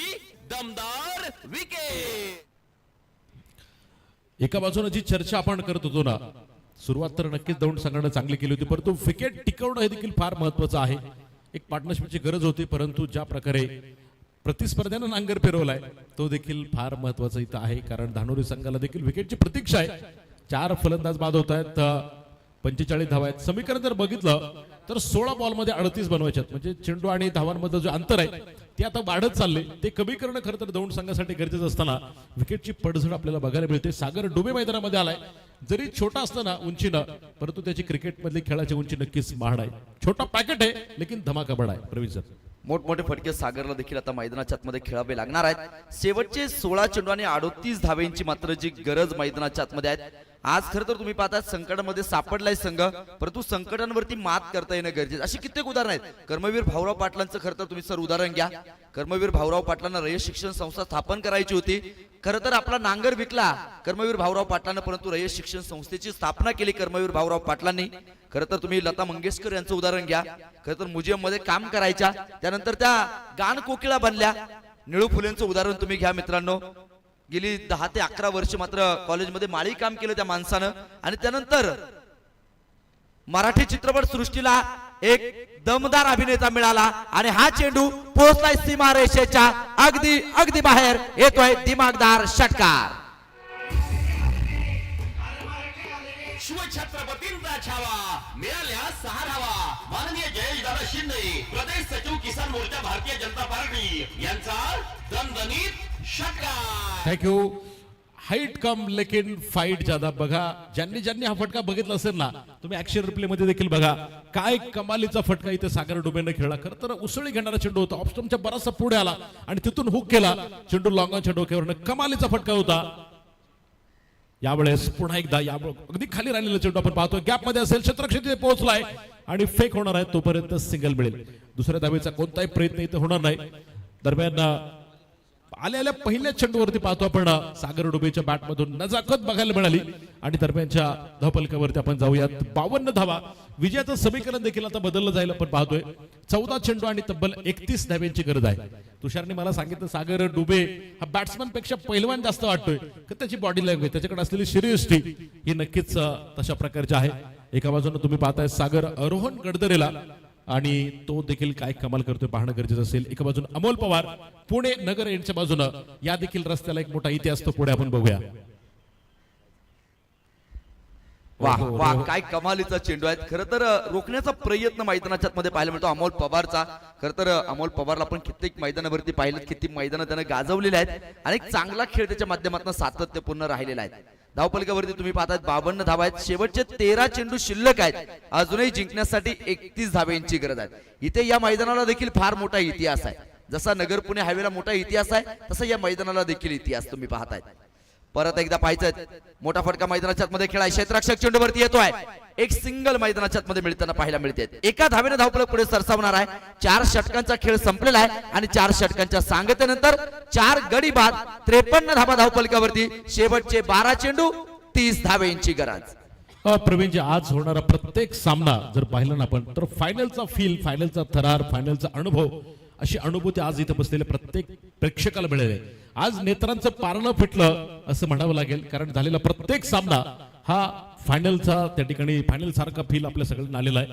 दमदार विकेट. एका बाजूने जी चर्चा आपण करत होतो ना, सुरुवात तर नक्कीच दौंड संघाने चांगली केली होती, परंतु विकेट टिकवणं हे देखील फार महत्वाचं आहे. एक पार्टनरशिपची गरज होती, परंतु ज्या प्रकारे प्रतिस्पर्ध्यानं नांगर फिरवलाय तो देखील फार महत्वाचा इथं आहे. कारण धानोरी संघाला देखील विकेटची प्रतीक्षा आहे. 4 फलंदाज बाद होत आहेत, 45 धावा आहेत. समीकरण जर बघितलं तर 16 बॉलमध्ये 38 बनवायच्यात. म्हणजे चेंडू आणि धावांमधलं जे अंतर आहे ते आता वाढत चालले. ते कमी करणं खरं तर दौंड संघासाठी गरजेचं असताना विकेटची पडझड आपल्याला बघायला मिळते. सागर डुबे मैदानामध्ये आलाय. जरी छोटा असतं ना उंचीनं, परंतु त्याची क्रिकेटमधली खेळाची उंची नक्कीच महाड आहे. छोटा पॅकेट आहे लेकिन धमाका बडा आहे. प्रवीण सर, मोठमोठे फटके सागरला देखील आता मैदानाच्या आतमध्ये खेळावे लागणार आहेत. शेवटचे 16 चेंडू आणि 38 धावेंची मात्र जी गरज मैदानाच्या आतमध्ये आहेत. आज खरं तर तुम्ही पाहता संकटामध्ये सापडलाय संघ, परंतु संकटांवरती मात करता येणं गरजेचं. अशी कित्येक उदाहरण आहेत. कर्मवीर भाऊराव पाटलांचं खरं तर तुम्ही सर उदाहरण घ्या. कर्मवीर भाऊराव पाटलांना रयत शिक्षण संस्था स्थापन करायची होती. खरं तर आपला नांगर विकला कर्मवीर भाऊराव पाटलांना, परंतु रयत शिक्षण संस्थेची स्थापना केली कर्मवीर भाऊराव पाटलांनी. खरं तर तुम्ही लता मंगेशकर यांचं उदाहरण घ्या. खरं तर म्युझियम मध्ये काम करायच्या, त्यानंतर त्या गान कोकिळा बनल्या. निळू फुलेंचं उदाहरण तुम्ही घ्या मित्रांनो. गेली 10 ते 11 वर्ष मात्र कॉलेजमध्ये माळी काम केलं त्या माणसानं. आणि त्यानंतर मराठी चित्रपट सृष्टीला एक दमदार अभिनेता मिळाला आणि हा चेंडू पोहोचलाय सीमारेषेच्या अगदी अगदी बाहेर. येतोय दिमागदार षटकार. शिवछत्रपतींचा छावा मिळाल्या 6 धावा. माननीय जयेशदादा शिंदे प्रदेश सचिव किसान मोर्चा भारतीय जनता पार्टी यांचा दणदणीत षटकार. थँक्यू. हाईट कम लेकिन फाईट ज्यादा. बघा ज्यांनी ज्यांनी हा फटका बघितला असेल ना, तुम्ही ऍक्शन रिप्ले मध्ये देखील बघा काय कमालीचा फटका इथे सागर डुबेने खेळला. खरं तर उसळी घेणारा चेंडू होता, ऑफस्टमच्या बराचसा पुढे आला आणि तिथून हुक केला. चेंडू लॉंगॉनच्या डोक्यावर कमालीचा फटका होता. यावेळेस पुन्हा एकदा अगदी खाली राहिलेला चेंडू आपण पाहतोय, गॅप मध्ये असेल, क्षेत्ररक्षक तिथे पोहोचलाय आणि फेक होणार आहे. तोपर्यंत सिंगल मिळेल. दुसऱ्या धावेचा कोणताही प्रयत्न इथे होणार नाही. दरम्यान आलेल्या पहिल्या चेंडूवरती पाहतो आपण सागर डुबेच्या बॅट मधून नजाकत बघायला मिळाली आणि दरम्यानच्या धावफलकावरती आपण जाऊयात. 52 धावा. विजयाचं समीकरण देखील आता बदललं जाईल. आपण पाहतोय 14 चेंडू आणि तब्बल 31 धाव्यांची गरज आहे. तुषारने मला सांगितलं सागर डुबे हा बॅट्समन पेक्षा पहिलवान जास्त वाटतोय, तर त्याची बॉडी लँग्वेज, त्याच्याकडे असलेली सिरियसटी ही नक्कीच तशा प्रकारची आहे. एका बाजूने तुम्ही पाहताय सागर रोहन गडदरेला आणि तो देखील काय कमाल करतोय पाहणं गरजेचं असेल. एका बाजून अमोल पवार पुणे नगर यांच्या बाजूनं या देखील रस्त्याला एक मोठा इतिहास तो पुढे आपण बघूया. वाह वाह, काय कमालीचा चेंडू आहे. खरं तर रोखण्याचा प्रयत्न मैदानाच्या मध्ये पाहायला मिळतो अमोल पवारचा. खरं तर अमोल पवारला आपण कित्येक मैदानावरती पाहिलं, किती मैदानं त्यानं गाजवलेली आहेत आणि एक चांगला खेळ त्याच्या माध्यमातून सातत्यपूर्ण राहिलेला आहे. धावपलकावरती तुम्ही पाहताय 52 धावा आहेत. शेवटचे 13 चेंडू शिल्लक आहेत. अजूनही जिंकण्यासाठी 31 धाव्यांची गरज आहे. इथे या मैदानाला देखील फार मोठा इतिहास आहे. जसा नगर पुणे हायवेला मोठा इतिहास आहे, तसा या मैदानाला देखील इतिहास तुम्ही पाहताय. परत एकदा पाहायचंय, मोठा फटका मैदानाच्या मध्ये खेळाय. क्षेत्ररक्षक चेंडूवरती येतोय. एक सिंगल मैदानाच्या मध्ये मिळताना पाहायला मिळते. एका धावेने धावपलक पुढे सरसावणार आहे. 4 षटकांचा खेळ संपलेला आहे आणि 4 षटकांच्या सांगतेनंतर 4 गडी बाद 53 धावा धावपलकावरती. शेवटचे 12 चेंडू 30 धाव्यांची गरज. प्रवीणजी, आज होणारा प्रत्येक सामना जर पाहिला ना आपण, तर फायनलचा फील, फायनलचा थरार, फायनलचा अनुभव, अशी अनुभूती आज इथे बसलेल्या प्रत्येक प्रेक्षकाला मिळेल. आज नेत्रांचं पारणं फिटलं असं म्हणावं लागेल, कारण झालेला प्रत्येक सामना हा फायनलचा, त्या ठिकाणी फायनल सारखा फील आपल्या सगळ्यांना आलेला आहे.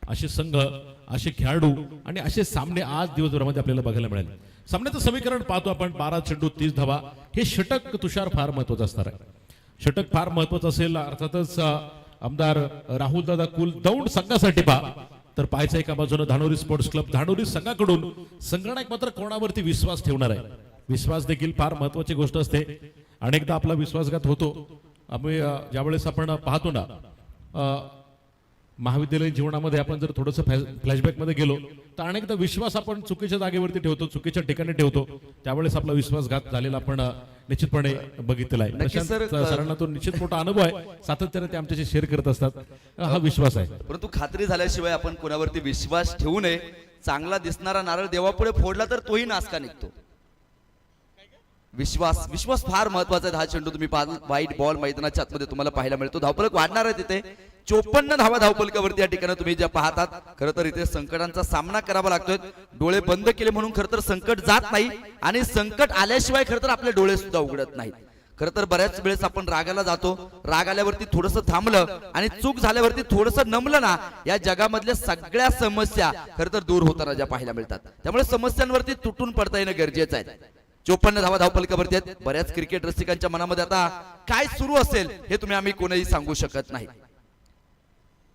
असे संघ, असे खेळाडू आणि असे सामने आज दिवसभरामध्ये आपल्याला बघायला मिळेल. सामन्याचं समीकरण पाहतो आपण, 12 चेंडू 30 धावा. हे षटक तुषार फार महत्वाचं असणार आहे. षटक फार महत्वाचं असेल. अर्थातच आमदार राहुल दादा कुल दौंड संघासाठी पहा तर पाहायचं एका बाजूने धानोरी स्पोर्ट्स क्लब धानोरी संघाकडून संगणक मात्र कोणावरती विश्वास ठेवणार आहे. विश्वास देखील फार महत्वाची गोष्ट असते. अनेकदा आपला विश्वासघात होतो. आम्ही ज्यावेळेस आपण पाहतो ना महाविद्यालयीन जीवनामध्ये आपण जर थोडंसं फ्लॅशबॅक मध्ये गेलो तर अनेकदा विश्वास आपण चुकीच्या जागेवरती ठेवतो, चुकीच्या ठिकाणी ठेवतो. त्यावेळेस आपला विश्वासघात झालेला आपण निश्चितपणे बघितलेला आहे. प्रशांत सरांना तो निश्चित मोठा अनुभव आहे. सातत्याने ते आमच्याशी शेअर करत असतात. हा विश्वास आहे. परंतु खात्री झाल्याशिवाय आपण कोणावरती विश्वास ठेवू नये. चांगला दिसणारा नारळ देवापुढे फोडला तर तोही नासका निघतो. विश्वास विश्वास फार महत्वाचा आहे. हा चेंडू तुम्ही वाईट बॉल मैदानाच्या आतमध्ये तुम्हाला पाहायला मिळतो. धावपलक वाढणार आहे तिथे. 54 धावा धावपलकावरती या ठिकाणी तुम्ही ज्या पाहतात. खरं तर इथे संकटांचा सामना करावा लागतोय. डोळे बंद केले म्हणून खरं तर संकट जात नाही आणि संकट आल्याशिवाय खरं तर आपले डोळे सुद्धा उघडत नाहीत. खरं तर बऱ्याच वेळेस आपण रागाला जातो. राग आल्यावरती थोडंसं थांबलं आणि चूक झाल्यावरती थोडंसं नमलं ना, या जगामधल्या सगळ्या समस्या खरं तर दूर होताना ज्या पाहायला मिळतात. त्यामुळे समस्यांवरती तुटून पडता येणं गरजेचं आहे. 54 धावा धावपलकावरती आहेत. बऱ्याच क्रिकेट रसिकांच्या मनामध्ये आता काय सुरू असेल हे तुम्ही आम्ही कोणीही सांगू शकत नाही.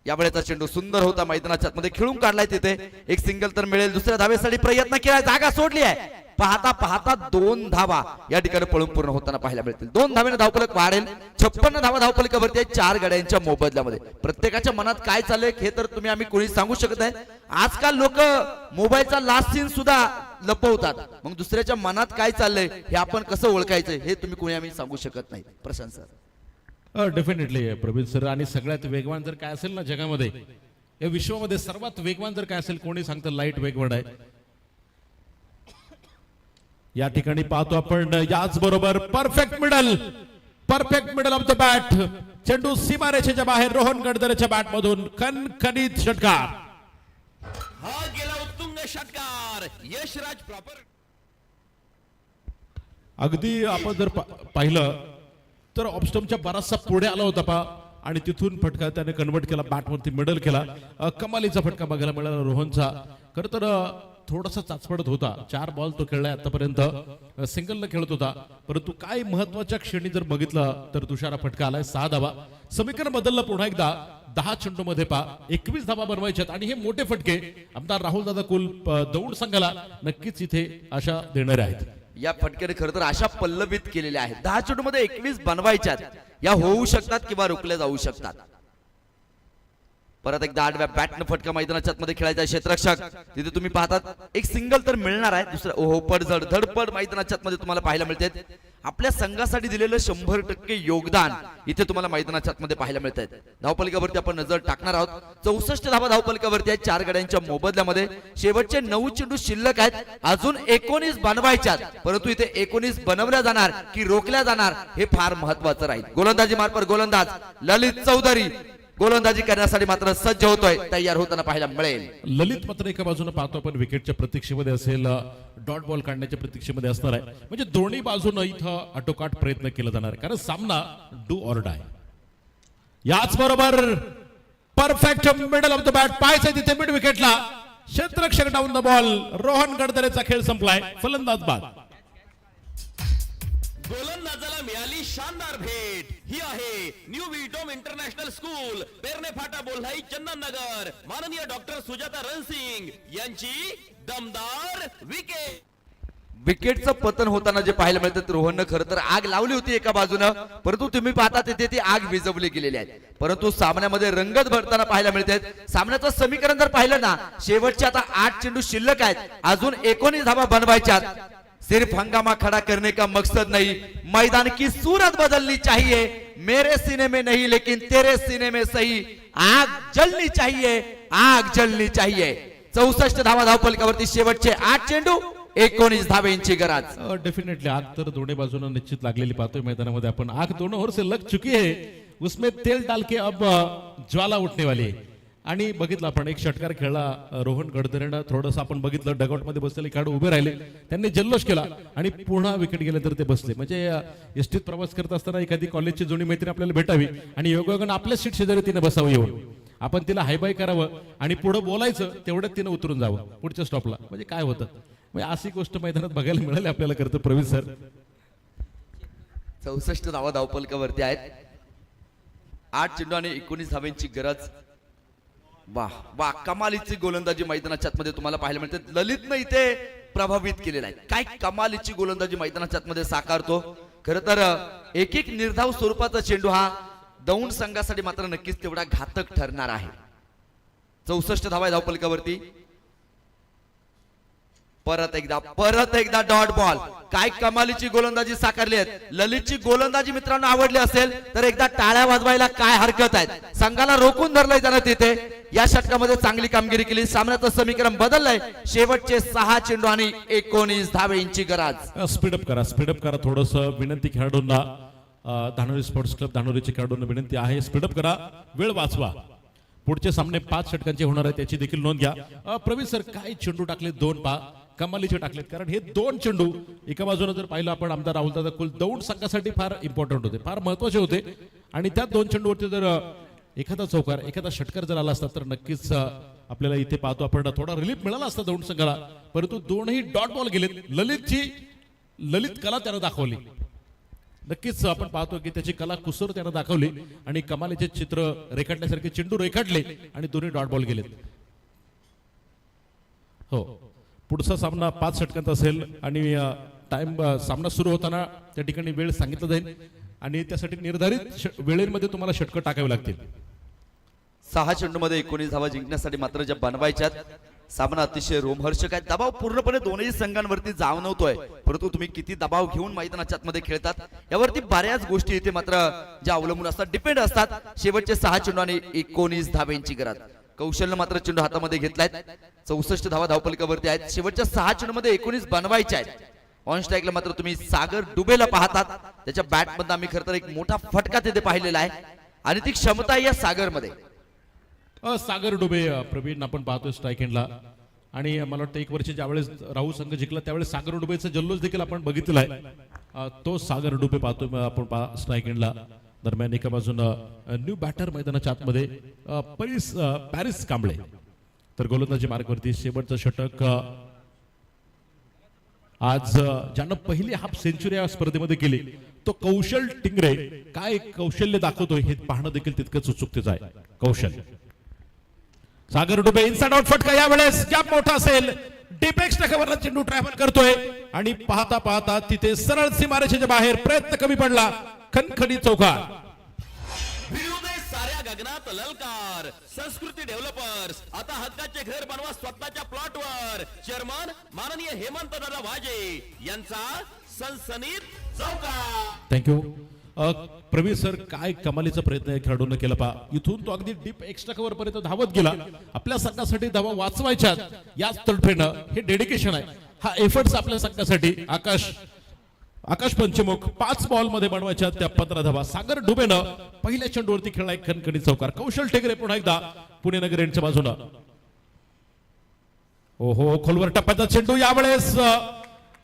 यावेळेचा चेंडू सुंदर होता. मैदानाच्या मध्ये खेळून काढलाय. तिथे एक सिंगल तर मिळेल. दुसऱ्या धावेसाठी प्रयत्न केला, जागा सोडली आहे. पाहता पाहता 2 धावा या ठिकाणी पळून पूर्ण होताना पाहायला मिळतील. 2 धावेने धावपलक वाढेल. 56 धावा धावपलकावरती 4 गड्यांच्या मोबदल्यामध्ये. प्रत्येकाच्या मनात काय चाललंय हे तर तुम्ही आम्ही कोणी सांगू शकत नाही. आजकाल लोक मोबाईलचा लास्ट सीन सुद्धा लपवतात. मग दुसऱ्याच्या मनात काय चाललंय हे आपण कसं ओळखायचं हे तुम्ही कोणी आम्ही सांगू शकत नाही. Prashant sir. Definitely Praveen sir. आणि सगळ्यात वेगवान जर काय असेल ना जगामध्ये, या विश्वामध्ये सर्वात वेगवान जर काय असेल, कोणी सांगतं लाईट वेगवान आहे. या ठिकाणी पाहतो आपण याच बरोबर perfect middle of the bat. चेंडू सीमारेषेच्या बाहेर रोहन गडदरेच्या बॅट मधून खणखणीत षटकार. हा गेला उत्तुंग षटकार. यशराज प्रॉपर. अगदी आपण जर पाहिलं तर ऑफस्टमच्या बराचसा पुढे आला होता पा आणि तिथून फटका त्याने कन्वर्ट केला, बॅटवरती मिडल केला. कमालीचा फटका बघायला मिळाला रोहनचा. खरं तर थोडासा चाचपडत होता. 4 बॉल तो खेळलाय आतापर्यंत, सिंगलनं खेळत होता. परंतु काय महत्वाच्या क्षणी जर बघितलं तर तुषारा फटका आलाय 6 धावा. समीकरण बदललं पुन्हा एकदा. 10 चेंडूमध्ये 21 धावा बनवायच्यात आणि हे मोठे फटके आमदार राहुल दादा कुल दौंड संघाला नक्कीच इथे आशा देणारे आहेत. या फटक्याने खरं तर आशा पल्लवित केलेल्या आहेत. 10 चेंडूमध्ये 21 बनवायच्यात. या होऊ शकतात किंवा रोखल्या जाऊ शकतात. परत एकदा आडव्या बॅटनं फटका मैदानाच्या आतमध्ये खेळायचा आहे क्षेत्ररक्षक. तिथे तुम्ही पाहतात एक सिंगल तर मिळणार आहे. दुसरा ओहो पडझड धडपड मैदानाच्या आतमध्ये तुम्हाला पाहायला मिळते. आपल्या संघासाठी दिलेलं 100% योगदान इथे तुम्हाला मैदानाच्या आतमध्ये पाहायला मिळत आहे. धावपलिकावरती आपण नजर टाकणार आहोत. 64 धावा धावपलिकावरती आहेत 4 गड्यांच्या मोबदल्यामध्ये. शेवटचे 9 चेंडू शिल्लक आहेत. अजून 19 बनवायच्यात. परंतु इथे 19 बनवल्या जाणार की रोखल्या जाणार हे फार महत्वाचं राहील. गोलंदाजी मार्फत गोलंदाज ललित चौधरी गोलंदाजी करण्यासाठी मात्र सज्ज होतोय, तयार होताना पाहायला मिळेल. ललित मात्र एका बाजूने पाहतो आपण विकेटच्या प्रतीक्षेमध्ये असेल, डॉट बॉल काढण्याच्या प्रतीक्षेमध्ये असणार आहे. म्हणजे दोन्ही बाजूनं इथं आटोकाट प्रयत्न केला जाणार आहे, कारण सामना डू ऑर डाय. याच बरोबर perfect middle of the bat पाहायचं तिथे मिड विकेटला. क्षेत्ररक्षक डाऊन द बॉल. रोहन गडदरेचा खेळ संपलाय. फलंदाज बाद. गोलंदाजाला मिळाली शानदार भेट. ही आहे न्यू विटोम इंटरनॅशनल स्कूल, पेरणे फाटा, बोल्हाई, चंदननगर. माननीय डॉक्टर सुजाता रणसिंग यांची दमदार विकेट. विकेटचं पतन होताना जे पाहायला मिळतं रोहननं खरं तर आग लावली होती एका बाजूनं, परंतु तुम्ही पाहता तिथे ती आग विझवली गेलेली आहे. परंतु सामन्यामध्ये रंगत भरताना पाहायला मिळते. सामन्याचं समीकरण जर पाहिलं ना, शेवटचे आता 8 चेंडू शिल्लक आहेत. अजून 19 धावा बनवायच्यात. सिर्फ हंगामा खड़ा करने का मकसद नहीं, मैदान की सूरत बदलनी चाहिए. मेरे सीने में नहीं लेकिन तेरे सीने में सही. आग जलनी चाहिए, आग जलनी चाहिए. 64 धावा धावपलिकावरती शेवटचे 8 चेंडू 19 धावेंची गरज. डेफिनेटली आग तर दोन्ही बाजूने निश्चित लागलेली पाहतोय मैदानामध्ये आपण. आग दोनों ओर से लग चुकी है. उसमें तेल डाल के अब ज्वाला उठने वाली है. आणि बघितलं आपण एक षटकार खेळला रोहन गडदरेनं. थोडंसं आपण बघितलं डगआउट मध्ये बसलेले खेळाडू उभे राहिले, त्यांनी जल्लोष केला आणि पुन्हा विकेट गेले तर ते बसले. म्हणजे एसटीत प्रवास करत असताना एखादी कॉलेजची जुनी मैत्रीण आपल्याला भेटावी आणि योगायोगानं आपल्या सीट शेजारी तिने बसावं येऊन. आपण तिला हाय बाय करावं आणि पुढे बोलायचं, तेवढ्यात तिने उतरून जावं पुढच्या स्टॉपला. म्हणजे काय होतं, म्हणजे अशी गोष्ट मैदानात बघायला मिळाली आपल्याला. करतं प्रवीण सर. 64 धावा धावपलिकावरती आहेत. 8 चेंडू आणि 19 धावेंची गरज. वाह वाह, कमालीची गोलंदाजी मैदानाच्या आतमध्ये तुम्हाला पाहायला मिळते. ललितनं इथे प्रभावित केलेला आहे. काय कमालीची गोलंदाजी मैदानाच्या आतमध्ये साकारतो. खरं तर एक एक निर्धाव स्वरूपाचा चेंडू हा दौंड संघासाठी मात्र नक्कीच तेवढा घातक ठरणार आहे. 64 धावा धावपलिकावरती. परत एकदा डॉट बॉल. काय कमालीची गोलंदाजी साकारली आहे. ललितची गोलंदाजी मित्रांनो आवडली असेल तर एकदा टाळ्या वाजवायला काय हरकत आहे. संघाला रोखून धरलंय त्यानं तिथे. या षटकामध्ये चांगली कामगिरी केली. सामन्याचं समीकरण बदललंय. शेवटचे 6 चेंडू आणि 19 धावेंची गरज. स्पीडअप करा थोडस विनंती खेळाडूंना. धानोरी स्पोर्ट्स क्लब धानोरीच्या खेळाडूंना विनंती आहे, स्पीडअप करा, वेळ वाचवा. पुढचे सामने 5 षटकांचे होणार आहे, त्याची देखील नोंद घ्या. प्रवीण सर, काय चेंडू टाकले 2 कमालीचे टाकलेत. कारण हे 2 चेंडू एका बाजूने जर पाहिलं आपण आमदार राहुल दादा कुल दौंड संघासाठी फार इम्पॉर्टंट होते, फार महत्वाचे होते. आणि त्या 2 चेंडूवरती जर एखादा चौकार एखादा षटकार जर आला असता तर नक्कीच आपल्याला इथे पाहतो आपण थोडा रिलीफ मिळाला असता दौंड संघाला. परंतु दोनही डॉट बॉल गेलेत. ललित कला त्यानं दाखवली. नक्कीच आपण पाहतो की त्याची कला कुसर त्यानं दाखवली आणि कमालीचे चित्र रेखाटण्यासारखे चेंडू रेखाटले आणि दोन्ही डॉट बॉल गेलेत. हो, पुढचा सामना 5 षटकांचा असेल आणि सामना सुरू होताना त्या ठिकाणी वेळ सांगितलं जाईल आणि त्यासाठी निर्धारित वेळेमध्ये तुम्हाला षटकं टाकावी लागतील. 6 चेंडूमध्ये 19 धावा जिंकण्यासाठी मात्र ज्या बनवायच्यात. सामना अतिशय रोमहर्षक आहे. दबाव पूर्णपणे दोन्ही संघांवरती जाणवतोय, परंतु तुम्ही किती दबाव घेऊन मैदानाच्या आतमध्ये खेळतात यावरती बऱ्याच गोष्टी इथे मात्र ज्या अवलंबून असतात, डिपेंड असतात. शेवटचे 6 चेंडू आणि 19 धावेंची गरज. कौशल्य मात्र चेंडू हातामध्ये घेतलाय. 64 धावा धावपलिकावरती आहेत. शेवटच्या 6 चेंडूमध्ये 19 बनवायचे आहेत. ऑन स्ट्राईकला मात्र तुम्ही सागर डुबेला पाहतात. त्याच्या बॅट मध्ये आम्ही खरं तर एक मोठा फटका तिथे पाहिलेला आहे आणि ती क्षमता आहे या सागरमध्ये. सागर डुबे प्रवीण आपण पाहतोय स्ट्राईक एंडला. आणि मला वाटतं 1 वर्ष ज्यावेळेस राहू संघ जिंकला त्यावेळेस सागर डुबेचा जल्लोष देखील आपण बघितला आहे. तो सागर डुबे पाहतोय आपण स्ट्राईक एंडला. दरम्यान एका बाजूनं न्यू बॅटर मैदानाच्या आतमध्ये पॅरिस कांबळे, तर गोलंदाजी मार्गवरती शेवटचं षटक आज ज्यानं पहिली हाफ सेंचुरी या स्पर्धेमध्ये केली तो कौशल टिंगरे. काय कौशल्य दाखवतोय हे पाहणं देखील तितकंच उत्सुकतेचं आहे. कौशल, सागर डुबे इनसाइड आउट फटका, यावेळेस गॅप मोठा असेल, डीप एक्स्ट्रा कव्हरला चेंडू ट्रॅव्हल करतोय आणि पाहता पाहता तिथे सरळ सीमारेषेच्या बाहेर, प्रयत्न कमी पडला, खणखणी चौकार. भिडू दे साऱ्या गगनात ललकार. संस्कृती डेव्हलपर्स आता हक्काचे घर बनवा स्वतःच्या प्लॉटवर. चेअरमन माननीय हेमंत दादा वाजे यांचा सनसनीत चौकार. थँक्यू. प्रवीण सर, काय कमालीचा प्रयत्न या खेळाडूंना केला पहा. इथून तो अगदी डीप एक्स्ट्रा कव्हर पर्यंत धावत गेला. आपल्या संघासाठी धावा वाचवायच्या याच तडफेनं हे डेडिकेशन आहे. हा एफर्ट्स आपल्या संघासाठी. आकाश पंचमुख 5 बॉल मध्ये बनवायच्या त्या 15 धावा. सागर डुबेनं पहिल्या चेंडूवरती खेळला एक खणखणी चौकार. कौशल टेगरे पुन्हा एकदा पुणे नगर यांच्या बाजूनं. ओहो, खोलवर टप्प्याचा चेंडू, यावेळेस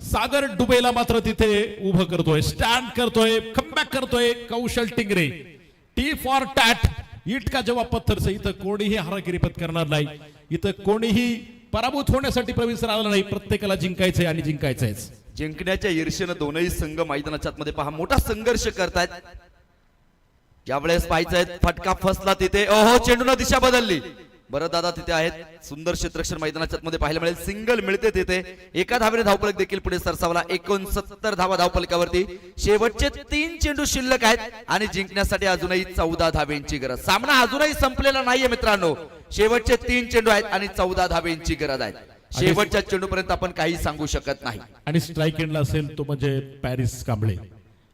सागर डुबेला मात्र तिथे उभं करतोय, स्टँड करतोय, कमबॅक करतोय कौशल टिंगरे. टी फॉर टॅट, इटका जेव्हा पत्थरचं. इथं कोणीही हारागिरी पत्करणार नाही, इथं कोणीही पराभूत होण्यासाठी प्रवीण सर आला नाही. प्रत्येकाला जिंकायचंय आणि जिंकायचंयच. जिंकण्याच्या ईर्षेनं दोनही संघ मैदानाच्या आतमध्ये पहा मोठा संघर्ष करतायत. यावेळेस पाहायचंय फटका फसला तिथे. ओहो, चेंडूनं दिशा बदलली. बरं दादा तिथे आहेत. सुंदर क्षेत्ररक्षण मैदानाच्या आतमध्ये पाहायला मिळेल. सिंगल मिळते तिथे. एका धावेने धावफलक देखील पुढे सरसावला. 69 धावा धावफलकावरती. शेवटचे 3 चेंडू शिल्लक आहेत आणि जिंकण्यासाठी अजूनही 14 धावेंची गरज. सामना अजूनही संपलेला नाहीये मित्रांनो. शेवटचे 3 चेंडू आहेत आणि 14 धावेंची गरज आहे. शेवटच्या चेंडूपर्यंत आपण काही सांगू शकत नाही. आणि स्ट्राईक एंडला असेल तो म्हणजे पॅरिस कांबळे.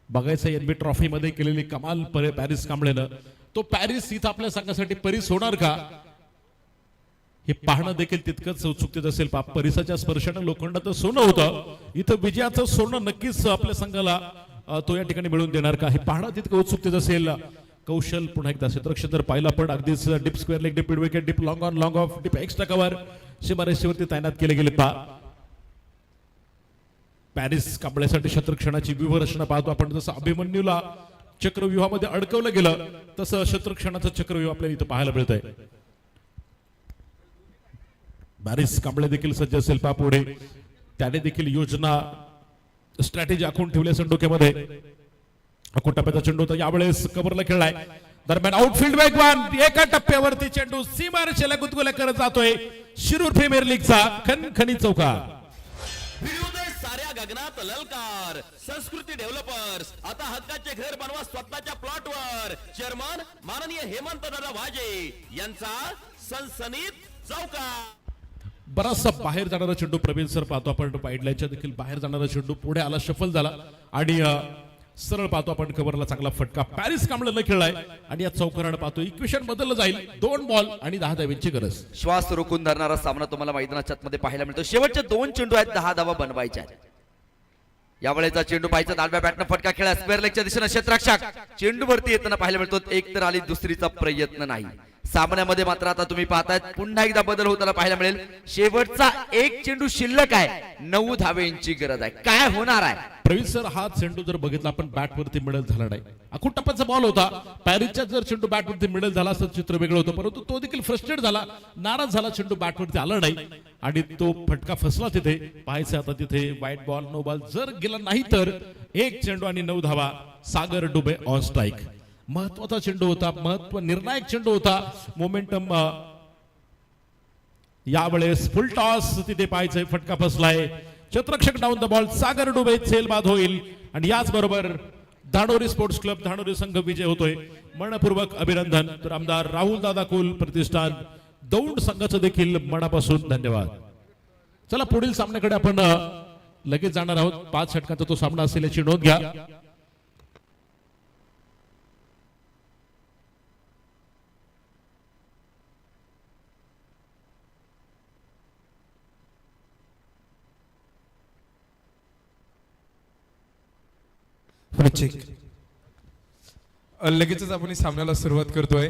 बघायचं एनबी ट्रॉफी मध्ये केलेली कमाल पॅरिस कांबळेनं. तो पॅरिस इथं आपल्या संघासाठी परीस होणार का हे पाहणं देखील तितकंच उत्सुकतेत असेल. परिसाच्या स्पर्शानं लोखंडाचं सोनं होतं, इथं विजयाचं सोनं नक्कीच आपल्या संघाला तो या ठिकाणी मिळवून देणार का हे पाहणं तितकं उत्सुकतेत असेल. कौशल पुन्हा एकदा क्षेत्ररक्षण जर पाहिलं आपण अगदीच deep square leg, deep mid wicket, deep long on long off, deep extra cover सीमारेषेवरती तैनात केले गेले. पॅरिस कांबळेसाठी क्षेत्ररक्षणाची व्यूहरचना पाहतो आपण. जसं अभिमन्यूला चक्रव्यूहामध्ये अडकवलं गेलं तसं क्षेत्ररक्षणाचं चक्रव्यूह आपल्याला इथं पाहायला मिळत आहे. पॅरिस कांबळे देखील सज्ज असेल पा पुढे. त्याने देखील योजना स्ट्रॅटेजी आखून ठेवली असेल डोक्यामध्ये. टप्प्याचा चेंडू होता, यावेळेस कव्हरला खेळलाय. दरम्यान आउटफील्ड वेगवान, एका टप्प्यावरती चेंडू सीमारेषेला गुदगुल्या करत जातोय. शिरूर प्रीमियर लीगचा खणखणी चौकार. भिडू दे साऱ्या गगनात ललकार. संस्कृती डेव्हलपर्स आता हक्काचे घर बनवा स्वतःच्या प्लॉटवर. चेअरमन माननीय हेमंत दादा वाजे यांचा सनसनीत चौकार. बराचसा बाहेर जाणारा चेंडू प्रवीण सर पाहतो आपण. पाईडलाईनच्या देखील बाहेर जाणारा चेंडू पुढे आला, शफल झाला आणि सरळ पाहतो आपण कव्हरला चांगला फटका पॅरिस कांबळेनं खेळलाय आणि या चौकारानं पाहतो इक्वेशन बदललं जाईल. 2 बॉल आणि 10 धावेंची गरज. श्वास रोखून धरणारा सामना तुम्हाला मैदानाच्या आतमध्ये पाहायला मिळतो. शेवटचे 2 चेंडू आहेत, 10 धावा बनवायच्या आहेत. यावेळेचा चेंडू पाहायचा, डाव्या बॅटनं फटका खेळा स्क्वेअर लेगच्या दिशेने क्षेत्ररक्षक चेंडू वरती येताना पाहायला मिळतो. एक तर आली, दुसरीचा प्रयत्न नाही. सामन्यामध्ये मात्र आता तुम्ही पाहतायत पुन्हा एकदा बदल होताना पाहायला मिळेल. शेवटचा 1 चेंडू शिल्लक आहे, 9 धावेंची गरज आहे. काय होणार आहे प्रवीण सर? हा चेंडू जर बघितला आपण बॅटवरती मिडल झाला नाही. आखून टप्प्याचा बॉल होता. पॅरिसच्या जर चेंडू बॅटवरती मिडल झाला असं चित्र वेगळं होतं, परंतु तो देखील फ्रस्ट्रेट झाला, नाराज झाला. चेंडू बॅटवरती आला नाही आणि तो फटका फसला तिथे. पाहायचं आता तिथे व्हाईट बॉल, नो बॉल. जर गेला नाही तर 1 चेंडू आणि 9 धावा. सागर डुबे ऑन स्ट्राईक. महत्वाचा चेंडू होता, निर्णायक चेंडू होता. मोमेंटम यावेळेस फुल टॉस तिथे पाहायचंय, फटका फसलाय. क्षेत्ररक्षक डाऊन द बॉल. सागर डुबे झेल बाद होईल आणि याच बरोबर धानोरी स्पोर्ट्स क्लब धानोरी संघ विजय होतोय. मनपूर्वक अभिनंदन. तर आमदार राहुल दादा कुल प्रतिष्ठान दौंड संघाचं देखील मनापासून धन्यवाद. चला पुढील सामन्याकडे आपण लगेच जाणार आहोत. 5 षटकांचा तो सामना असेल याची नोंद घ्या. लगेचच आपण सामन्याला सुरुवात करतोय.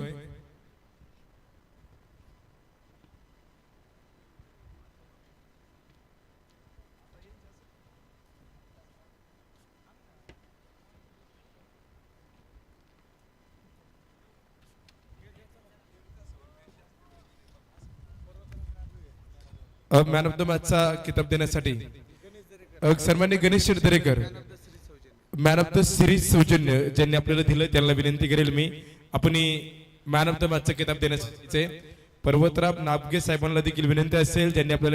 मॅन ऑफ द मॅचचा किताब देण्यासाठी सन्माननीय Ganesh Shetdarekar man of the series सौजन्य ज्यांनी आपल्याला दिलं त्यांना विनंती करेल मी आपण मॅन ऑफ द मॅचचा किताब देण्याचे पर्वतराव नापगे साहेबांना देखील विनंती असेल ज्यांनी आपल्याला